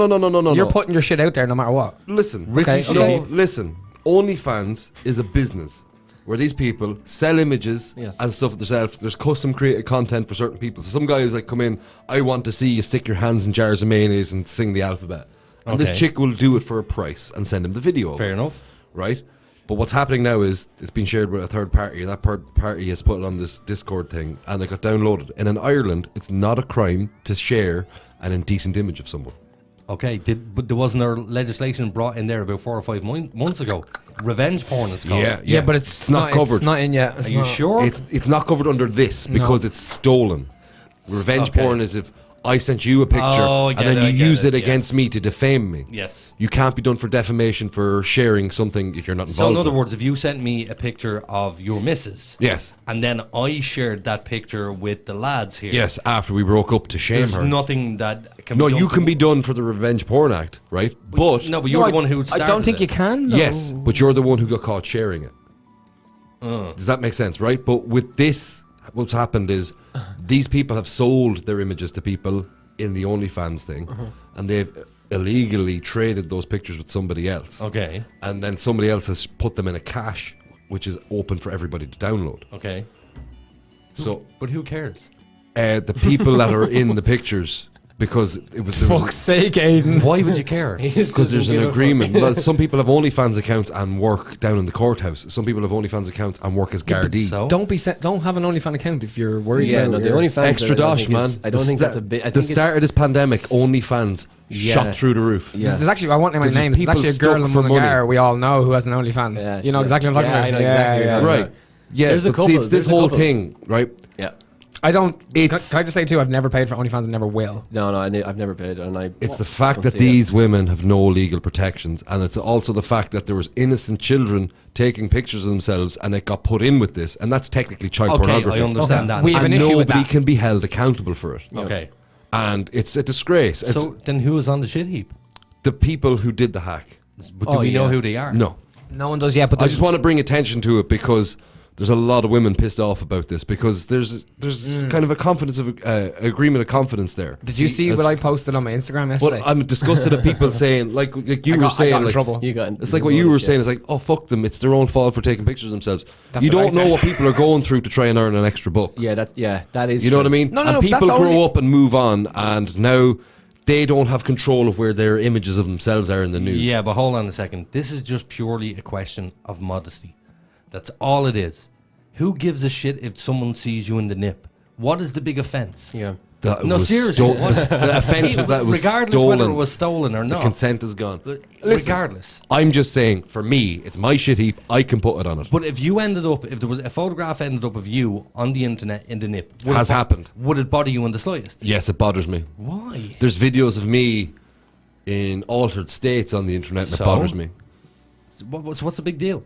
You're putting your shit out there no matter what. Listen, Richie Okay, no, okay. listen. OnlyFans is a business where these people sell images Yes. and stuff themselves. There's custom created content for certain people. So some guys like come in, I want to see you stick your hands in jars of mayonnaise and sing the alphabet. And this Okay. chick will do it for a price and send him the video. of Fair it, enough. right? But what's happening now is it's been shared with a third party, and that third party has put it on this Discord thing, and it got downloaded. And in Ireland, it's not a crime to share an indecent image of someone. Okay, but there wasn't our legislation brought in there about 4 or 5 months ago. Revenge porn, it's called. Yeah, but it's not covered. It's not in yet. It's Are you not. sure? It's not covered under this because it's stolen. Revenge Okay. porn is if I sent you a picture Oh, I and get then it, I you get use it, it yeah. against me to defame me. Yes. You can't be done for defamation for sharing something if you're not involved. So in other with. words, if you sent me a picture of your missus, Yes. and then I shared that picture with the lads here, Yes, after we broke up to shame there's her. nothing that can No, be done you to- can be done for the Revenge Porn Act, right? But No, but you're the one who I started don't think it. you can. though. yes, but you're the one who got caught sharing it. Uh. Does that make sense, right? But with this, what's happened is these people have sold their images to people in the OnlyFans thing, and they've illegally traded those pictures with somebody else. Okay. And then somebody else has put them in a cache, which is open for everybody to download. Okay. So But who cares? the people that are in the pictures, because it was there was- Fuck's sake, Aiden. Why would you care? because there's an agreement. Well, some people have OnlyFans accounts and work down in the courthouse. Some people have OnlyFans accounts and work as Gardaí. So? Don't don't have an OnlyFans account if you're worried. Yeah, about no, the your- OnlyFans Extra dosh, man. I don't think that's a bit. I The think start of this pandemic, OnlyFans Yeah. shot through the roof. Yeah. There's actually, I won't name any There's names. There's people actually a girl stuck in for money. Mullingar we all know who has an OnlyFans. Yeah, you know sure. exactly what I'm talking Yeah, about. I know exactly what you're talking Right. Yeah, There's a but see, couple, it's this there's a whole couple. thing, right? Yeah. I don't. It's- Can I just say too? I've never paid for OnlyFans and never will. No, I've never paid, and I. It's the fact don't that see it. these women have no legal protections, and it's also the fact that there was innocent children taking pictures of themselves, and it got put in with this, and that's technically child Okay, pornography. I understand that. We have and an issue with nobody that. can be held accountable for it. Okay. And it's a disgrace. It's So then who is on the shit heap? the people who did the hack. But do we know who they are? No. No one does yet. But I there's- just want to bring attention to it because there's a lot of women pissed off about this because there's kind of a confidence of agreement of confidence there. Did you see what I posted on my Instagram yesterday? Well, I'm disgusted at people saying like you were saying, I got in like, trouble. You got. it's like what you were saying. It's like, oh fuck them, it's their own fault for taking pictures of themselves. That's You what I don't know said. what people are going through to try and earn an extra buck. Yeah, that is. You know what I true. mean? No, and no, people that's grow only- up and move on, and now they don't have control of where their images of themselves are in the news. Yeah, but hold on a second. This is just purely a question of modesty. That's all it is. Who gives a shit if someone sees you in the nip? What is the big offence? Yeah. That No, was seriously. sto- what- the offence was that it was regardless stolen. whether it was stolen or The not. consent is gone. Listen, regardless. I'm just saying, for me, it's my shit heap. I can put it on it. But if you ended up, if there was a photograph ended up of you on the internet in the nip, would Has it happened. Would it bother you in the slightest? Yes, it bothers me. Why? There's videos of me in altered states on the internet, and So? it bothers me. What's the big deal?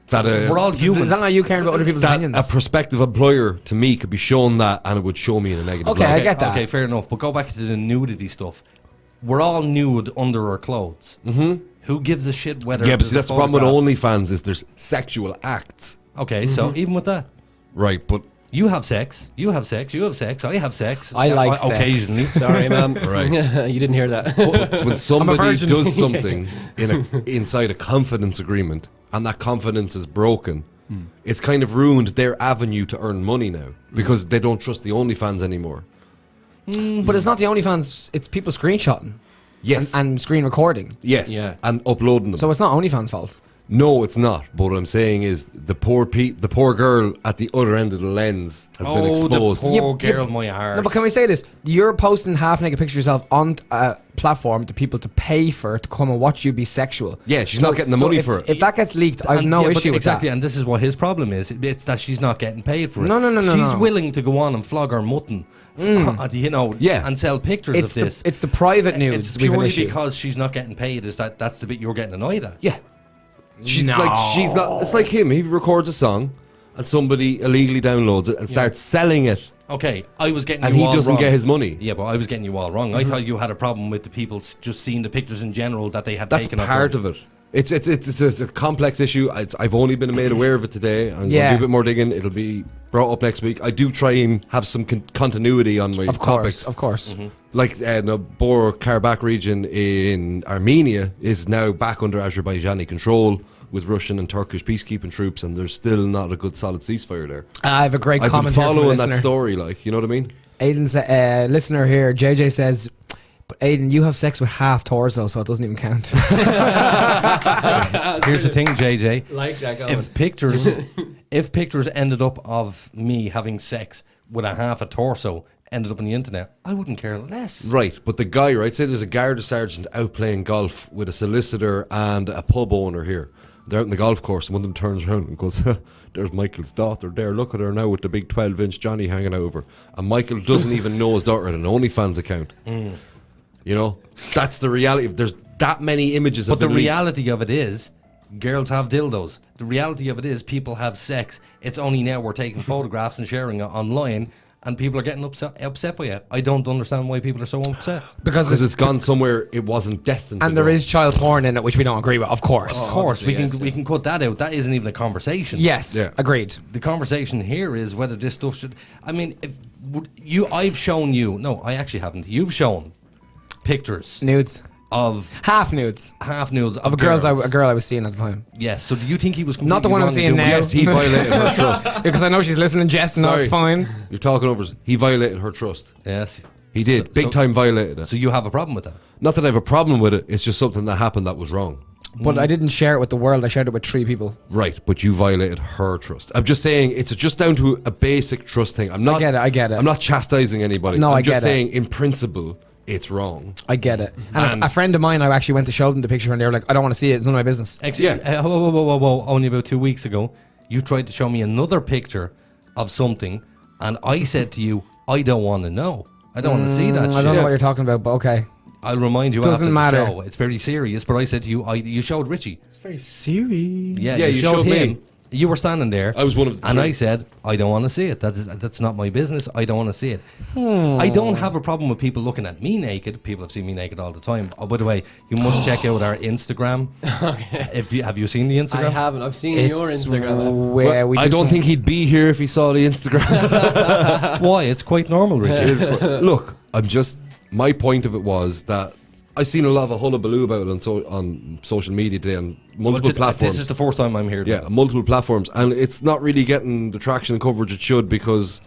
That We're all humans. Is that not you caring about other people's that opinions? a prospective employer to me could be shown that, and it would show me in a negative Okay, light. I get that. Okay, fair enough. But go back to the nudity stuff. We're all nude under our clothes. Mm-hmm. Who gives a shit whether? Yeah, but there's see, a that's the problem with photograph? OnlyFans is there's sexual acts. Okay, so even with that, Right, but you have sex. You have sex. You have sex. I have sex. I like sex. occasionally. Sorry, ma'am. Right. You didn't hear that. when somebody virgin. does something inside a confidence agreement and that confidence is broken, it's kind of ruined their avenue to earn money now because they don't trust the OnlyFans anymore. But it's not the OnlyFans. It's people screenshotting. Yes. And screen recording. Yes. Yeah. And uploading them. So it's not OnlyFans' fault. No, it's not. But what I'm saying is the poor girl at the other end of the lens has been exposed. The poor Yeah, girl, my arse. No, but can we say this? You're posting half-naked pictures of yourself on a platform to people to pay for to come and watch you be sexual. Yeah, she's not getting the money for it. If that gets leaked, I have no yeah, but issue with exactly, that. and this is what his problem is. It's that she's not getting paid for it. No, She's no. willing to go on and flog her mutton, you know, Yeah. and sell pictures It's of this. it's the private news. It's we've an purely issue. because she's not getting paid. That's the bit you're getting annoyed at. Yeah. She's No. like, she's not. It's like him. He records a song and somebody illegally downloads it and starts selling it. Okay, I was getting and you he all doesn't wrong. get his money. Yeah, but I was getting you all wrong. I thought you had a problem with the people just seeing the pictures in general that they had That's taken. part of it. It's a complex issue. I've only been made aware of it today. I'm going to do a bit more digging. It'll be brought up next week. I do try and have some continuity on my topics. Of course. Like Nagorno-Karabakh region in Armenia is now back under Azerbaijani control with Russian and Turkish peacekeeping troops, and there's still not a good solid ceasefire there. I have a great I've been comment here from a following listener. that story, like, you know what I mean? Aiden's listener here, JJ says, but Aiden, you have sex with half torso, so it doesn't even count. Here's the thing, JJ. Like that going. If pictures ended up of me having sex with a half a torso ended up on the internet, I wouldn't care less. Right, but the guy, right, say there's a Garda sergeant out playing golf with a solicitor and a pub owner here. They're out in the golf course, and one of them turns around and goes, there's Michael's daughter there, look at her now with the big 12-inch Johnny hanging out of her. And Michael doesn't even know his daughter had an OnlyFans account. You know, that's the reality. There's that many images But of the reality of it is, girls have dildos. The reality of it is, people have sex. It's only now we're taking photographs and sharing it online, and people are getting upset by it. I don't understand why people are so upset. Because it's gone somewhere it wasn't destined and to there go. is child porn in it, which we don't agree with, of course. Of course, we can cut that out. That isn't even a conversation. Yes, agreed. The conversation here is whether this stuff should. I mean, I've shown you. No, I actually haven't. You've shown pictures, nudes of half nudes of a girl I was seeing at the time. Yes. So do you think he was not the one I'm seeing now? Yes, he violated her trust. Because I know she's listening, Jess, and no, it's fine. You're talking over. He violated her trust. Yes, he did. Big time violated it. So you have a problem with that? Not that I have a problem with it. It's just something that happened that was wrong. But I didn't share it with the world. I shared it with 3 people. Right, but you violated her trust. I'm just saying it's just down to a basic trust thing. I get it. I'm not chastising anybody. No, I'm I just get saying in principle it's wrong. I get it. And a friend of mine, I actually went to show them the picture and they were like, I don't want to see it. It's none of my business. Whoa. Only about 2 weeks ago, you tried to show me another picture of something, and I said to you, I don't want to know. I don't want to see that shit. I don't know what you're talking about, but okay. I'll remind you Doesn't after matter. the show. It's very serious, but I said to you, you showed Richie. It's very serious. Yeah, you showed him. me. You were standing there. I was one of the and three. I said, I don't want to see it. That's not my business. I don't want to see it. I don't have a problem with people looking at me naked. People have seen me naked all the time. Oh, by the way, you must check out our Instagram. Okay. Have you seen the Instagram? I haven't. I've seen your Instagram. Where we I don't think he'd be here if he saw the Instagram. Why? It's quite normal, Richie. Look, my point of it was that I seen a lot of a hullabaloo about it on social media today on multiple platforms. This is the first time I'm here. Yeah, on multiple platforms, and it's not really getting the traction and coverage it should because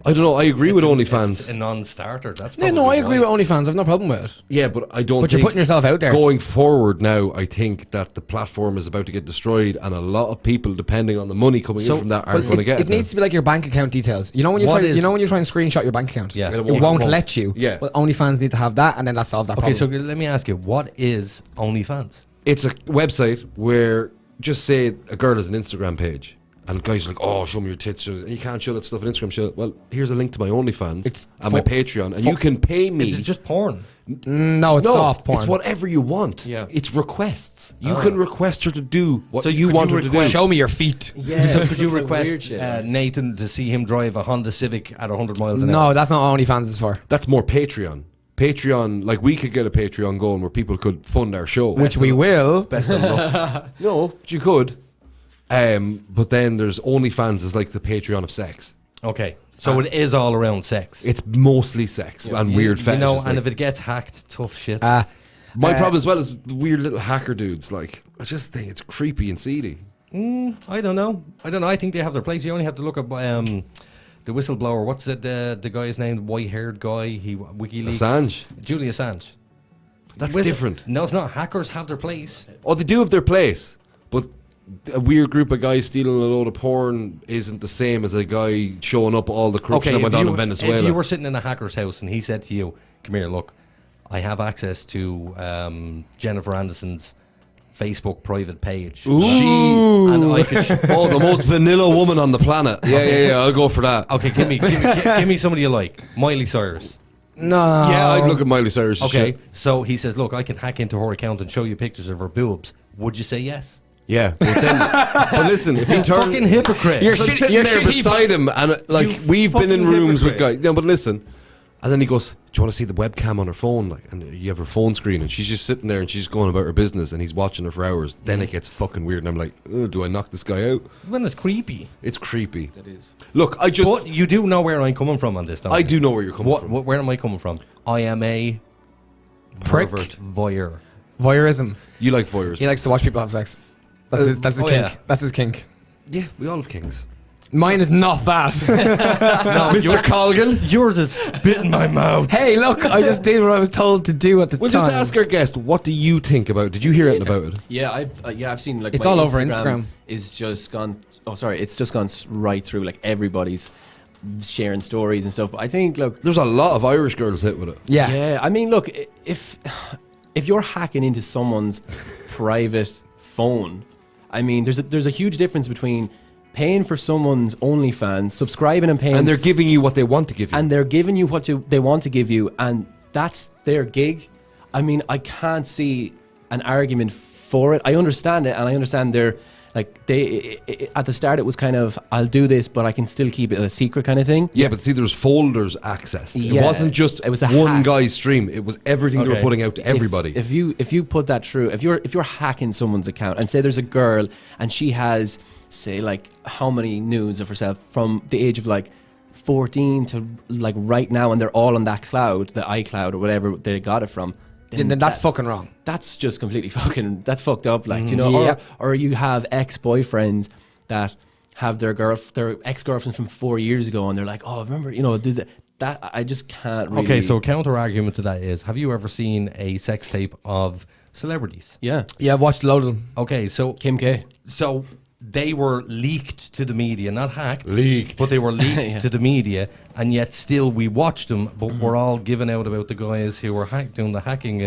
I don't know. I agree with OnlyFans. It's a non-starter. That's I agree with OnlyFans. I've no problem with it. Yeah, but I don't. But you're putting yourself out there. Going forward now, I think that the platform is about to get destroyed, and a lot of people, depending on the money coming in from that, aren't going to get it. It needs to be like your bank account details. You know when you try and screenshot your bank account. Yeah, it won't let you. Yeah. Well, OnlyFans need to have that, and then that solves that problem. Okay, so let me ask you, what is OnlyFans? It's a website where, just say a girl has an Instagram page, and guys are like, oh, show me your tits. You can't show that stuff on Instagram. Show it. Well, here's a link to my OnlyFans and my Patreon, and you can pay me. Is it just porn? No, it's soft porn. It's whatever you want. Yeah. It's requests. You can request her to do what So you could want you her to do. request- Show me your feet. Yeah. So could you it's like weird request shit. Nathan to see him drive a Honda Civic at 100 miles an No, hour? that's not what OnlyFans is for. That's more Patreon. Patreon, like we could get a Patreon going where people could fund our show. Which we will. Best of luck. No, you could. But then there's OnlyFans is like the Patreon of sex. Okay, so it is all around sex. It's mostly sex and weird fetishes. You know, like. and if it gets hacked, tough shit. My problem as well is the weird little hacker dudes. Like, I just think it's creepy and seedy. I don't know. I think they have their place. You only have to look up the whistleblower. What's it? The guy's name, the white-haired guy. He WikiLeaks. Assange. Julian Assange. That's different. No, it's not. Hackers have their place. Oh, they do have their place, but a weird group of guys stealing a load of porn isn't the same as a guy showing up all the corruption that went on in Venezuela. If you were sitting in a hacker's house and he said to you, "Come here, look, I have access to Jennifer Anderson's Facebook private page. And I could the most vanilla woman on the planet. Yeah, I'll go for that. Okay, give me somebody you like. Miley Cyrus. No. Yeah, I'd look at Miley Cyrus. Okay, so he says, look, I can hack into her account and show you pictures of her boobs. Would you say yes? Yeah, but listen, if you turn, fucking hypocrite. I'm sitting there beside him, and we've been in rooms with guys. No, but listen, and then he goes, "Do you want to see the webcam on her phone?" Like, and you have her phone screen, and she's just sitting there, and she's going about her business, and he's watching her for hours. Then it gets fucking weird, and I'm like, "Do I knock this guy out?" When it's creepy. It's creepy. That is. Look, But you do know where I'm coming from on this, don't you? I do know where you're coming from. Where am I coming from? I am a Prick. pervert voyeur. Voyeurism. You like voyeurs? He likes to watch people have sex. That's his kink. yeah. That's his kink. Yeah, we all have kings. Mine is not that. Mr. Colgan, yours is spit in my mouth. Hey, look, I just did what I was told to do at the we'll time. just ask our guest, what do you think about it? Did you hear anything about it? Yeah, I've seen like It's my all over Instagram. Is just gone. Oh, sorry, it's just gone right through. Like everybody's sharing stories and stuff. But I think, look, There's a lot of Irish girls hit with it. Yeah. I mean, look, if you're hacking into someone's private phone, I mean, there's a huge difference between paying for someone's OnlyFans, subscribing and paying, And they're giving you what they want to give you. and they're giving you what they want to give you, and that's their gig. I mean, I can't see an argument for it. I understand it, and I understand they're like at the start it was kind of, I'll do this, but I can still keep it a secret kind of thing. Yeah, but see, there's folders accessed. It Yeah, wasn't just it was a one hack. guy's stream. It was everything they were putting out to everybody. If you put that through, if you're hacking someone's account, and say there's a girl and she has, say, like how many nudes of herself from the age of like 14 to like right now, and they're all on that cloud, the iCloud or whatever they got it from, Then that's fucking wrong. That's just completely fucking, that's fucked up, like, you know. Yeah. Or you have ex-boyfriends that have their ex-girlfriends from 4 years ago, and they're like, oh, remember, you know, that I just can't really. Okay, so counter argument to that is, have you ever seen a sex tape of celebrities? Yeah, I've watched a load of them. Okay, so Kim K. So they were leaked to the media, not hacked. Leaked. But they were leaked Yeah. to the media, and yet still we watched them, but we're all giving out about the guys who were doing the hacking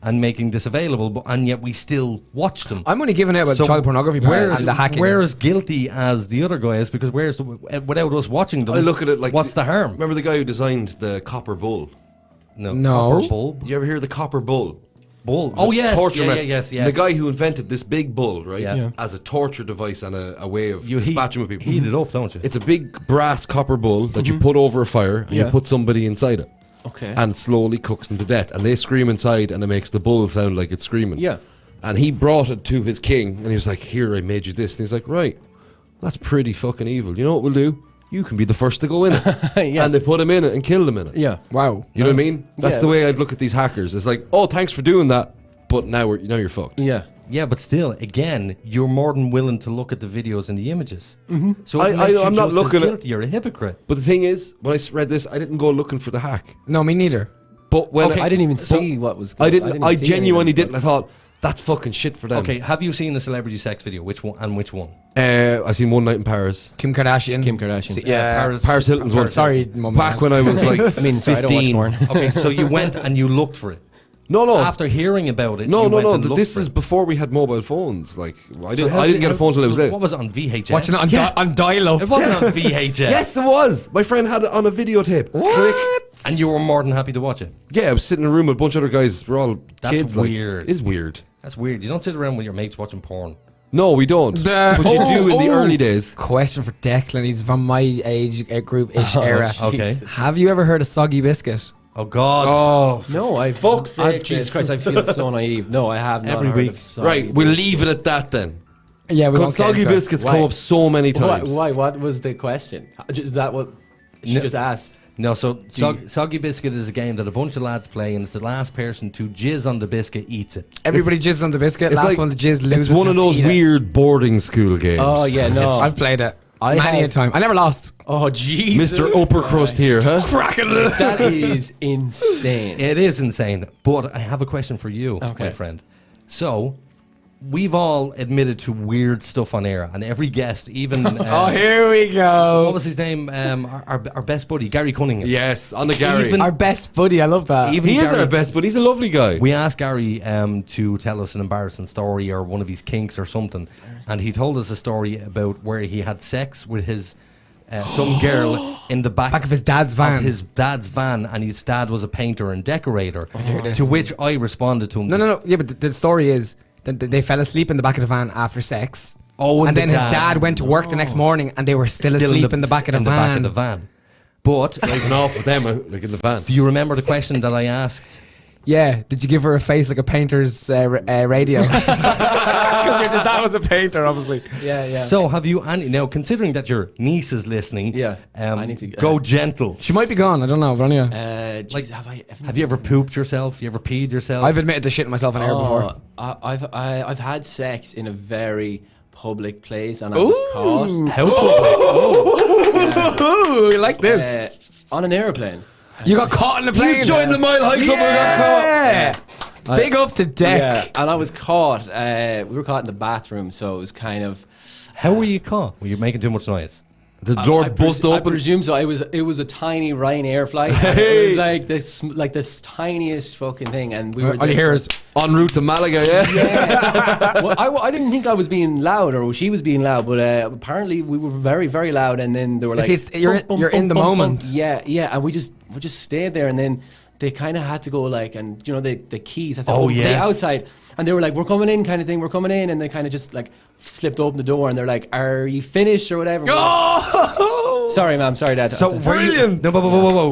and making this available, and yet we still watched them. I'm only giving out about the child pornography part and the hacking. We're as guilty as the other guys, because without us watching them, I look at it like, what's the harm? Remember the guy who designed the copper bull? No. No. Copper bulb? You ever hear the copper bull? Bull. Oh, yes. Torture method. Yes. The guy who invented this big bull, right, Yeah. as a torture device and a way of You dispatching with people. heat it up, don't you? It's a big brass copper bull that you put over a fire and you Yeah. put somebody inside it. Okay. And it slowly cooks them to death. And they scream inside and it makes the bull sound like it's screaming. Yeah. And he brought it to his king and he was like, here, I made you this. And he's like, right, that's pretty fucking evil. You know what we'll do? You can be the first to go in it. Yeah. And they put him in it and killed him in it. Yeah. Wow. You know what I mean? That's Yeah. the way I'd look at these hackers. It's like, oh, thanks for doing that, but now you're fucked. Yeah. Yeah, but still, again, you're more than willing to look at the videos and the images. Mm-hmm. So it I- makes you I'm not just as looking at- guilty. You're a hypocrite. But the thing is, when I read this, I didn't go looking for the hack. No, me neither. But when I didn't even see what was. I didn't. I see genuinely anything, didn't. I thought that's fucking shit for them. Okay, have you seen the celebrity sex video? Which one and which one? I seen One Night in Paris. Kim Kardashian. Kim Kardashian. Yeah. Paris Hilton's one. Sorry, Mum. Back when I was like I mean, sorry, I don't watch 15. porn. Okay, so you went and you looked for it. No. After hearing about it, No. you went and No. looked This for is it. before we had mobile phones. Like I So didn't get a phone till I was there. What was it on VHS? Watching it on dial-up. It wasn't on VHS. Yes, it was. My friend had it on a videotape. Click. And you were more than happy to watch it. Yeah, I was sitting in a room with a bunch of other guys. We're all That's kids. like, weird. It's weird. That's weird. You don't sit around with your mates watching porn. No, we don't. But you do in the early days. Question for Declan. He's from my age group-ish era. Okay. Have you ever heard of Soggy Biscuit? Oh God. Oh, No, Jesus Christ, I feel so naive. No, I have not Every heard week. of Soggy right. We'll Biscuit. leave it at that then. Yeah, we Because won't get soggy into it. biscuits Why? come up so many times. Why? What was the question? Is that what she No. just asked? No, so Soggy Biscuit is a game that a bunch of lads play, and it's the last person to jizz on the biscuit eats it. Everybody jizzes on the biscuit. It's Last like- one to jizz loses. It's one of has to those eat it. weird boarding school games. Oh yeah, no. I've played it I many a have- time. I never lost. Oh Jesus, Mr. Upper Crust here, huh? that is insane. It is insane. But I have a question for you, Okay. my friend. So, we've all admitted to weird stuff on air, and every guest, even Here we go. what was his name? Our best buddy, Gary Cunningham. Yes, on the Gary. Even- Our best buddy. I love that. Even he is Gary- our best, but he's a lovely guy. We asked Gary to tell us an embarrassing story or one of his kinks or something, and he told us a story about where he had sex with his some girl in the back Back of his dad's van. of his dad's van, and his dad was a painter and decorator. hear this. To which I responded to him, No. Yeah, but the story is they fell asleep in the back of the van after sex. Oh, and then his dad went to work the next morning, and they were still asleep in the back of the van. Back of the van. But Even off with them, like in the van. do you remember the question that I asked? Yeah, did you give her a face like a painter's radio? Because your dad was a painter, obviously. Yeah. So have you any now? Considering that your niece is listening, I need to go gentle. She might be gone. I don't know. But anyway. Geez, have you ever pooped yourself? You ever peed yourself? I've admitted to shitting myself in air before. I've had sex in a very public place, and I was caught. How public? Ooh, you like this? On an airplane. You got caught in the plane. You joined the Mile High Club and got caught. Big up to deck. Yeah, and I was caught. We were caught in the bathroom, so it was kind of. How were you caught? Were you making too much noise? The door bust I open. presume so. It was a tiny Ryanair flight. It was like this tiniest fucking thing, and we were. All you hear is en route to Malaga. Yeah. Well, I didn't think I was being loud, or she was being loud, but apparently we were very, very loud, and then they were like, See, you're in the moment. Yeah, and we just stayed there, and then they kind of had to go like, and you know the keys had to stay outside, and they were like, we're coming in, kind of thing, we're coming in, and they kind of just like slipped open the door, and they're like, are you finished or whatever? Oh! Sorry, ma'am. Sorry, Dad. So Brilliant. No,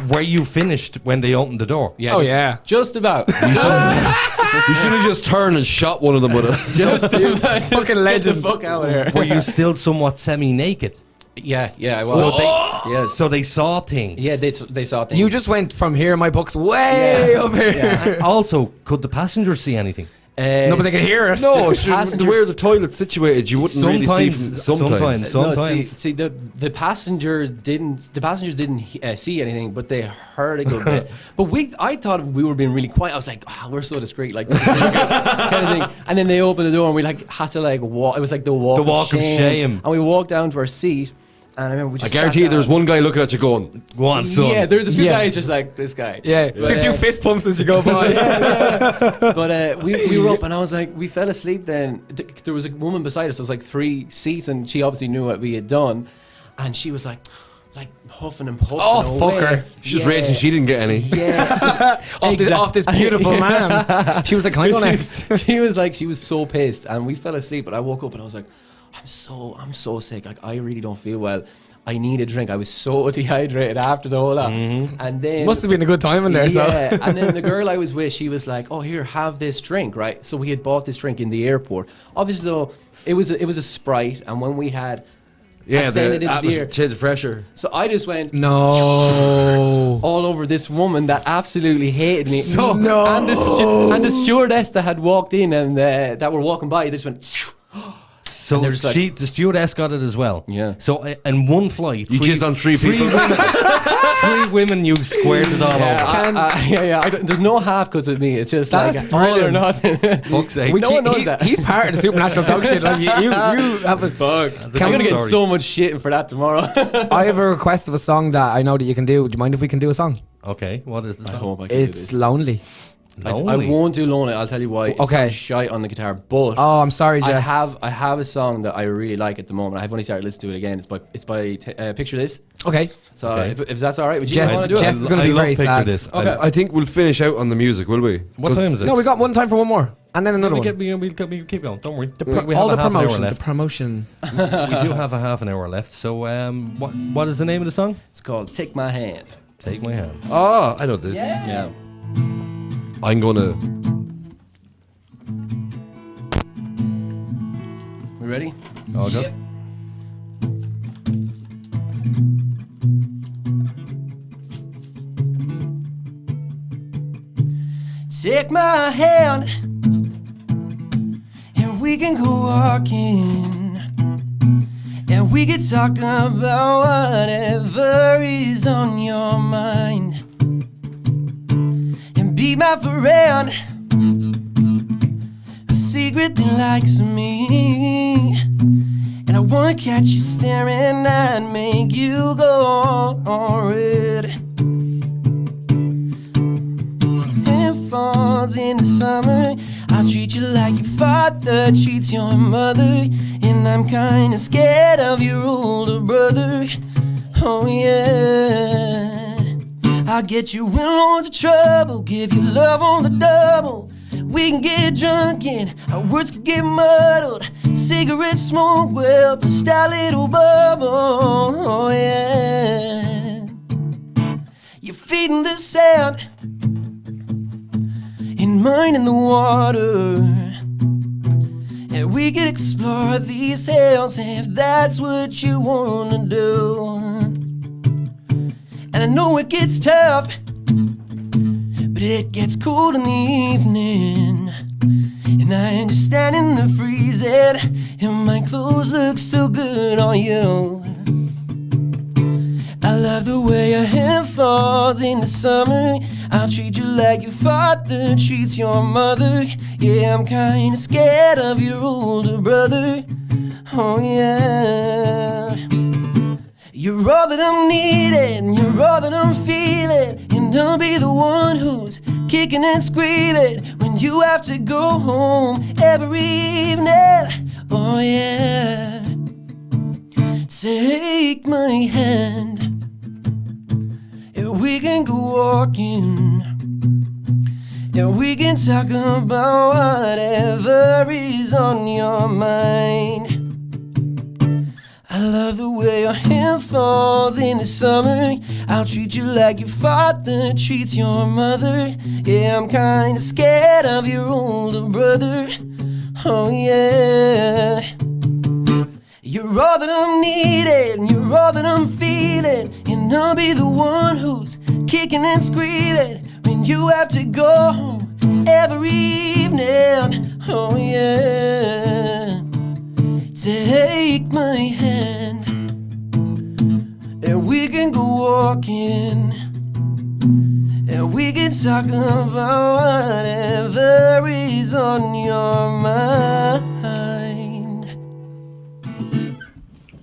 were you finished when they opened the door? Yeah. Just about. You should have just turned and shot one of them with it. Just about. Fucking legend. Get the fuck out of here. Were you still somewhat semi-naked? Yeah, I was. So they saw things. Yeah, they saw things. You just went from here, my book's way up here. Yeah. And also, could the passengers see anything? No, but they could hear it. No, where the toilet's situated, you wouldn't really see. Sometimes. No, see, the passengers didn't see anything, but they heard a good bit. But I thought we were being really quiet. I was like, we're so discreet, like kind of thing. And then they opened the door, and we like had to like walk. It was like the walk of shame. And we walked down to our seat. And I remember we just I guarantee you there's one guy looking at you going, go on, son. Yeah, there's a few guys just like, this guy. Yeah, a few fist pumps as you go by. But we were up, and I was like, we fell asleep then. There was a woman beside us. There was like 3 seats, and she obviously knew what we had done. And she was like huffing and puffing. Oh, fuck her. She's raging she didn't get any. Yeah. off this beautiful man. She was like, can I go next? She was so pissed, and we fell asleep, and I woke up and I was like, I'm so sick. Like, I really don't feel well. I need a drink. I was so dehydrated after the whole lot. And then must have been a good time in there. Yeah. So. And then the girl I was with, she was like, "Oh, here, have this drink." Right. So we had bought this drink in the airport. Obviously, though, it was a Sprite, and when we had the atmosphere, change of pressure. So I just went all over this woman that absolutely hated me. And the stewardess that had walked in and that were walking by, just went. So the stewardess got it as well. Yeah. So in one flight, you jizzed on 3 people. 3 women, you squared it all over. There's no half cuts with me. It's just that's like all or nothing. Fuck's sake. No one knows that. He's part of the supernatural dog shit. Like you have a fuck. I'm gonna get so much shit for that tomorrow. I have a request of a song that I know that you can do. Do you mind if we can do a song? Okay. What is the song? I hope I can It's Lonely. I won't do Lonely. I'll tell you why. Okay. It's shite on the guitar, but oh, I'm sorry, Jess. I have a song that I really like at the moment. I've only started listening to it again. It's by Picture This. Okay. So if that's all right, would you Jess, want to do it? Jess is going to be very sad. Okay. I think we'll finish out on the music, will we? What time is it? No, we got one time for one more, and then another one. We'll keep going. Don't worry. We all the promotion. The promotion. We do have a half an hour left. So what is the name of the song? It's called Take My Hand. Take My Hand. Oh, I know this. Yeah. I'm gonna. We ready? All good. Yep. Take my hand, and we can go walking, and we can talk about whatever is on your mind, and be my friend, a secret that likes me, and I wanna catch you staring and make you go red. Falls in the summer, I'll treat you like your father treats your mother, and I'm kinda scared of your older brother. Oh yeah, I'll get you in loads of trouble, give you love on the double. We can get drunk and our words could get muddled. Cigarette smoke will bust our little bubble. Oh, yeah. You're feeding the sound and mine in the water. And we could explore these hills if that's what you wanna do. And I know it gets tough, but it gets cold in the evening. And I understand in the freezing, and my clothes look so good on you. I love the way your hair falls in the summer. I'll treat you like your father treats your mother. Yeah, I'm kinda scared of your older brother. Oh yeah. You're all that I'm needing, you're all that I'm feeling. And I'll be the one who's kicking and screaming when you have to go home every evening. Oh yeah. Take my hand and we can go walking, and we can talk about whatever is on your mind. I love the way your hair falls in the summer. I'll treat you like your father treats your mother. Yeah, I'm kinda scared of your older brother. Oh yeah. You're all that I'm needing, you're all that I'm feeling. And I'll be the one who's kicking and screaming when you have to go home every evening. Oh yeah. Take my hand and we can go walking, and we can talk about whatever is on your mind.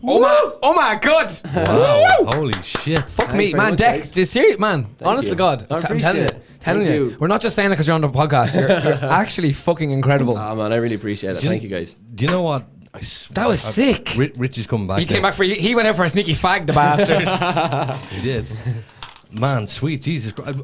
Oh my god! Wow, holy shit. Fuck Thanks me, very man, much, Deck. guys. This serious, man. Honest you. to God. I I'm appreciate telling you. it. Telling Thank you. you. We're not just saying it because you're on the podcast. You're actually fucking incredible. Oh man, I really appreciate it. Thank you guys. Do you know what? That was sick. Richie's coming back. He came back for you. He went out for a sneaky fag, the bastard. He did. Man, sweet Jesus Christ.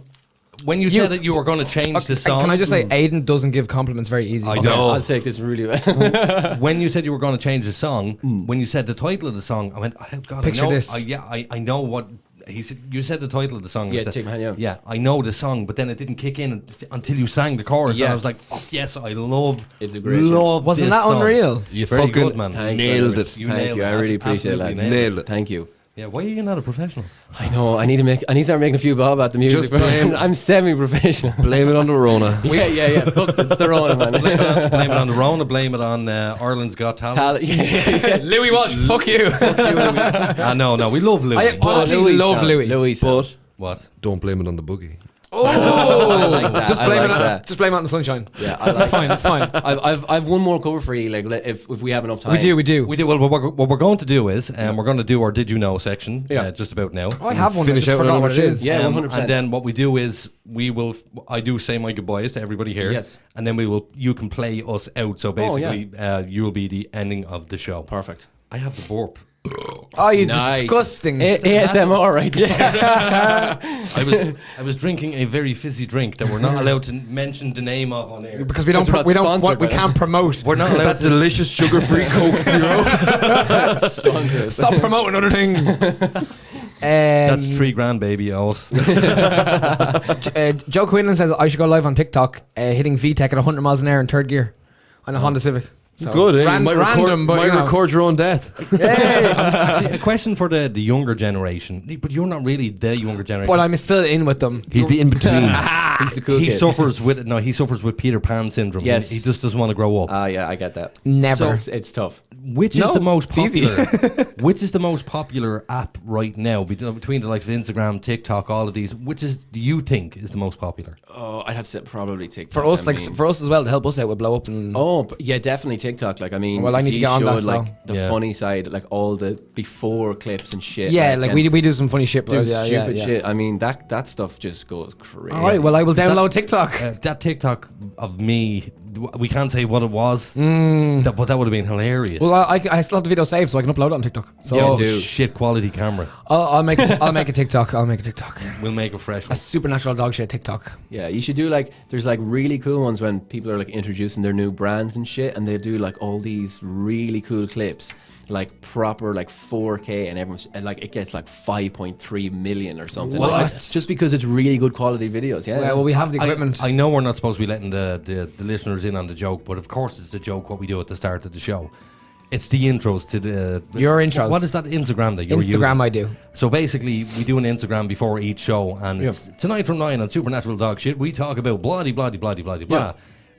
When you said that you were going to change the song. Can I just say, Aiden doesn't give compliments very easy. I know. I'll take this really well. When you said you were going to change the song, when you said the title of the song, I went, oh, God, Picture I know, this. I know what he said. You said the title of the song. Yeah, I said, Take My Hand, yeah, I know the song, but then it didn't kick in until you sang the chorus. Yeah. And I was like, oh, yes, I love. It's a great love. Wasn't this that song. unreal? You Very fucking good, man. Thanks, nailed man. it. You Thank nailed you. it. I really appreciate it, Absolutely lads. Nailed it. Thank you. Yeah, why are you not a professional? I know. I need to start making a few bob at the music. Just but blame- I'm semi-professional. Blame it on the Rona. Yeah. Look, it's the Rona, man. Blame it on the Rona, blame it on Ireland's Got Talent. Louis Walsh, fuck you. No, we love Louis. I honestly Louis love Sean. Louis. Louis. But What? don't blame it on the boogie. Oh, I like that. just I blame like it. that. Just blame it on the sunshine. Yeah, I like That's fine. That's fine. I've one more cover for you. Like, if we have enough time. We do. We do. Well, what we're going to do is, we're going to do our Did You Know section just about now. Oh, I have one. Finish I just out forgot on what what it it is. Yeah, 100%. And then what we do is I do say my goodbyes to everybody here. Yes. And then you can play us out. So basically, you will be the ending of the show. Perfect. I have the burp. Oh, you Nice. disgusting. ASMR, right? Yeah. I was drinking a very fizzy drink that we're not allowed to mention the name of on air. Because we don't. Because we're not sponsored We by can't promote. We're not allowed That to delicious sugar-free Coke Zero. Sponsor. Stop promoting other things. That's $3,000, baby. Joe Quinlan says I should go live on TikTok, hitting VTEC at 100 miles an hour in third gear on a Honda Civic. So Good, eh? You might random, but you know. record your own death. Actually, a question for the younger generation, but you're not really the younger generation. But I'm still in with them. He's the in-between. He's the cool he kid. suffers with Peter Pan syndrome. Yes. He just doesn't want to grow up. Yeah, I get that. Never. It's tough. Which is No, the most it's easy. popular? Which is the most popular app right now between the likes of Instagram, TikTok, all of these? Which do you think is the most popular? Oh, I'd have to say probably TikTok. For us, I mean. for us as well, to help us out with blow up and. Oh, but yeah, definitely TikTok. Like, I mean, Well, I need if to you get on that, showed, like so. the funny side, like all the before clips and shit. Yeah, like we do some funny shit, do bro. stupid shit. I mean, that stuff just goes crazy. All right, well, I will download TikTok. That TikTok of me we can't say what it was, but that would have been hilarious. Well, I still have the video saved, so I can upload it on TikTok. So shit quality camera. I'll make a TikTok. We'll make a fresh one. A Supernatural Dogshit TikTok. Yeah, you should do like, there's like really cool ones when people are like introducing their new brand and shit, and they do like all these really cool clips, like proper like 4K, and everyone's and like it gets like 5.3 million or something. What? Like, just because it's really good quality videos. Yeah. Well, we have the equipment. I know we're not supposed to be letting the listeners in on the joke, but of course it's the joke what we do at the start of the show. It's the intros to the... Your intros. What is that Instagram that you're using? Instagram I do. So basically, we do an Instagram before each show, and it's tonight from 9 on Supernatural Dogshit, we talk about blah.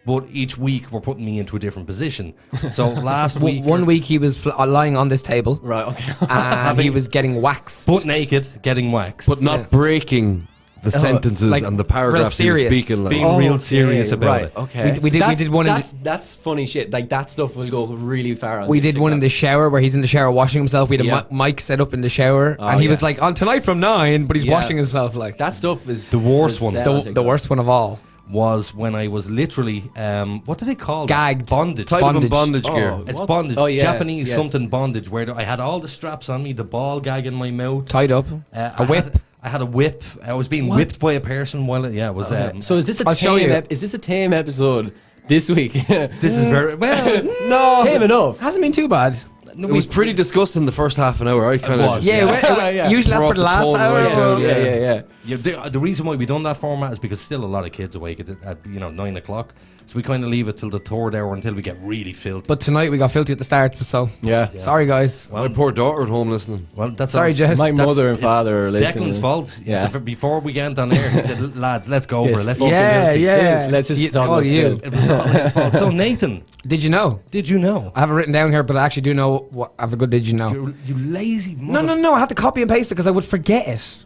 But each week, we're putting me into a different position. So last week... One week he was lying on this table. Right, okay. And he was getting waxed. Butt naked, getting waxed. But not breaking the sentences like and the paragraphs he was speaking. Like. Being real serious about it. Okay. We did one in that's funny shit. Like that stuff will go really far on We did one in the shower where he's in the shower washing himself. We had a mic set up in the shower, and he was like, on tonight from 9, but he's washing himself. Like that stuff is the worst one. The worst one of all was when I was literally what do they call gagged that? Bondage. Type of bondage gear. It's bondage. Oh, yes, Japanese something bondage where I had all the straps on me, the ball gag in my mouth, tied up, a whip. I had a whip. I was being whipped by a person while it was. So is this a tame? Is this a tame episode this week? This is very well. No, tame enough. Hasn't been too bad. No, it was pretty disgusting the first half an hour. I kind of usually that's for the last hour. Yeah. The reason why we done that format is because still a lot of kids awake at 9 o'clock. So we kind of leave it till the third hour until we get really filthy. But tonight we got filthy at the start, so sorry guys. Well, my poor daughter at home listening. Well, that's sorry, Jess. My mother and father are listening. Declan's fault. Yeah. Before we went on air, he said, "Lads, let's go over it. Let's let's just it's all you." It was all his fault. So Nathan, did you know? I have it written down here, but I actually do know. What I have a good. Did you know? You lazy. No. I had to copy and paste it because I would forget it.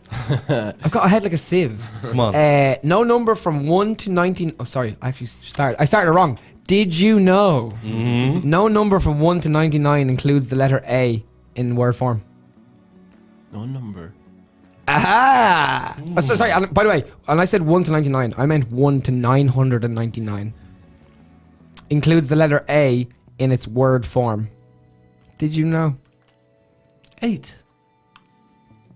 I've got a head like a sieve. Come on. No number from 1 to 19. Oh, sorry. I started wrong. Did you know? No number from 1 to 99 includes the letter A in word form. No number. Aha! Sorry. By the way, when I said 1 to 99, I meant 1 to 999. Includes the letter A in its word form. Did you know? 8.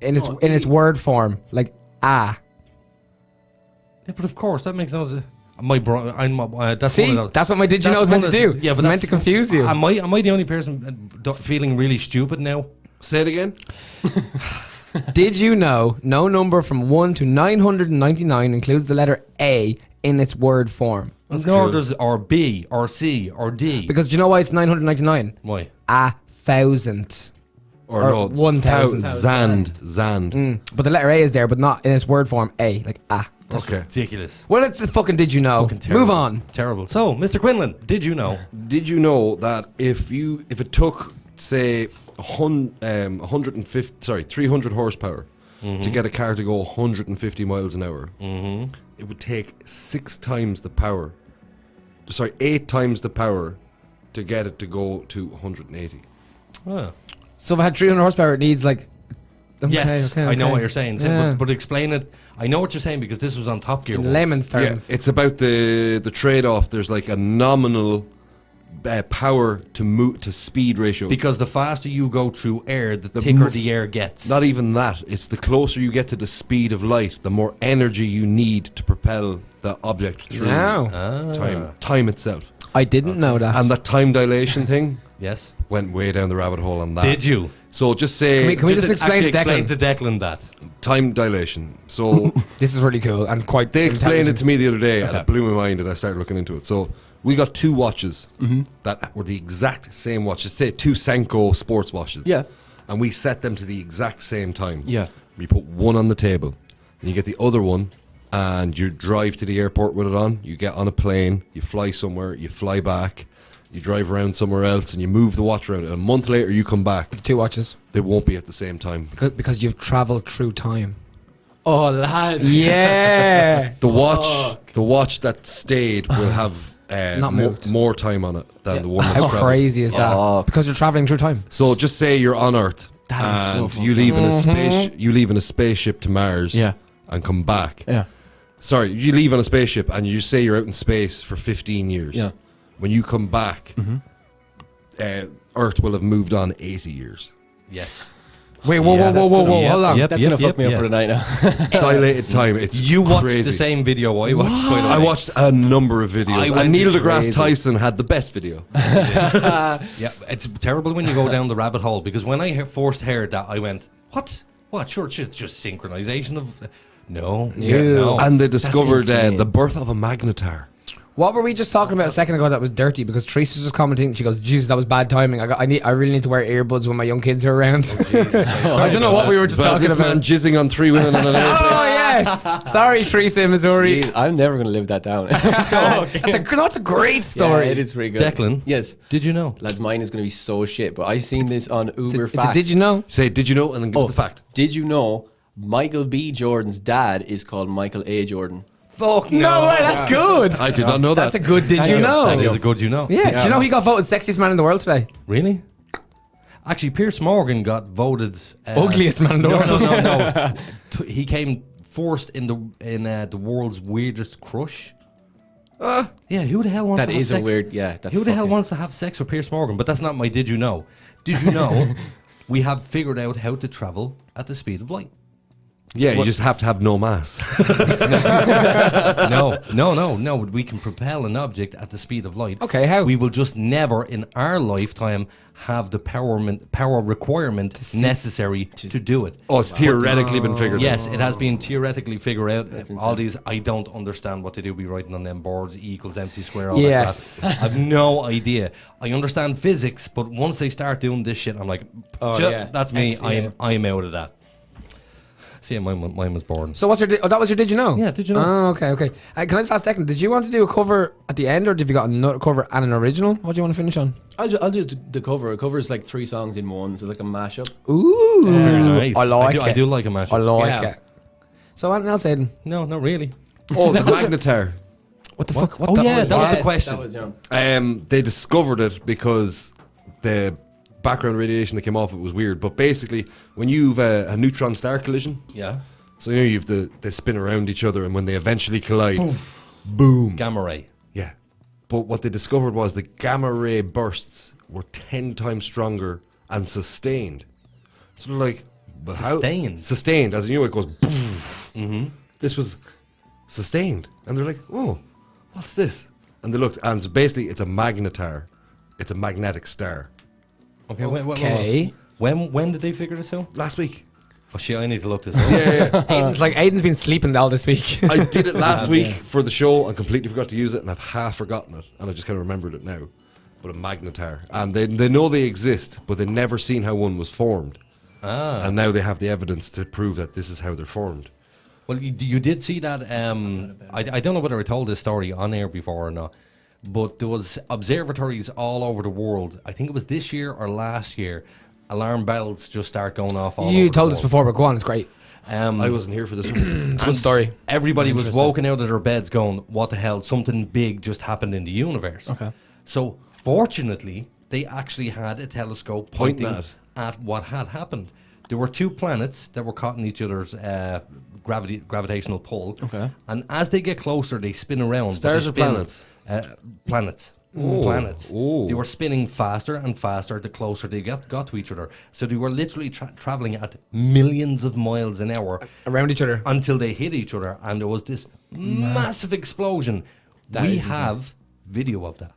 In its word form, like Yeah, but of course that makes no sense. That's See, one of those. that's what my did you know is meant to do. Yeah, it's but meant to confuse you. Am I the only person feeling really stupid now? Say it again. Did you know no number from 1 to 999 includes the letter A in its word form? Nor does or B or C or D. Because do you know why it's 999? Why? 1,000. Or no, 1,000. Zand. But the letter A is there, but not in its word form. A, like That's ridiculous. Well, it's the fucking did you know. Move on. Terrible. So, Mr. Quinlan, did you know? Did you know that if it took, say, 300 horsepower to get a car to go 150 miles an hour, it would take 8 times the power to get it to go to 180. Oh. So if I had 300 horsepower, it needs like... Yes, okay. I know what you're saying. But explain it. I know what you're saying because this was on Top Gear. In layman's terms. Yeah, it's about the trade-off. There's like a nominal power to speed ratio. Because the faster you go through air, the thicker the air gets. Not even that. It's the closer you get to the speed of light, the more energy you need to propel the object through time itself. I didn't know that. And that time dilation thing yes, went way down the rabbit hole on that. Did you? So just say... Can we just explain to Declan that? Time dilation. So... This is really cool and quite... They explained it to me the other day and it blew my mind and I started looking into it. So we got 2 watches that were the exact same watches. Say 2 Senko sports watches. Yeah. And we set them to the exact same time. Yeah. We put one on the table. And you get the other one and you drive to the airport with it on. You get on a plane. You fly somewhere. You fly back. You drive around somewhere else and you move the watch around. And a month later, you come back. 2 watches. They won't be at the same time. Because you've travelled through time. Oh, lad. Yeah. The watch that stayed will have not moved. More time on it than the one that's How crazy is that? Because you're travelling through time. So just say you're on Earth and you leave in a spaceship to Mars and come back. Yeah. Sorry, you leave on a spaceship and you say you're out in space for 15 years. Yeah. When you come back, Earth will have moved on 80 years. Yes. Wait, whoa, hold on. That's gonna fuck me up for the night now. Dilated time. It's You watched crazy. the same video I watched. By the way. I watched a number of videos. And Neil deGrasse Tyson had the best video. Yeah, it's terrible when you go down the rabbit hole, because when I first heard that, I went, "What? What? Sure, it's just synchronization of." No. And they discovered the birth of a magnetar. What were we just talking about a second ago that was dirty? Because Teresa was just commenting. She goes, "Jesus, that was bad timing. I really need to wear earbuds when my young kids are around." I don't know what we were just talking this about. man jizzing on 3 women on an airplane. Oh yes, sorry, Teresa in Missouri. Jeez, I'm never gonna live that down. That's a great story. Yeah, it is pretty good. Declan, Yes. did you know? Lads, mine is gonna be so shit, but I seen this on Uber It's a Facts. did you know? Say, did you know? And then give us the fact. Did you know Michael B. Jordan's dad is called Michael A. Jordan? Fuck No way, that's good. I did not know that. That's a good. Did Thank you you. know? That is a good, Yeah. Do you know he got voted sexiest man in the world today? Really? Actually, Piers Morgan got voted Ugliest man in the world. No. He came first in the world's weirdest crush. Yeah, who the hell wants That to have is sex? a weird. Yeah, that's Who the hell fucking- wants to have sex with Piers Morgan? But that's not my did you know. Did you know we have figured out how to travel at the speed of light? Yeah, you just have to have no mass. No. We can propel an object at the speed of light. Okay, how? We will just never in our lifetime have the power requirement necessary to do it. Oh, it's theoretically been figured out. Yes, it has been theoretically figured out. All these, I don't understand what they do be writing on them boards, E equals MC square, all Yes. that crap. I've no idea. I understand physics, but once they start doing this shit, I'm like, that's me. I'm out of that. See, mine was born. So what's your? That was your. Did you know? Yeah, did you know? Oh, okay. Can I just ask Declan? Did you want to do a cover at the end, or have you got another cover and an original? What do you want to finish on? I'll do the cover. A cover is like 3 songs in one, so like a mashup. Ooh, Very nice. I like it. I do like a mashup. I like Yeah. it. So anything else, Aiden? No, not really. Oh, it's a magnetar. What the fuck? What Oh the yeah, that was the Yes, question. That was young. They discovered it because the background radiation that came off it was weird. But basically, when you've a neutron star collision, Yeah. so you've they spin around each other, and when they eventually collide, boom. Gamma ray. Yeah. But what they discovered was the gamma ray bursts were 10 times stronger and sustained. So they're like, but Sustained? how? Sustained, as you know, it goes boom. Mm-hmm. This was sustained. And they're like, oh, what's this? And they looked, and so basically it's a magnetar. It's a magnetic star. Okay. Okay. When did they figure this out? Last week. Oh shit, I need to look this up. Yeah. Aiden's been sleeping all this week. I did it last week for the show and completely forgot to use it, and I've half forgotten it, and I just kind of remembered it now. But a magnetar. And they know they exist, but they've never seen how one was formed. And now they have the evidence to prove that this is how they're formed. Well, you did see that. I don't know whether I told this story on air before or not, but there was observatories all over the world. I think it was this year or last year. Alarm bells just start going off. All You over told the us world. before, but go on, it's great. I wasn't here for this one. It's a good story. Everybody was woken out of their beds going, what the hell, something big just happened in the universe. Okay. So, fortunately, they actually had a telescope pointing Pointing at what had happened. There were 2 planets that were caught in each other's gravitational pull. Okay. And as they get closer, they spin around. but Stars they or spin- planets? Planets. Oh. Planets. Oh. They were spinning faster and faster the closer they got to each other. So they were literally traveling at millions of miles an hour Around each other. until they hit each other, and there was this massive explosion. We is have video of that.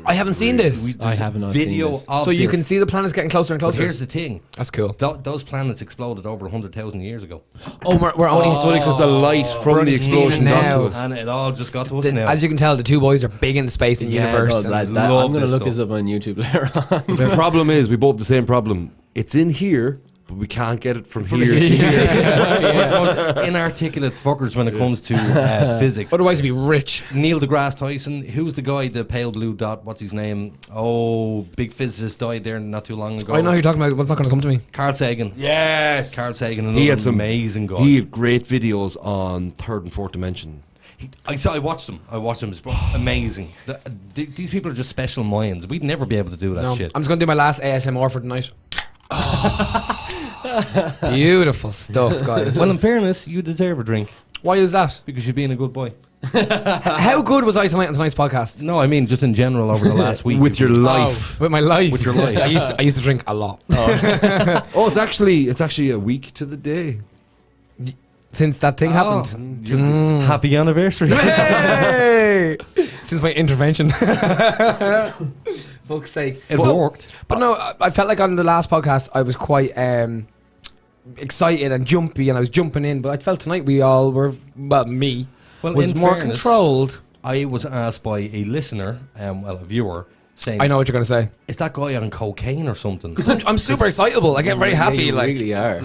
I haven't seen this. I have not seen Video this. of So you this. can see the planets getting closer and But closer. here's the thing. That's cool. Those planets exploded over 100,000 years ago. Oh, we're only. It's only because the light We're from only the seeing explosion it got now. to us. And it all just got to us now. As you can tell, the 2 boys are big in space and universe. No, and that, love I'm going to this look stuff. this up on YouTube later on. The problem is, we both have the same problem. It's in here, but we can't get it from here to here. We're the most inarticulate fuckers when it comes to physics. Otherwise, you'd be rich. Neil deGrasse Tyson, who's the guy, the pale blue dot, what's his name? Oh, big physicist died there not too long ago. I know who you're talking about. What's not going to come to me? Carl Sagan. Yes. Carl Sagan, another He had some amazing guy. He had great videos on third and fourth dimension. I watched them. It's amazing. These people are just special minds. We'd never be able to do that No, shit. I'm just going to do my last ASMR for the night. Beautiful stuff, guys. Well, in fairness, you deserve a drink. Why is that? Because you're being a good boy. How good was I tonight on tonight's podcast? No, I mean just in general over the last week. With your life. With my life. With your life. I used to drink a lot. Oh, it's actually a week to the day. Since that thing happened. Happy anniversary. Hey! Since my intervention. Fuck's sake. It worked. But no, I felt like on the last podcast I was quite excited and jumpy, and I was jumping in. But I felt tonight we all were, well, me, was in more fairness, controlled. I was asked by a listener, a viewer, saying, I know what you're going to say. Is that guy on cocaine or something? Because I'm super excitable. I get very happy. You Like, really are.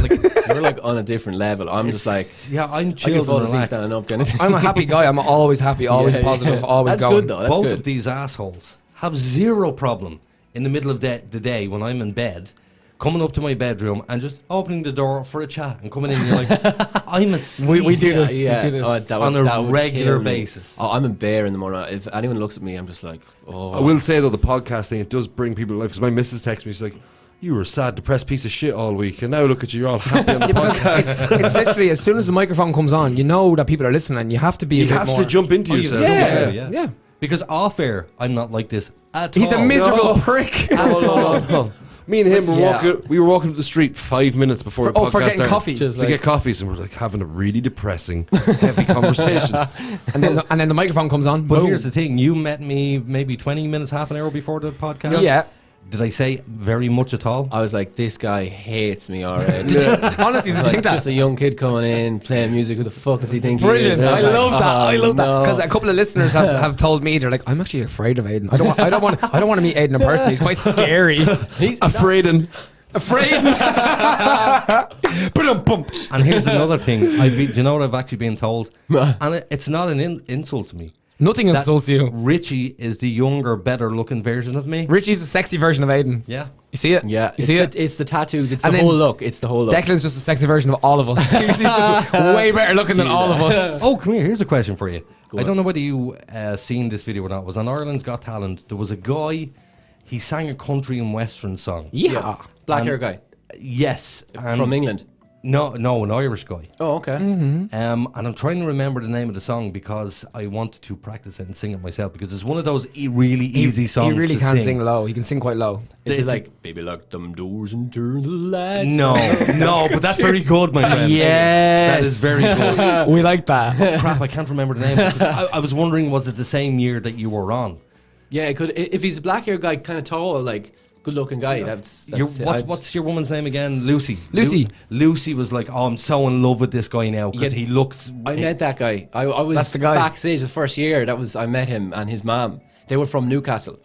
You're like on a different level. I'm just like, yeah, I'm I can chilled fall and asleep relaxed. standing up. Kind of. I'm a happy guy. I'm always happy, always Yeah, positive, yeah. always That's going. good though. That's Both good. of these assholes have zero problem in the middle of the day when I'm in bed, coming up to my bedroom and just opening the door for a chat and coming in and you're like, I'm asleep. We do this. Yeah. We do this. Oh, that on would- a that would regular kill me. basis. Oh, I'm a bear in the morning. If anyone looks at me, I'm just like, oh. I will say though, the podcast thing, it does bring people to life. Because my missus texts me, she's like, "You were a sad, depressed piece of shit all week, and now look at you, you're all happy on the podcast." It's literally as soon as the microphone comes on, you know that people are listening, and you have to be. You a bit have more. to jump into yourself. Yeah. Because off air, I'm not like this at He's all. a miserable prick. No. Me and him were Yeah. we were walking up the street 5 minutes before the podcast for getting started coffee. Just to like- get coffees, and we're like having a really depressing, heavy conversation. and then the microphone comes on. But boom. here's the thing: you met me maybe 20 minutes, half an hour before the podcast. Yeah. Did I say very much at all? I was like, this guy hates me already. Honestly, did you Like, think that? just a young kid coming in playing music. Who the fuck does he think? Brilliant! He is? I was like, love that. I love that no. because a couple of listeners have told me they're like, I'm actually afraid of Aiden. I don't want to meet Aiden in person. He's quite scary. He's Afraid and Afraid. And here's another thing. Do you know what I've actually been told? And it's not an insult to me. Nothing That insults you. Richie is the younger, better-looking version of me. Richie's a sexy version of Aiden. Yeah. You see it? Yeah, You see it? It's the tattoos. It's And the then whole look. It's the whole look. Declan's just a sexy version of all of us. He's just way better looking than all of us. Oh, come here. Here's a question for you. I don't know whether you seen this video or not. It was on Ireland's Got Talent. There was a guy. He sang a country and western song. Yeah. Black And- hair guy Yes. and- from England. No, an Irish guy. Oh, okay. Mm-hmm. And I'm trying to remember the name of the song because I wanted to practice it and sing it myself because it's one of those really easy songs. He really to can sing low. He can sing quite low. Is it It's like, baby, lock them doors and turn the lights? No, but that's very good, my friend. That is very good. We like that. Crap, I can't remember the name. Because I was wondering, was it the same year that you were on? Yeah, it could. If he's a black hair guy, kind of tall, like good-looking guy. That's What's your woman's name again? Lucy. Lucy. Lucy was like, "Oh, I'm so in love with this guy now because Yeah, he looks." I met that guy. I was That's the guy. backstage the first year. I met him and his mom. They were from Newcastle.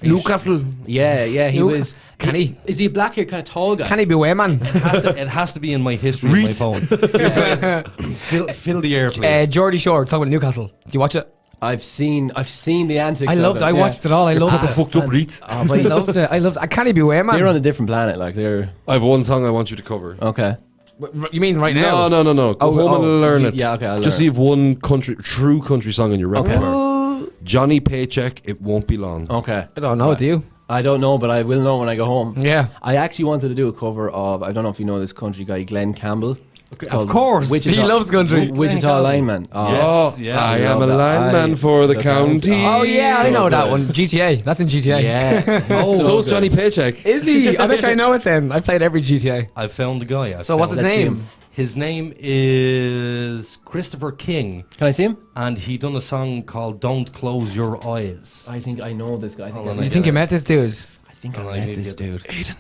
Newcastle. Yeah, he was. Can he? Is he a black hair kind of tall guy? Can he be way man? It has to be in my history on my phone. Fill the air, please. Geordie Shore talking about Newcastle. Do you watch it? I've seen the antics. I loved it. I watched it all. I loved it. fucked up, Reed. Oh, I but loved it. I loved it. Can he be way man? they're on a different planet. Like they're I have one song I want you to cover. okay. You mean right now? No. Go Oh, home oh. and learn it. Yeah, okay, I'll Just learn. leave one true country song in your repertoire. Johnny Paycheck, It Won't Be Long. Okay. I don't know. Do you? I don't know, but I will know when I go home. Yeah. I actually wanted to do a cover of, I don't know if you know this country guy, Glenn Campbell. It's Of called course. Wichita, He loves country. Wichita lineman. Oh, Yes. Yeah, I we am a love that. lineman for the county. Oh yeah, I know So that good. one. GTA. That's in GTA. Yeah. So's Johnny Paycheck. Is he? I bet you I know it then. I played every GTA. I found the guy. So what's his Let's see name? him. His name is Christopher King, Can I see him? and he done a song called "Don't Close Your Eyes." I think I know this guy. I think Hold on, I You think you met this dude? think I Hold on, I met need to this get- dude. Aiden,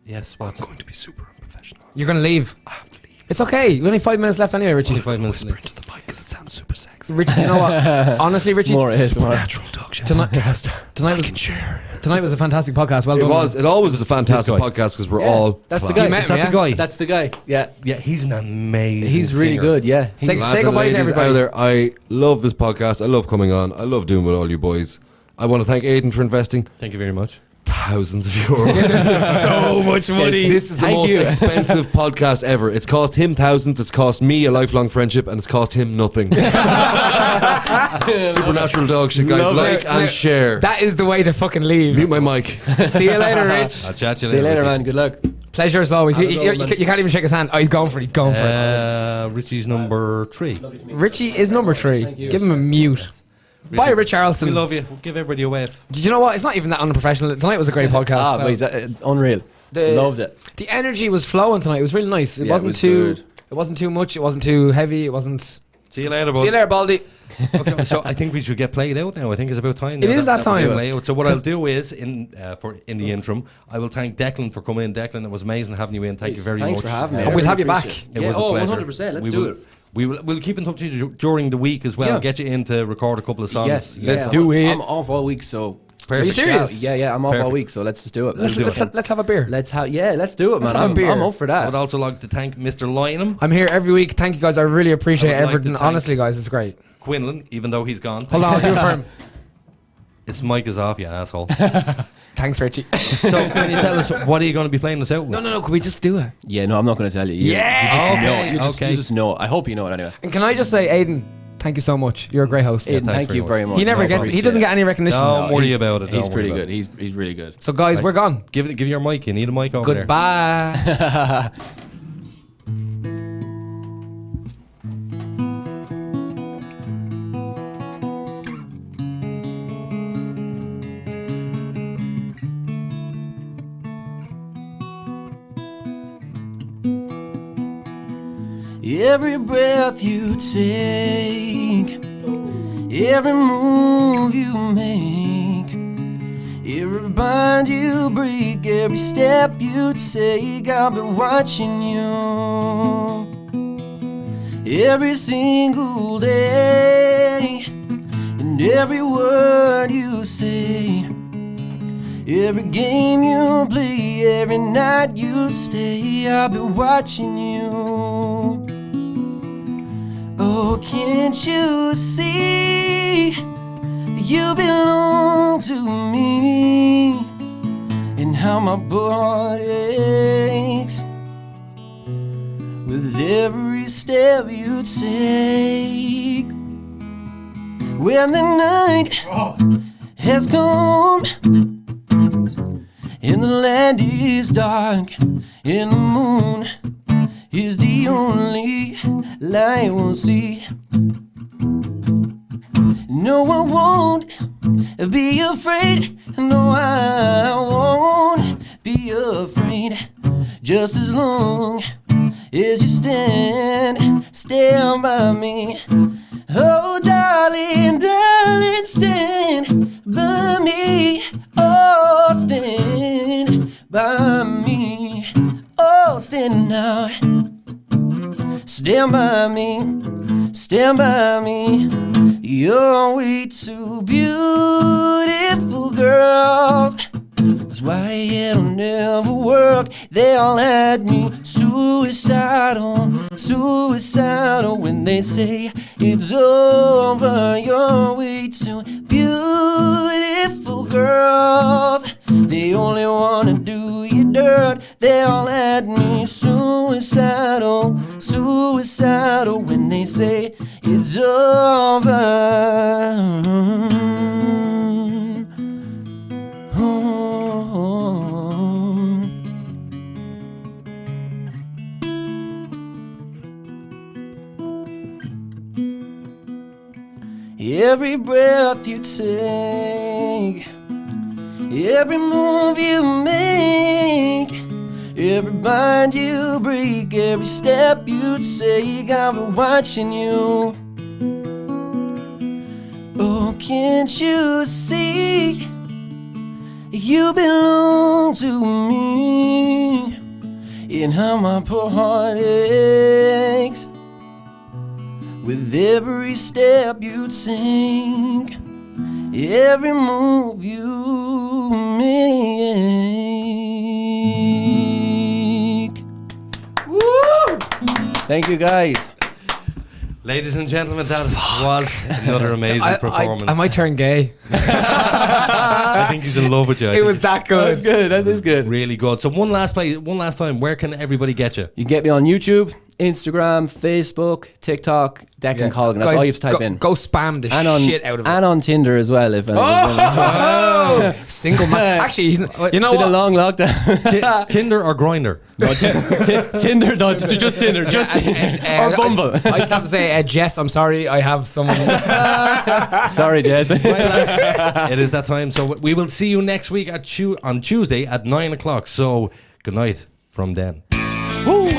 Yes, what? I'm going to be super unprofessional. You're gonna leave. I have to leave. It's okay. We've only 5 minutes left anyway, Richie. 25 minutes. Whisper into the mic because it sounds super sexy. Richie, you know what? Honestly, Richie, More ASMR. Supernatural Dogshit Tonight- podcast. tonight I was- can share. tonight was a fantastic podcast. Well It done. was. It always is a fantastic This guy. podcast because we're Yeah, all. that's the class. guy. You met Is that him, the guy? That's the guy. Yeah. Yeah, he's an amazing. He's really singer. good. Yeah. Say Lads and goodbye to ladies everybody. out there, I love this podcast. I love coming on. I love doing with all you boys. I want to thank Aiden for investing Thank you very much. thousands of euros. So much money. This is the Thank most you. expensive podcast ever. It's cost him thousands. It's cost me a lifelong friendship, and it's cost him nothing. Supernatural Dogshit, guys. Love like it. and share. That is the way to fucking leave. Mute my mic. See you later, Rich. I'll chat to you See you later, Richie. man. Good luck. Pleasure as always. Have a You good one, man. can't even shake his hand. Oh, he's going for it. He's going for it. Richie's number 3. Richie is number 3. you. Give him a mute. Bye, Rich Charleston. We love you. We'll give everybody a wave. Did you know what? It's not even that unprofessional. Tonight was a great podcast. But he's unreal. Loved it. The energy was flowing tonight. It was really nice. It wasn't was too. good. It wasn't too much. It wasn't too heavy. It wasn't. See you later, bud. See you later, Baldy. Okay, so I think we should get played out now. I think it's about time. It is that time. Play out. So what I'll do is in the interim, I will thank Declan for coming in. Declan, it was amazing having you in. Thank you very Thanks much. for having me. And we'll have you back. It was a pleasure. 100%. Let's do it. We'll keep in touch with you during the week as well. Yeah. Get you in to record a couple of songs. Yes, Let's do it. I'm off all week, so. Perfect. Are you serious? Yeah, I'm off all Perfect. week, so let's just do it. Let's have a beer. Let's do it, man. have a beer. I'm up for I that. would also like to thank Mr. Lynham, I'm here every week. Thank you guys. I really appreciate I would like everything. to thank- Honestly, guys, it's great. Quinlan, even though he's gone. Hold on, I'll do it for him. His mic is off, you asshole. Thanks, Richie. So can you tell us what are you going to be playing us out with? No. Could we just do it? Yeah, no, I'm not going to tell you. Okay. You just know. I hope you know it anyway. And can I just say, Aiden, thank you so much. You're a great host. Aiden, thanks thank very you much. very much. He never No, gets. He appreciate doesn't it. get any recognition. Don't worry about it. He's don't pretty worry good. about He's really good. So, guys, we're gone. it. Give your mic. You need a mic over there. Goodbye. Every breath you take, every move you make, every bond you break, every step you take, I'll be watching you. Every single day, and every word you say, every game you play, every night you stay, I'll be watching you. Oh, can't you see you belong to me, and how my heart aches with every step you take. When the night has come and the land is dark and the moon is the only light we'll see. No, I won't be afraid. No, I won't be afraid. Just as long as you stand by me. Oh, darling, darling, stand by me. Oh, stand by me. Oh, stand now. Stand by me, stand by me. You're way too beautiful, girls. That's why it'll never work. They all had me suicidal, suicidal. When they say it's over, you're way too beautiful, girls. They only wanna do you dirt. They all had me suicidal, suicidal. When they say it's over. Every breath you take, every move you make, every bind you break, every step you take, I'll be watching you. Oh, can't you see you belong to me, and how my poor heart aches with every step you take, every move you make. Woo! Thank you, guys. Ladies and gentlemen, that was another amazing performance. I might turn gay. I think he's in love with you. It was that good. That's good. That is good. Really good. So one last time, where can everybody get you? You can get me on YouTube, Instagram, Facebook, TikTok, Declan Colgan. That's Guys, all you have to type in. Go spam the And on, shit out of it. and on Tinder as well. If Single man. Actually, you know it's been a what? long lockdown. Tinder or Grindr? No, Tinder, no, just Tinder, just or Bumble. I just have to say, Jess, I'm sorry, I have someone. Sorry, Jess. It is that time. So we will see you next week on Tuesday at 9 o'clock. So good night from Dan. Woo!